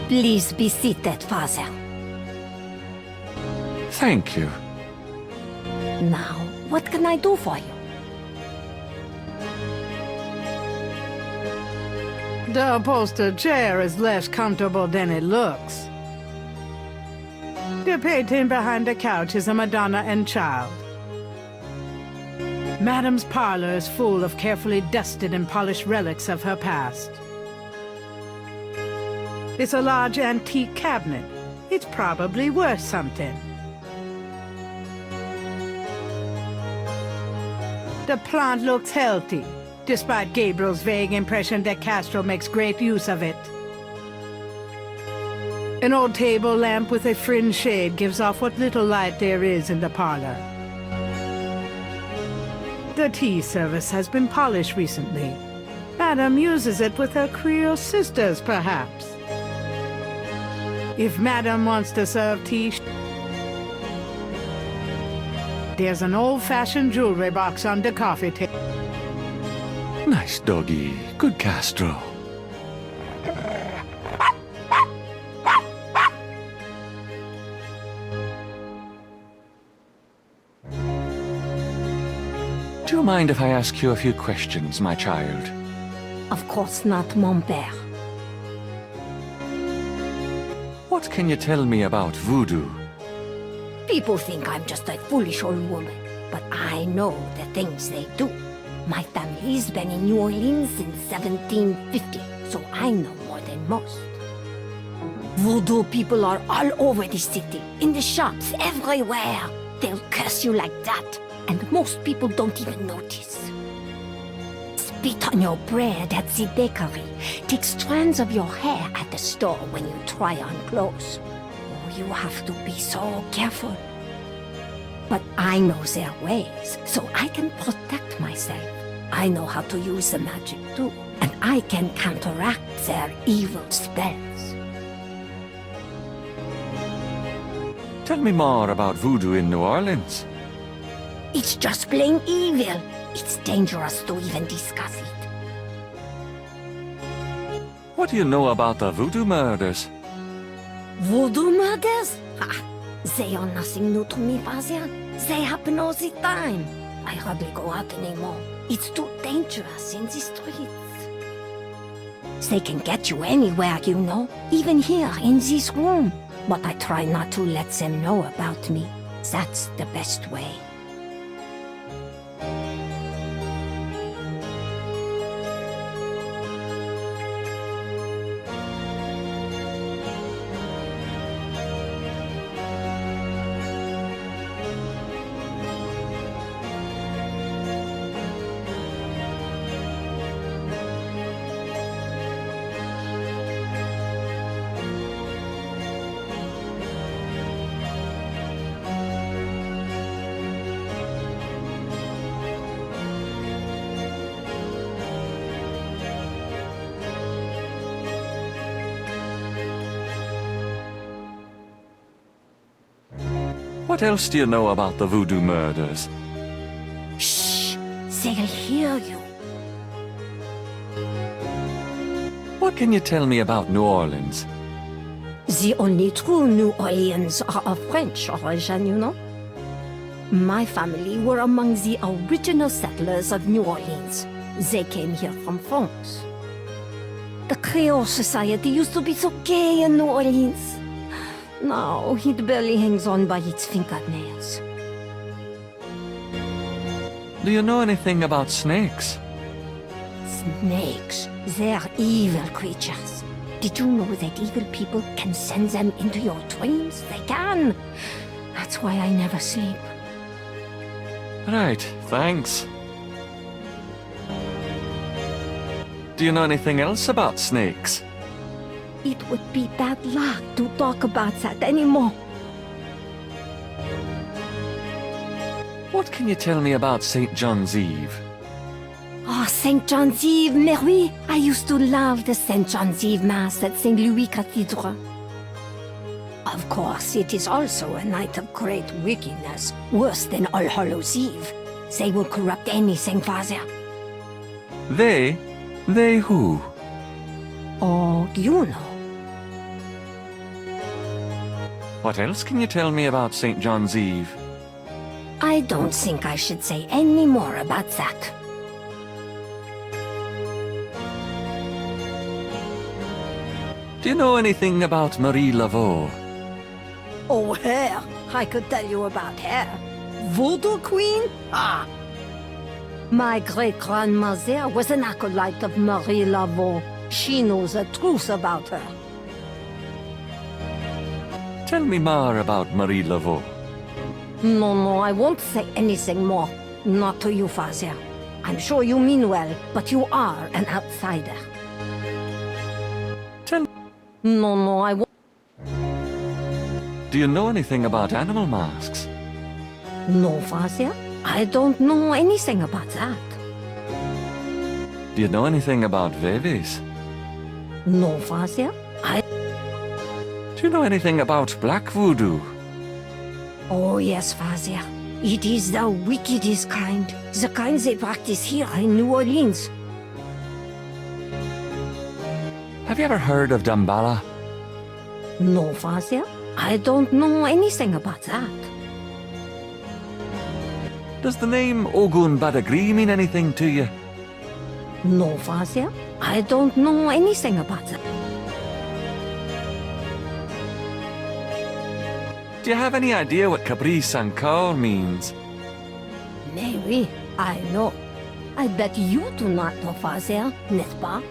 Please be seated, Father. Thank you. Now, what can I do for you? The upholstered chair is less comfortable than it looks. The painting behind the couch is a Madonna and Child. Madame's parlor is full of carefully dusted and polished relics of her past. It's a large antique cabinet. It's probably worth something. The plant looks healthy, despite Gabriel's vague impression that Castro makes great use of it. An old table lamp with a fringe shade gives off what little light there is in the parlor. The tea service has been polished recently. Madame uses it with her Creole sisters, perhaps. If Madame wants to serve tea, there's an old-fashioned jewelry box on the coffee table. Nice doggy. Good Castro. Do you mind if I ask you a few questions, my child? Of course not, mon père. What can you tell me about voodoo? People think I'm just a foolish old woman, but I know the things they do. My family's been in New Orleans since 1750, so I know more than most. Voodoo people are all over the city, in the shops, everywhere. They'll curse you like that, and most people don't even notice. Spit on your bread at the bakery. Take strands of your hair at the store when you try on clothes. Oh, you have to be so careful. But I know their ways, so I can protect myself. I know how to use the magic too, and I can counteract their evil spells. Tell me more about voodoo in New Orleans. It's just plain evil. It's dangerous to even discuss it. What do you know about the voodoo murders? Voodoo murders? Ha! They are nothing new to me, Father. They happen all the time. I hardly go out anymore. It's too dangerous in the streets. They can get you anywhere, you know, even here in this room. But I try not to let them know about me. That's the best way. What else do you know about the voodoo murders? Shh! They'll hear you. What can you tell me about New Orleans? The only true New Orleans are of French origin, you know. My family were among the original settlers of New Orleans. They came here from France. The Creole society used to be so gay in New Orleans. Now it barely hangs on by its fingernails. Do you know anything about snakes? Snakes, they're evil creatures. Did you know that evil people can send them into your dreams? They can. That's why I never sleep. Right, thanks. Do you know anything else about snakes? It would be bad luck to talk about that anymore. What can you tell me about St. John's Eve? Oh, St. John's Eve, mais oui. I used to love the St. John's Eve Mass at St. Louis Cathedral. Of course, it is also a night of great wickedness, worse than All Hallows Eve. They will corrupt anything, Father. They? They who? Oh, you know. What else can you tell me about St. John's Eve? I don't think I should say any more about that. Do you know anything about Marie Laveau? Oh, her. I could tell you about her. Voodoo Queen? Ah! My great-grandmother was an acolyte of Marie Laveau. She knows the truth about her. Tell me more about Marie Laveau. No, I won't say anything more. Not to you, Father. I'm sure you mean well, but you are an outsider. No, I won't. Do you know anything about animal masks? No, Father. I don't know anything about that. Do you know anything about Veves? No, Father. Do you know anything about black voodoo? Oh, yes, Father. It is the wickedest kind. The kind they practice here in New Orleans. Have you ever heard of Damballa? No, Father. I don't know anything about that. Does the name Ogun Badagri mean anything to you? No, Father. I don't know anything about that. Do you have any idea what Kabri Sankar means? Maybe. I know. I bet you do not know, Father, n'est-ce pas?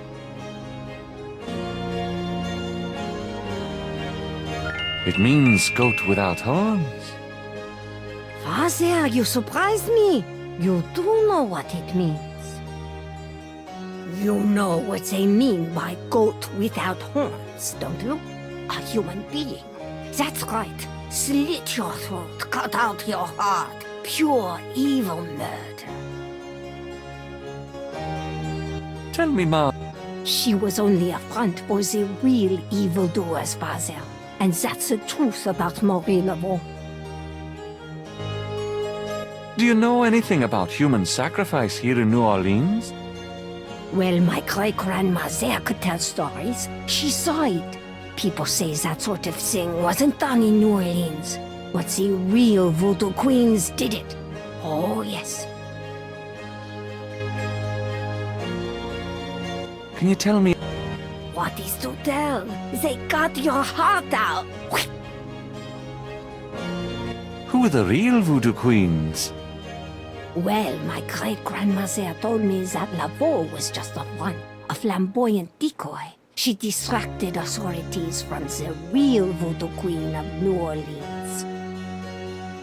It means goat without horns. Father, you surprised me. You do know what it means. You know what they mean by goat without horns, don't you? A human being. That's right. Slit your throat, cut out your heart. Pure evil murder. Tell me, Ma. She was only a front for the real evildoers, Father. And that's the truth about Marie Laveau. Do you know anything about human sacrifice here in New Orleans? Well, my great-grandmother could tell stories. She saw it. People say that sort of thing wasn't done in New Orleans. But the real voodoo queens did it. Oh, yes. Can you tell me? What is to tell? They cut your heart out. Who are the real voodoo queens? Well, my great-grandmother told me that Laveau was just a front, a flamboyant decoy. She distracted authorities from the real voodoo queen of New Orleans.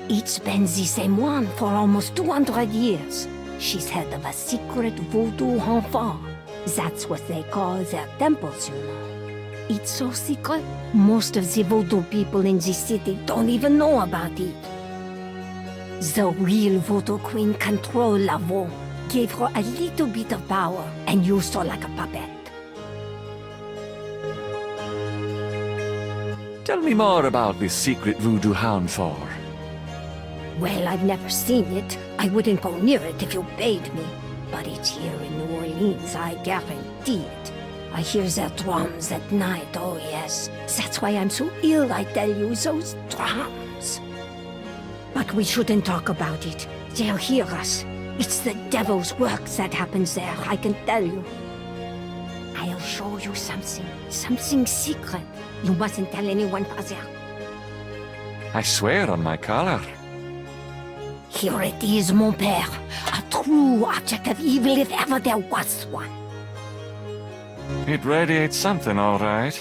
It's been the same one for almost 200 years. She's head of a secret voodoo enfant. That's what they call their temples, you know. It's so secret, most of the voodoo people in the city don't even know about it. The real voodoo queen controlled Laveau, gave her a little bit of power, and used her like a puppet. Tell me more about this secret voodoo hound for. Well, I've never seen it. I wouldn't go near it if you bade me. But it's here in New Orleans, I guarantee it. I hear their drums at night, oh yes. That's why I'm so ill, I tell you, those drums. But we shouldn't talk about it. They'll hear us. It's the devil's work that happens there, I can tell you. I'll show you something secret. You mustn't tell anyone, Father. I swear on my collar. Here it is, mon père. A true object of evil if ever there was one. It radiates something, all right.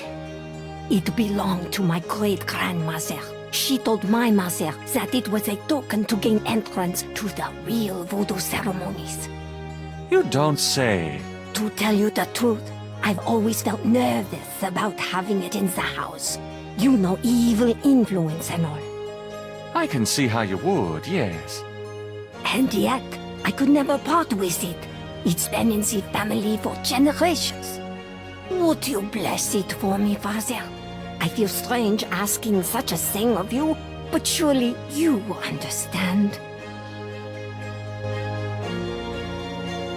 It belonged to my great-grandmother. She told my mother that it was a token to gain entrance to the real voodoo ceremonies. You don't say. To tell you the truth, I've always felt nervous about having it in the house. You know, evil influence and all. I can see how you would, yes. And yet, I could never part with it. It's been in the family for generations. Would you bless it for me, Father? I feel strange asking such a thing of you, but surely you understand.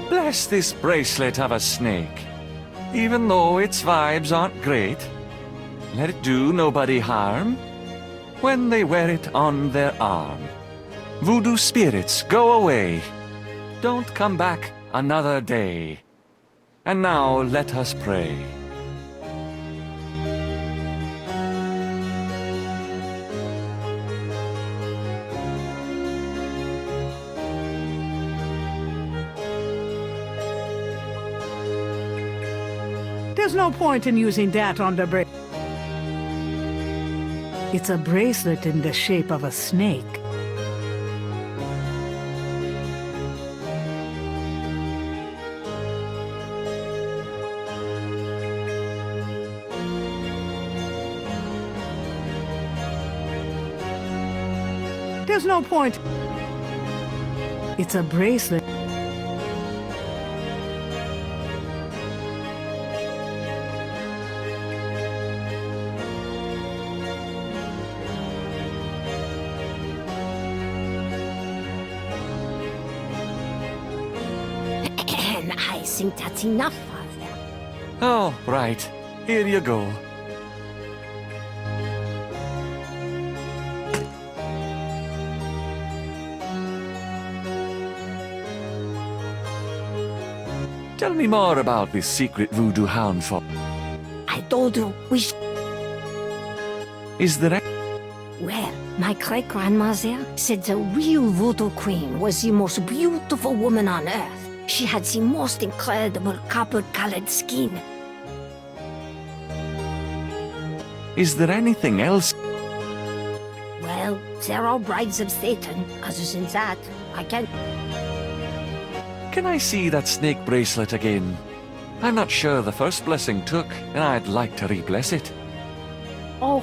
Bless this bracelet of a snake. Even though its vibes aren't great, let it do nobody harm when they wear it on their arm. Voodoo spirits, go away. Don't come back another day. And now let us pray. There's no point in using that on the bracelet. It's a bracelet in the shape of a snake. There's no point. It's a bracelet. I think that's enough, Father. Oh, right. Here you go. Tell me more about this secret voodoo hound for. I told you we Is there Well, my great-grandmother said the real voodoo queen was the most beautiful woman on earth. She had the most incredible copper-colored skin. Is there anything else? Well, there are brides of Satan. Other than that, I can't... Can I see that snake bracelet again? I'm not sure the first blessing took, and I'd like to re-bless it. Oh...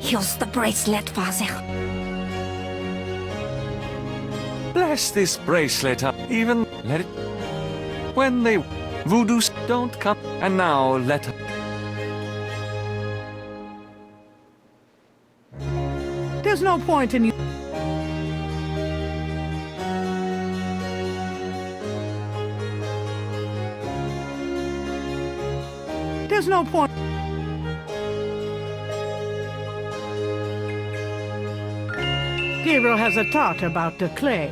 Here's the bracelet, Father. Bless this bracelet up. Even let it... When they... Voodoos don't come. And now let... There's no point in you. There's no point. Gabriel has a thought about the clay.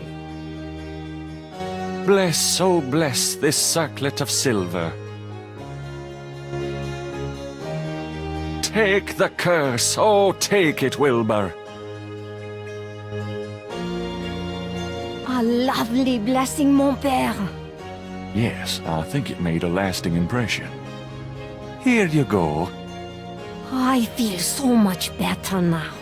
Bless, oh bless this circlet of silver. Take the curse, oh take it, Wilbur. A lovely blessing, mon père. Yes, I think it made a lasting impression. Here you go. I feel so much better now.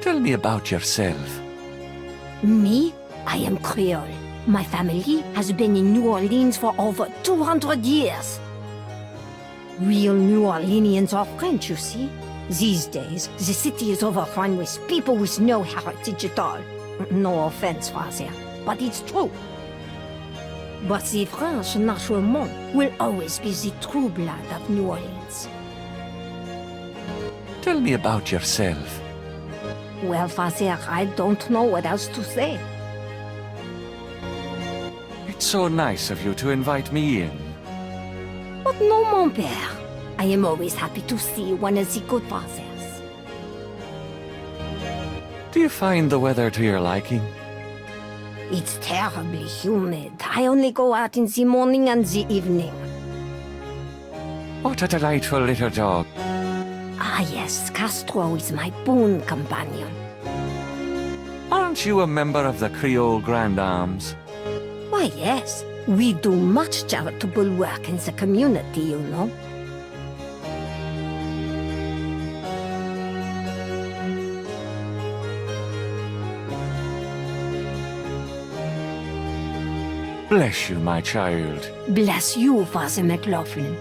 Tell me about yourself. Me? I am Creole. My family has been in New Orleans for over 200 years. Real New Orleanians are French, you see. These days, the city is overrun with people with no heritage at all. No offense, Father, but it's true. But the French, naturellement, will always be the true blood of New Orleans. Tell me about yourself. Well, Father, I don't know what else to say. It's so nice of you to invite me in. But no, mon père. I am always happy to see one of the good fathers. Do you find the weather to your liking? It's terribly humid. I only go out in the morning and the evening. What a delightful little dog. Ah yes, Castro is my boon companion. Aren't you a member of the Creole Grand Arms? Why yes, we do much charitable work in the community, you know. Bless you, my child. Bless you, Father McLaughlin.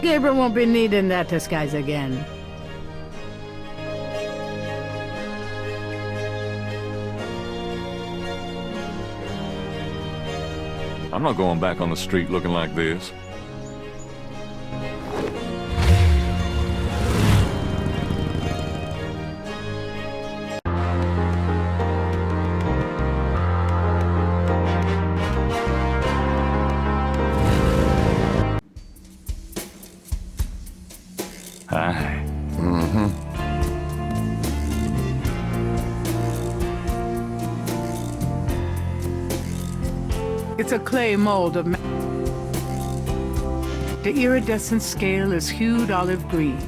Gabriel won't be needing that disguise again. I'm not going back on the street looking like this. Hi. It's a clay mold of... The iridescent scale is hued olive green.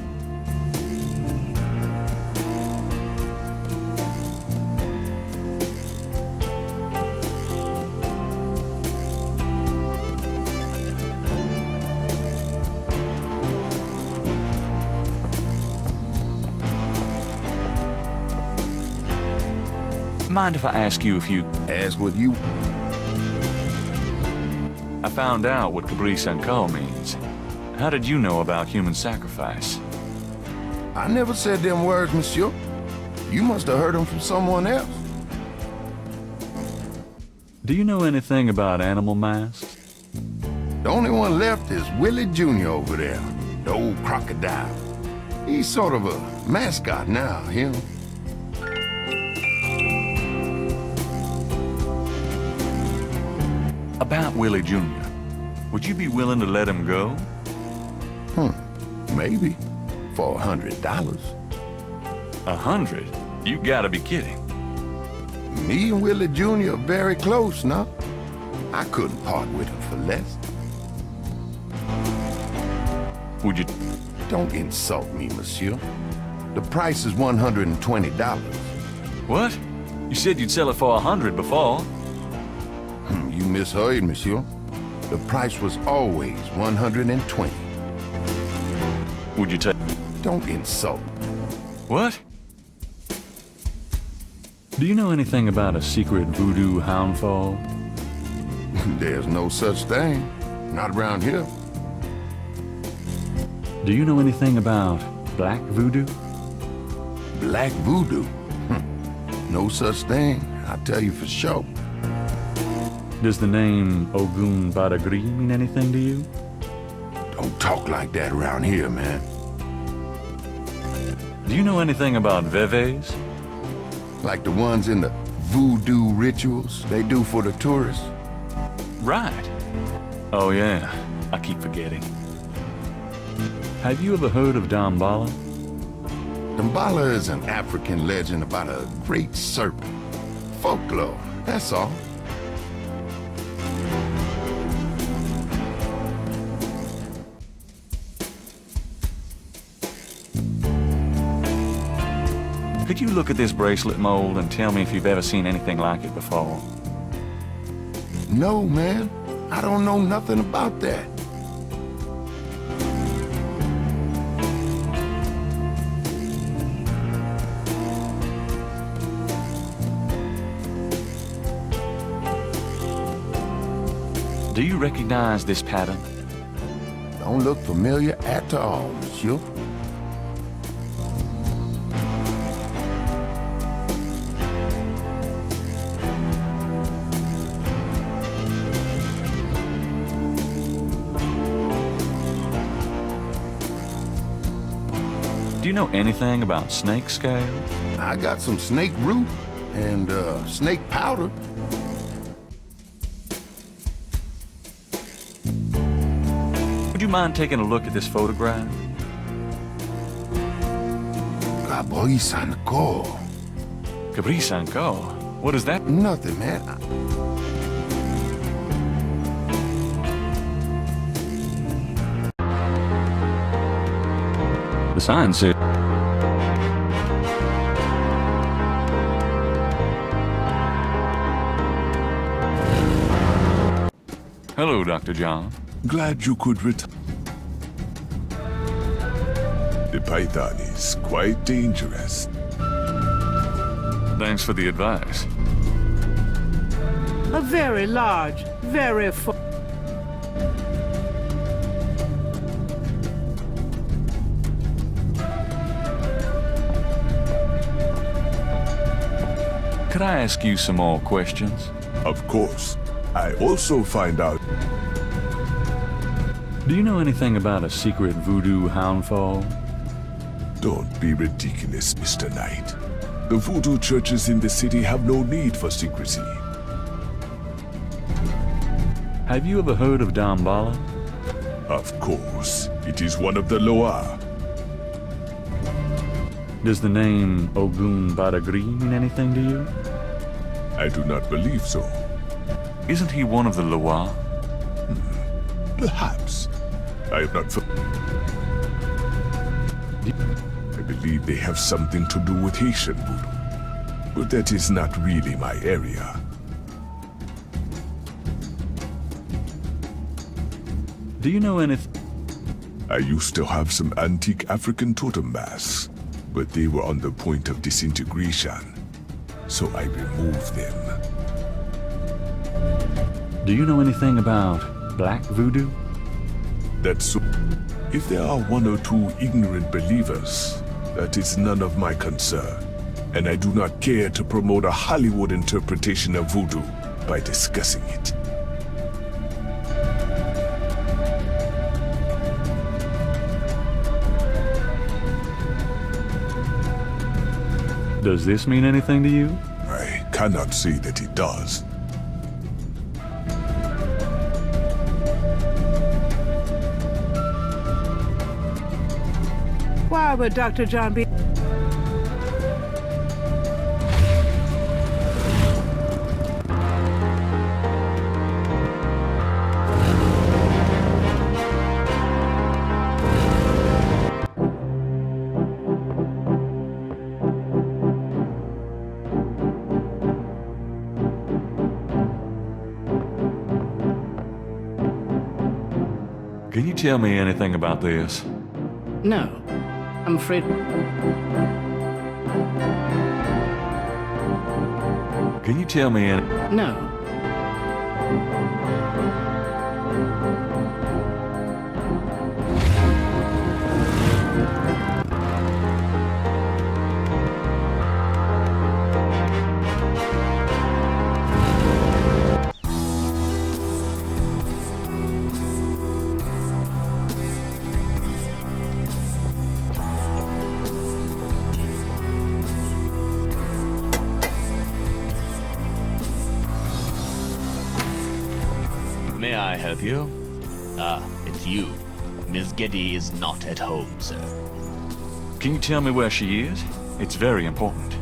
Mind if I ask you if you... Ask what you... I found out what Cabri Sankal means. How did you know about human sacrifice? I never said them words, monsieur. You must have heard them from someone else. Do you know anything about animal masks? The only one left is Willie Jr. over there, the old crocodile. He's sort of a mascot now, him. About Willie Jr., would you be willing to let him go? Maybe. For $100. 100? You gotta be kidding. Me and Willie Jr. are very close now. I couldn't part with him for less. Would you... Don't insult me, monsieur. The price is $120. What? You said you'd sell it for 100 before. You misheard, monsieur. The price was always 120. Would you take... Don't insult. What? Do you know anything about a secret voodoo houndfall? There's no such thing. Not around here. Do you know anything about black voodoo? Black voodoo? No such thing. I'll tell you for sure. Does the name Ogun Badagri mean anything to you? Don't talk like that around here, man. Do you know anything about veves? Like the ones in the voodoo rituals they do for the tourists? Right. Oh yeah, I keep forgetting. Have you ever heard of Damballa? Damballa is an African legend about a great serpent. Folklore, that's all. Could you look at this bracelet mold and tell me if you've ever seen anything like it before? No, man. I don't know nothing about that. Do you recognize this pattern? Don't look familiar at all, monsieur. Do you know anything about snake scale? I got some snake root and snake powder. Would you mind taking a look at this photograph? Cabri Sankal. Cabri Sankal? What is that? Nothing, man. The sign said... Hello, Dr. John. Glad you could return. The python is quite dangerous. Thanks for the advice. A very large, very full. Could I ask you some more questions? Of course. I also find out... Do you know anything about a secret voodoo houndfall? Don't be ridiculous, Mr. Knight. The voodoo churches in the city have no need for secrecy. Have you ever heard of Damballa? Of course. It is one of the Loa. Does the name Ogun Badagri mean anything to you? I do not believe so. Isn't he one of the Loa? Perhaps. I have not... I believe they have something to do with Haitian voodoo. But that is not really my area. Do you know anything? I used to have some antique African totem masks, but they were on the point of disintegration. so I remove them. Do you know anything about black voodoo? That's so. If there are one or two ignorant believers, that is none of my concern. And I do not care to promote a Hollywood interpretation of voodoo by discussing it. Does this mean anything to you? I cannot say that it does. Why would Dr. John be... Can you tell me anything about this? No, I'm afraid. Can you tell me any... No. May I help you? It's you. Miss Getty is not at home, sir. Can you tell me where she is? It's very important.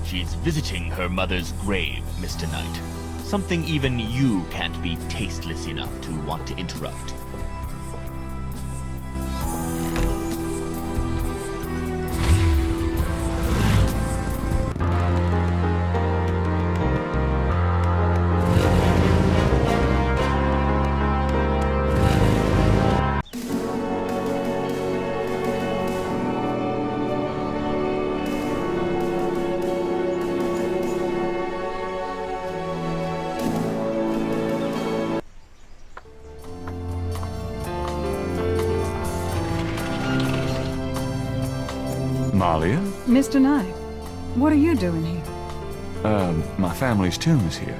She's visiting her mother's grave, Mr. Knight. Something even you can't be tasteless enough to want to interrupt. Malia? Mr. Knight, what are you doing here? My family's tomb is here.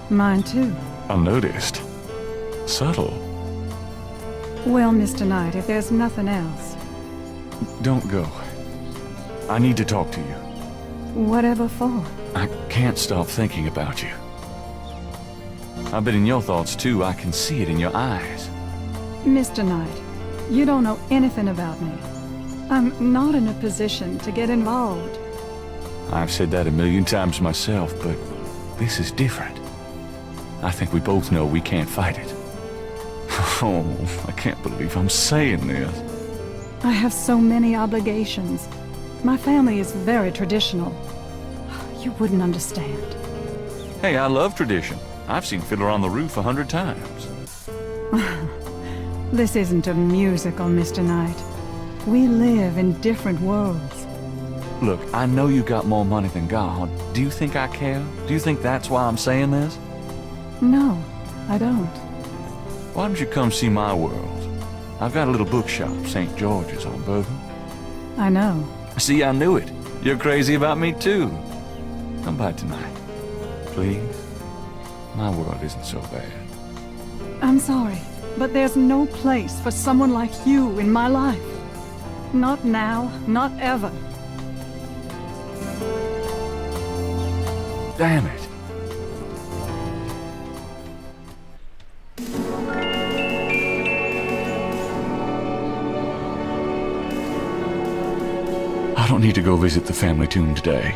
Mine too. Unnoticed. Subtle. Well, Mr. Knight, if there's nothing else, Don't go. I need to talk to you. whatever for. I can't stop thinking about you. I've been in your thoughts too. I can see it in your eyes. Mr. Knight, you don't know anything about me. I'm not in a position to get involved. I've said that a million times myself, but this is different. I think we both know we can't fight it. Oh, I can't believe I'm saying this. I have so many obligations. My family is very traditional. You wouldn't understand. Hey, I love tradition. I've seen Fiddler on the Roof 100 times. This isn't a musical, Mr. Knight. We live in different worlds. Look, I know you got more money than God. Do you think I care? Do you think that's why I'm saying this? No, I don't. Why don't you come see my world? I've got a little bookshop, St. George's on Bourbon. I know. See, I knew it. You're crazy about me too. Come by tonight, please. My world isn't so bad. I'm sorry, but there's no place for someone like you in my life. Not now, not ever. Damn it. I don't need to go visit the family tomb today.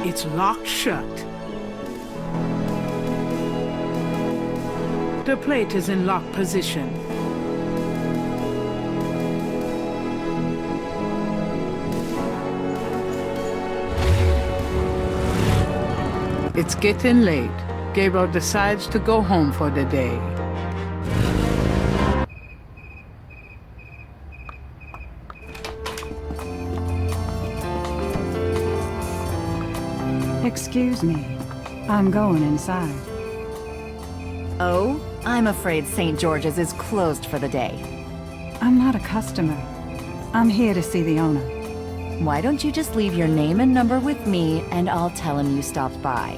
It's locked shut. The plate is in locked position. It's getting late. Gabriel decides to go home for the day. Excuse me. I'm going inside. Oh, I'm afraid St. George's is closed for the day. I'm not a customer. I'm here to see the owner. Why don't you just leave your name and number with me, and I'll tell him you stopped by.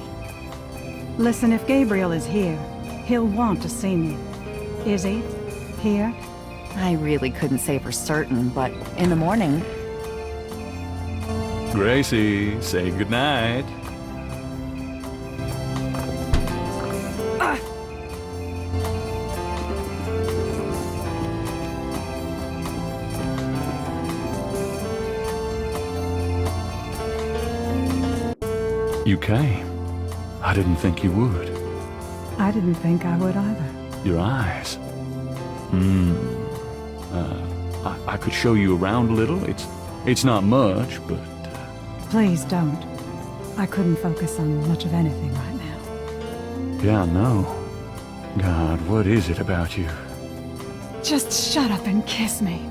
Listen, if Gabriel is here, he'll want to see me. Is he? Here? I really couldn't say for certain, but in the morning... Gracie, say goodnight. You came. I didn't think you would. I didn't think I would either. Your eyes. I could show you around a little. It's not much, but... Please don't. I couldn't focus on much of anything right now. Yeah, I know. God, what is it about you? Just shut up and kiss me.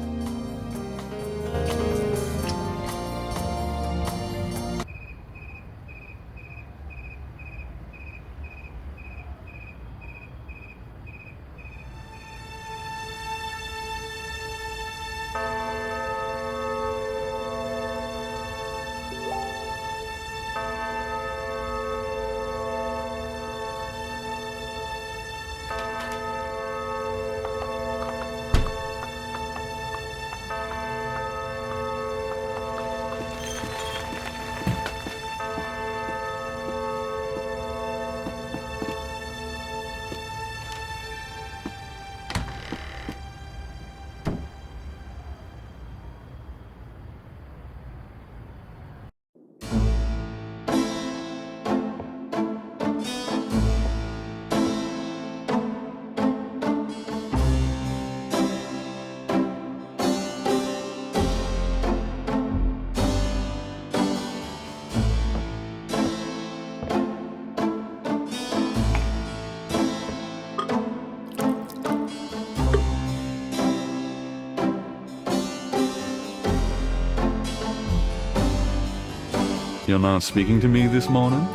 You're not speaking to me this morning?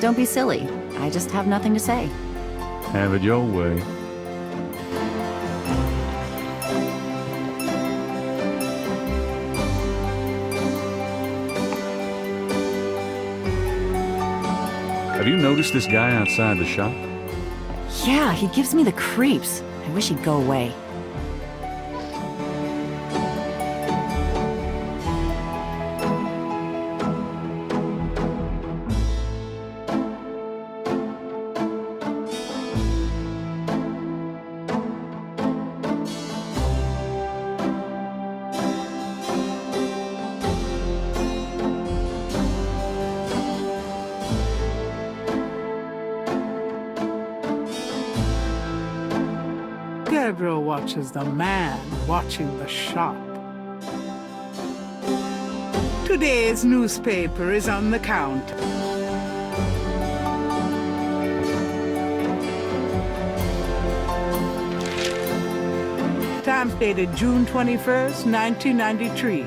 Don't be silly. I just have nothing to say. Have it your way. Have you noticed this guy outside the shop? Yeah, he gives me the creeps. I wish he'd go away. Gabriel watches the man watching the shop. Today's newspaper is on the counter. Time dated June 21st, 1993.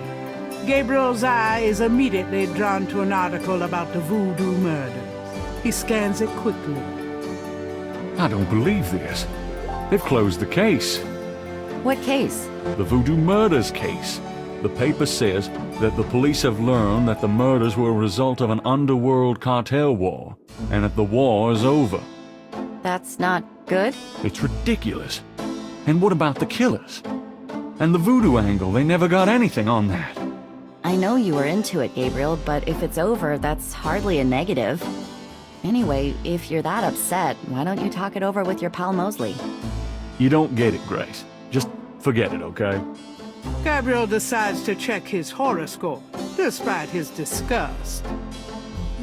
Gabriel's eye is immediately drawn to an article about the voodoo murders. He scans it quickly. I don't believe this. They've closed the case. What case? The voodoo murders case. The paper says that the police have learned that the murders were a result of an underworld cartel war, and that the war is over. That's not good? It's ridiculous. And what about the killers? And the voodoo angle, they never got anything on that. I know you were into it, Gabriel, but if it's over, that's hardly a negative. Anyway, if you're that upset, why don't you talk it over with your pal Mosley? You don't get it, Grace. Just forget it, okay? Gabriel decides to check his horoscope, despite his disgust.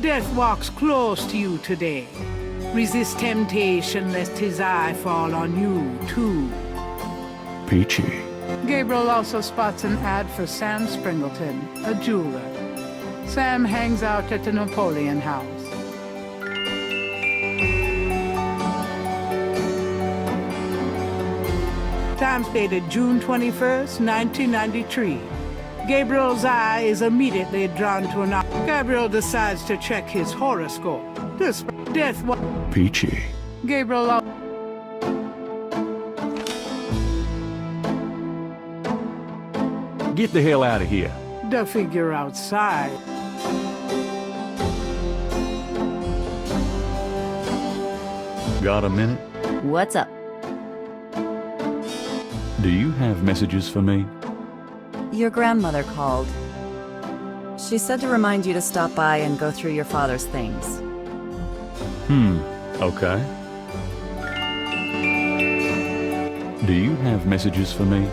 Death walks close to you today. Resist temptation lest his eye fall on you, too. Peachy. Gabriel also spots an ad for Sam Springleton, a jeweler. Sam hangs out at the Napoleon House. Times dated June 21st, 1993. Gabriel's eye is immediately drawn to an... Gabriel decides to check his horoscope. This death was Peachy. Gabriel. Get the hell out of here. The figure outside. Got a minute? What's up? Do you have messages for me? Your grandmother called. She said to remind you to stop by and go through your father's things. Okay. Do you have messages for me?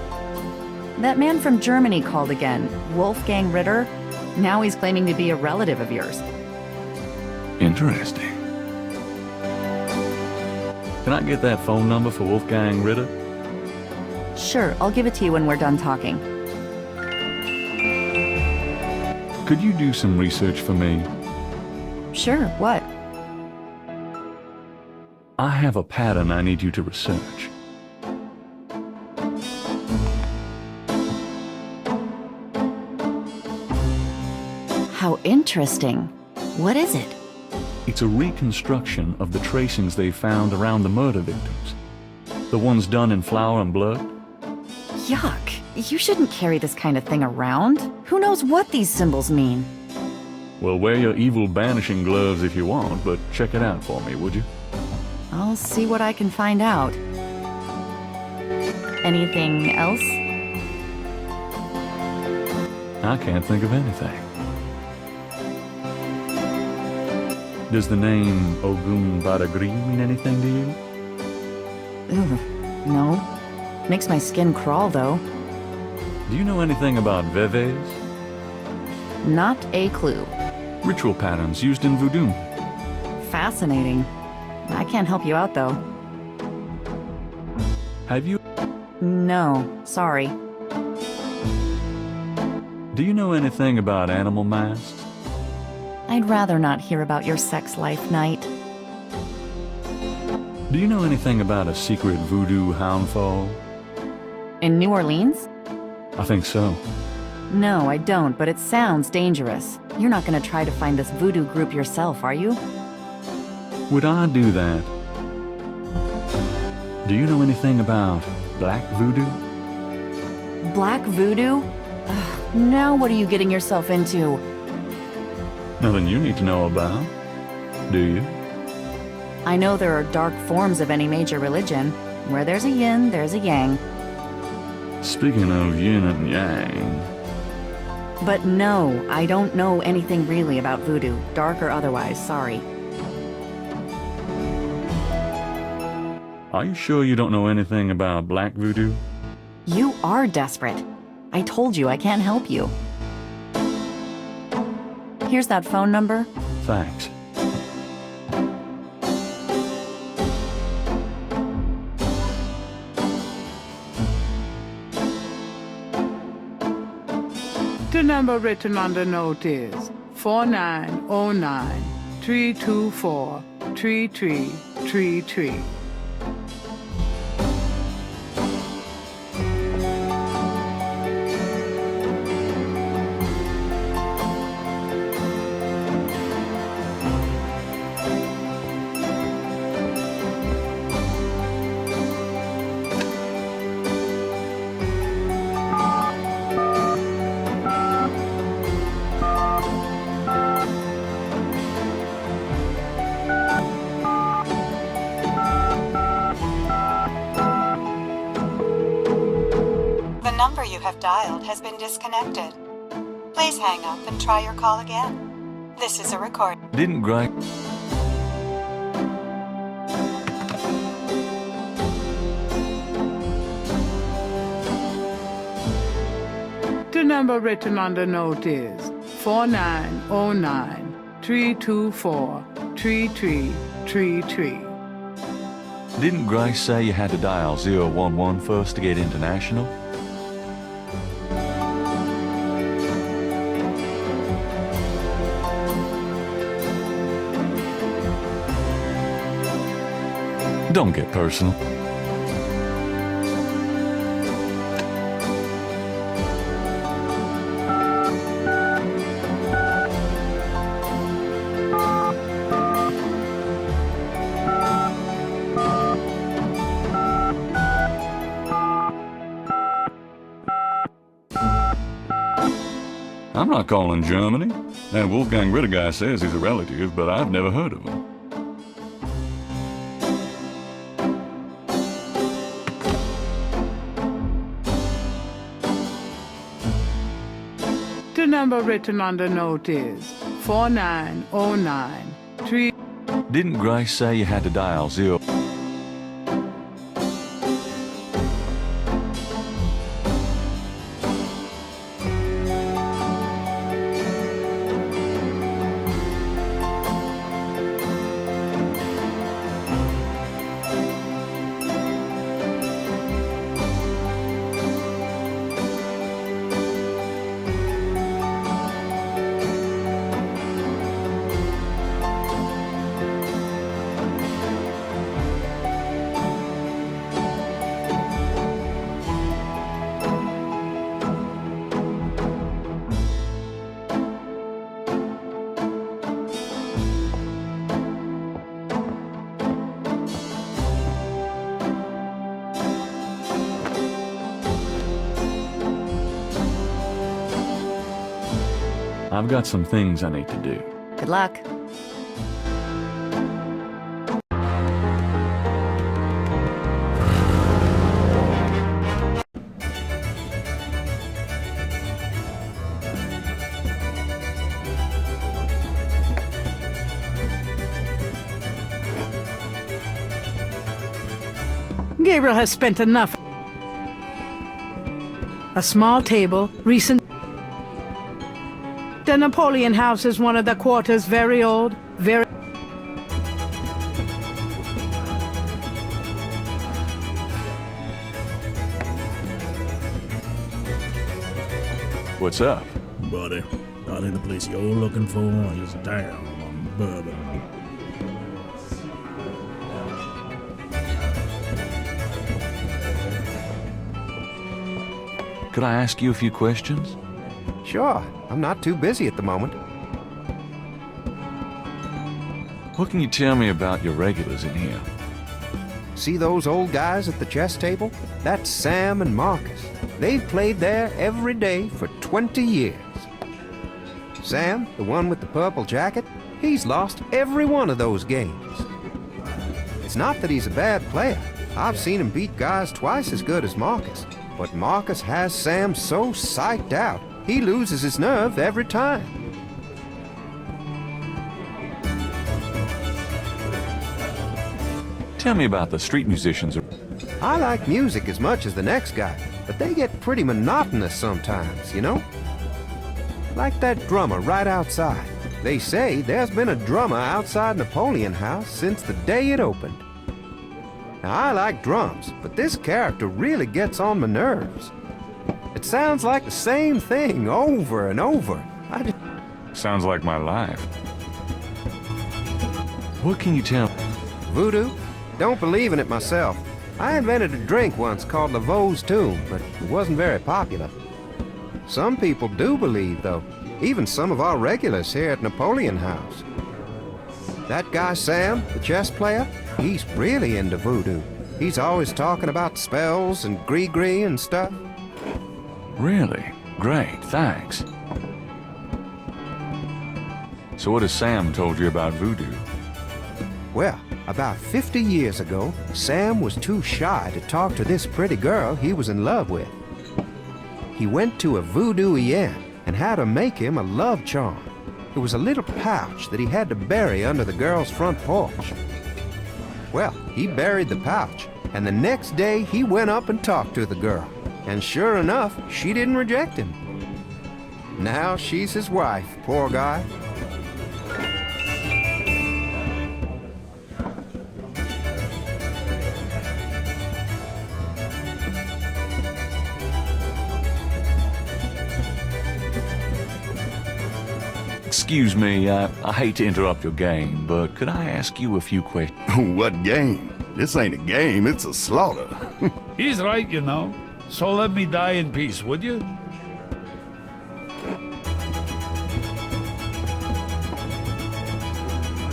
That man from Germany called again, Wolfgang Ritter. Now he's claiming to be a relative of yours. Interesting. Can I get that phone number for Wolfgang Ritter? Sure, I'll give it to you when we're done talking. Could you do some research for me? Sure, what? I have a pattern I need you to research. How interesting. What is it? It's a reconstruction of the tracings they found around the murder victims. The ones done in flour and blood. Yuck. You shouldn't carry this kind of thing around. Who knows what these symbols mean? Well, wear your evil banishing gloves if you want, but check it out for me, would you? I'll see what I can find out. Anything else? I can't think of anything. Does the name Ogun Badagri mean anything to you? Ugh, no. Makes my skin crawl, though. Do you know anything about veves? Not a clue. Ritual patterns used in voodoo. Fascinating. I can't help you out, though. Have you? No, sorry. Do you know anything about animal masks? I'd rather not hear about your sex life, Knight. Do you know anything about a secret voodoo houndfall? In New Orleans? I think so. No, I don't, but it sounds dangerous. You're not gonna try to find this voodoo group yourself, are you? Would I do that? Do you know anything about black voodoo? Black voodoo? Ugh, now what are you getting yourself into? Nothing you need to know about, do you? I know there are dark forms of any major religion. Where there's a yin, there's a yang. Speaking of yin and yang... But no, I don't know anything really about voodoo, dark or otherwise, sorry. Are you sure you don't know anything about black voodoo? You are desperate. I told you I can't help you. Here's that phone number. Thanks. The number written on the note is 4909-324-3333. The number you have dialed has been disconnected. Please hang up and try your call again. This is a record. Didn't Greg... The number written on the note is 4909-324-3333. Didn't Grace say you had to dial 011 first to get international? Don't get personal. I'm not calling Germany. That Wolfgang Ritter guy says he's a relative, but I've never heard of him. The number written on the note is 4909. Didn't Grace say you had to dial 0? I've got some things I need to do. Good luck. Gabriel has spent enough. A small table, recent. The Napoleon House is one of the quarter's very old, very... What's up? Buddy, I think the place you're looking for is down on Bourbon. Could I ask you a few questions? Sure. I'm not too busy at the moment. What can you tell me about your regulars in here? See those old guys at the chess table? That's Sam and Marcus. They've played there every day for 20 years. Sam, the one with the purple jacket, he's lost every one of those games. It's not that he's a bad player. I've seen him beat guys twice as good as Marcus. But Marcus has Sam so psyched out, he loses his nerve every time. Tell me about the street musicians. I like music as much as the next guy, but they get pretty monotonous sometimes, you know? Like that drummer right outside. They say there's been a drummer outside Napoleon House since the day it opened. Now, I like drums, but this character really gets on my nerves. It sounds like the same thing over and over. Sounds like my life. What can you tell? Voodoo? Don't believe in it myself. I invented a drink once called Laveau's Tomb, but it wasn't very popular. Some people do believe, though. Even some of our regulars here at Napoleon House. That guy Sam, the chess player, he's really into voodoo. He's always talking about spells and gree-gree and stuff. Really? Great, thanks. So what has Sam told you about voodoo? Well, about 50 years ago, Sam was too shy to talk to this pretty girl he was in love with. He went to a voodooienne and had her make him a love charm. It was a little pouch that he had to bury under the girl's front porch. Well, he buried the pouch, and the next day he went up and talked to the girl. And sure enough, she didn't reject him. Now she's his wife, poor guy. Excuse me, I hate to interrupt your game, but could I ask you a few questions? What game? This ain't a game, it's a slaughter. He's right, you know. So let me die in peace, would you?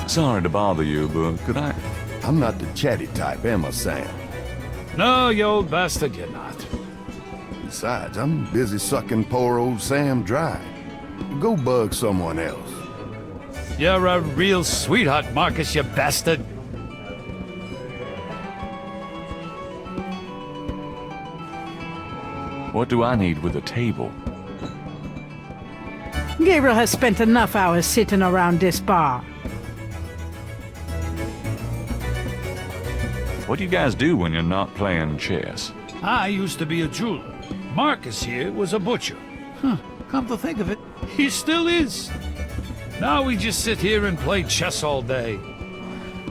Sorry to bother you, but could I... I'm not the chatty type, am I, Sam? No, you old bastard, you're not. Besides, I'm busy sucking poor old Sam dry. Go bug someone else. You're a real sweetheart, Marcus, you bastard. What do I need with a table? Gabriel has spent enough hours sitting around this bar. What do you guys do when you're not playing chess? I used to be a jeweler. Marcus here was a butcher. Huh, come to think of it, he still is. Now we just sit here and play chess all day.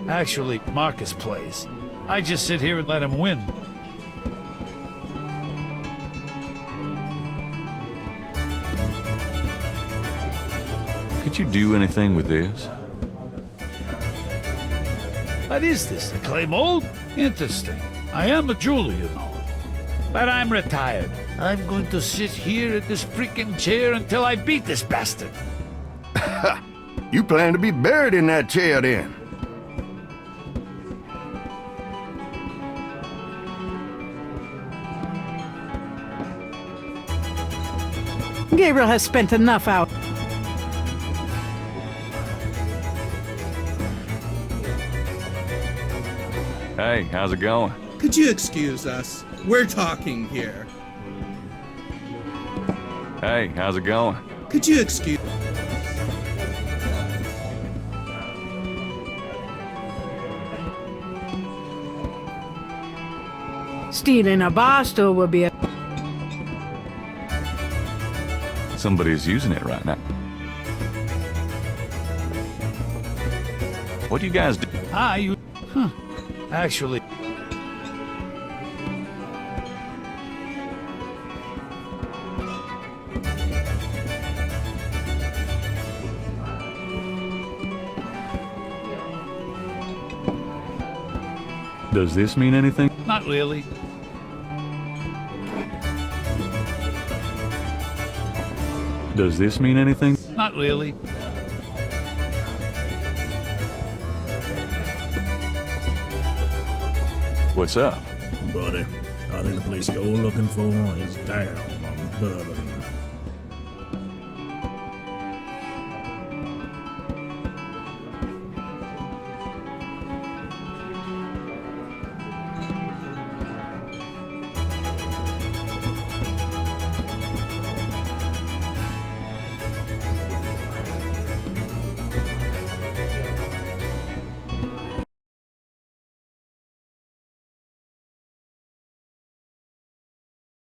Actually, Marcus plays. I just sit here and let him win. Could you do anything with this? What is this, a clay mold? Interesting. I am a jeweler, you know. But I'm retired. I'm going to sit here in this freaking chair until I beat this bastard. You plan to be buried in that chair then? Gabriel has spent enough hours. Hey, how's it going? Could you excuse us? We're talking here. Hey, how's it going? Could you excuse... Stealing a bar stool would be a... Somebody's using it right now. What do you guys do? Actually... Does this mean anything? Not really. Does this mean anything? Not really. What's up? Buddy, I think the place you're looking for is down on the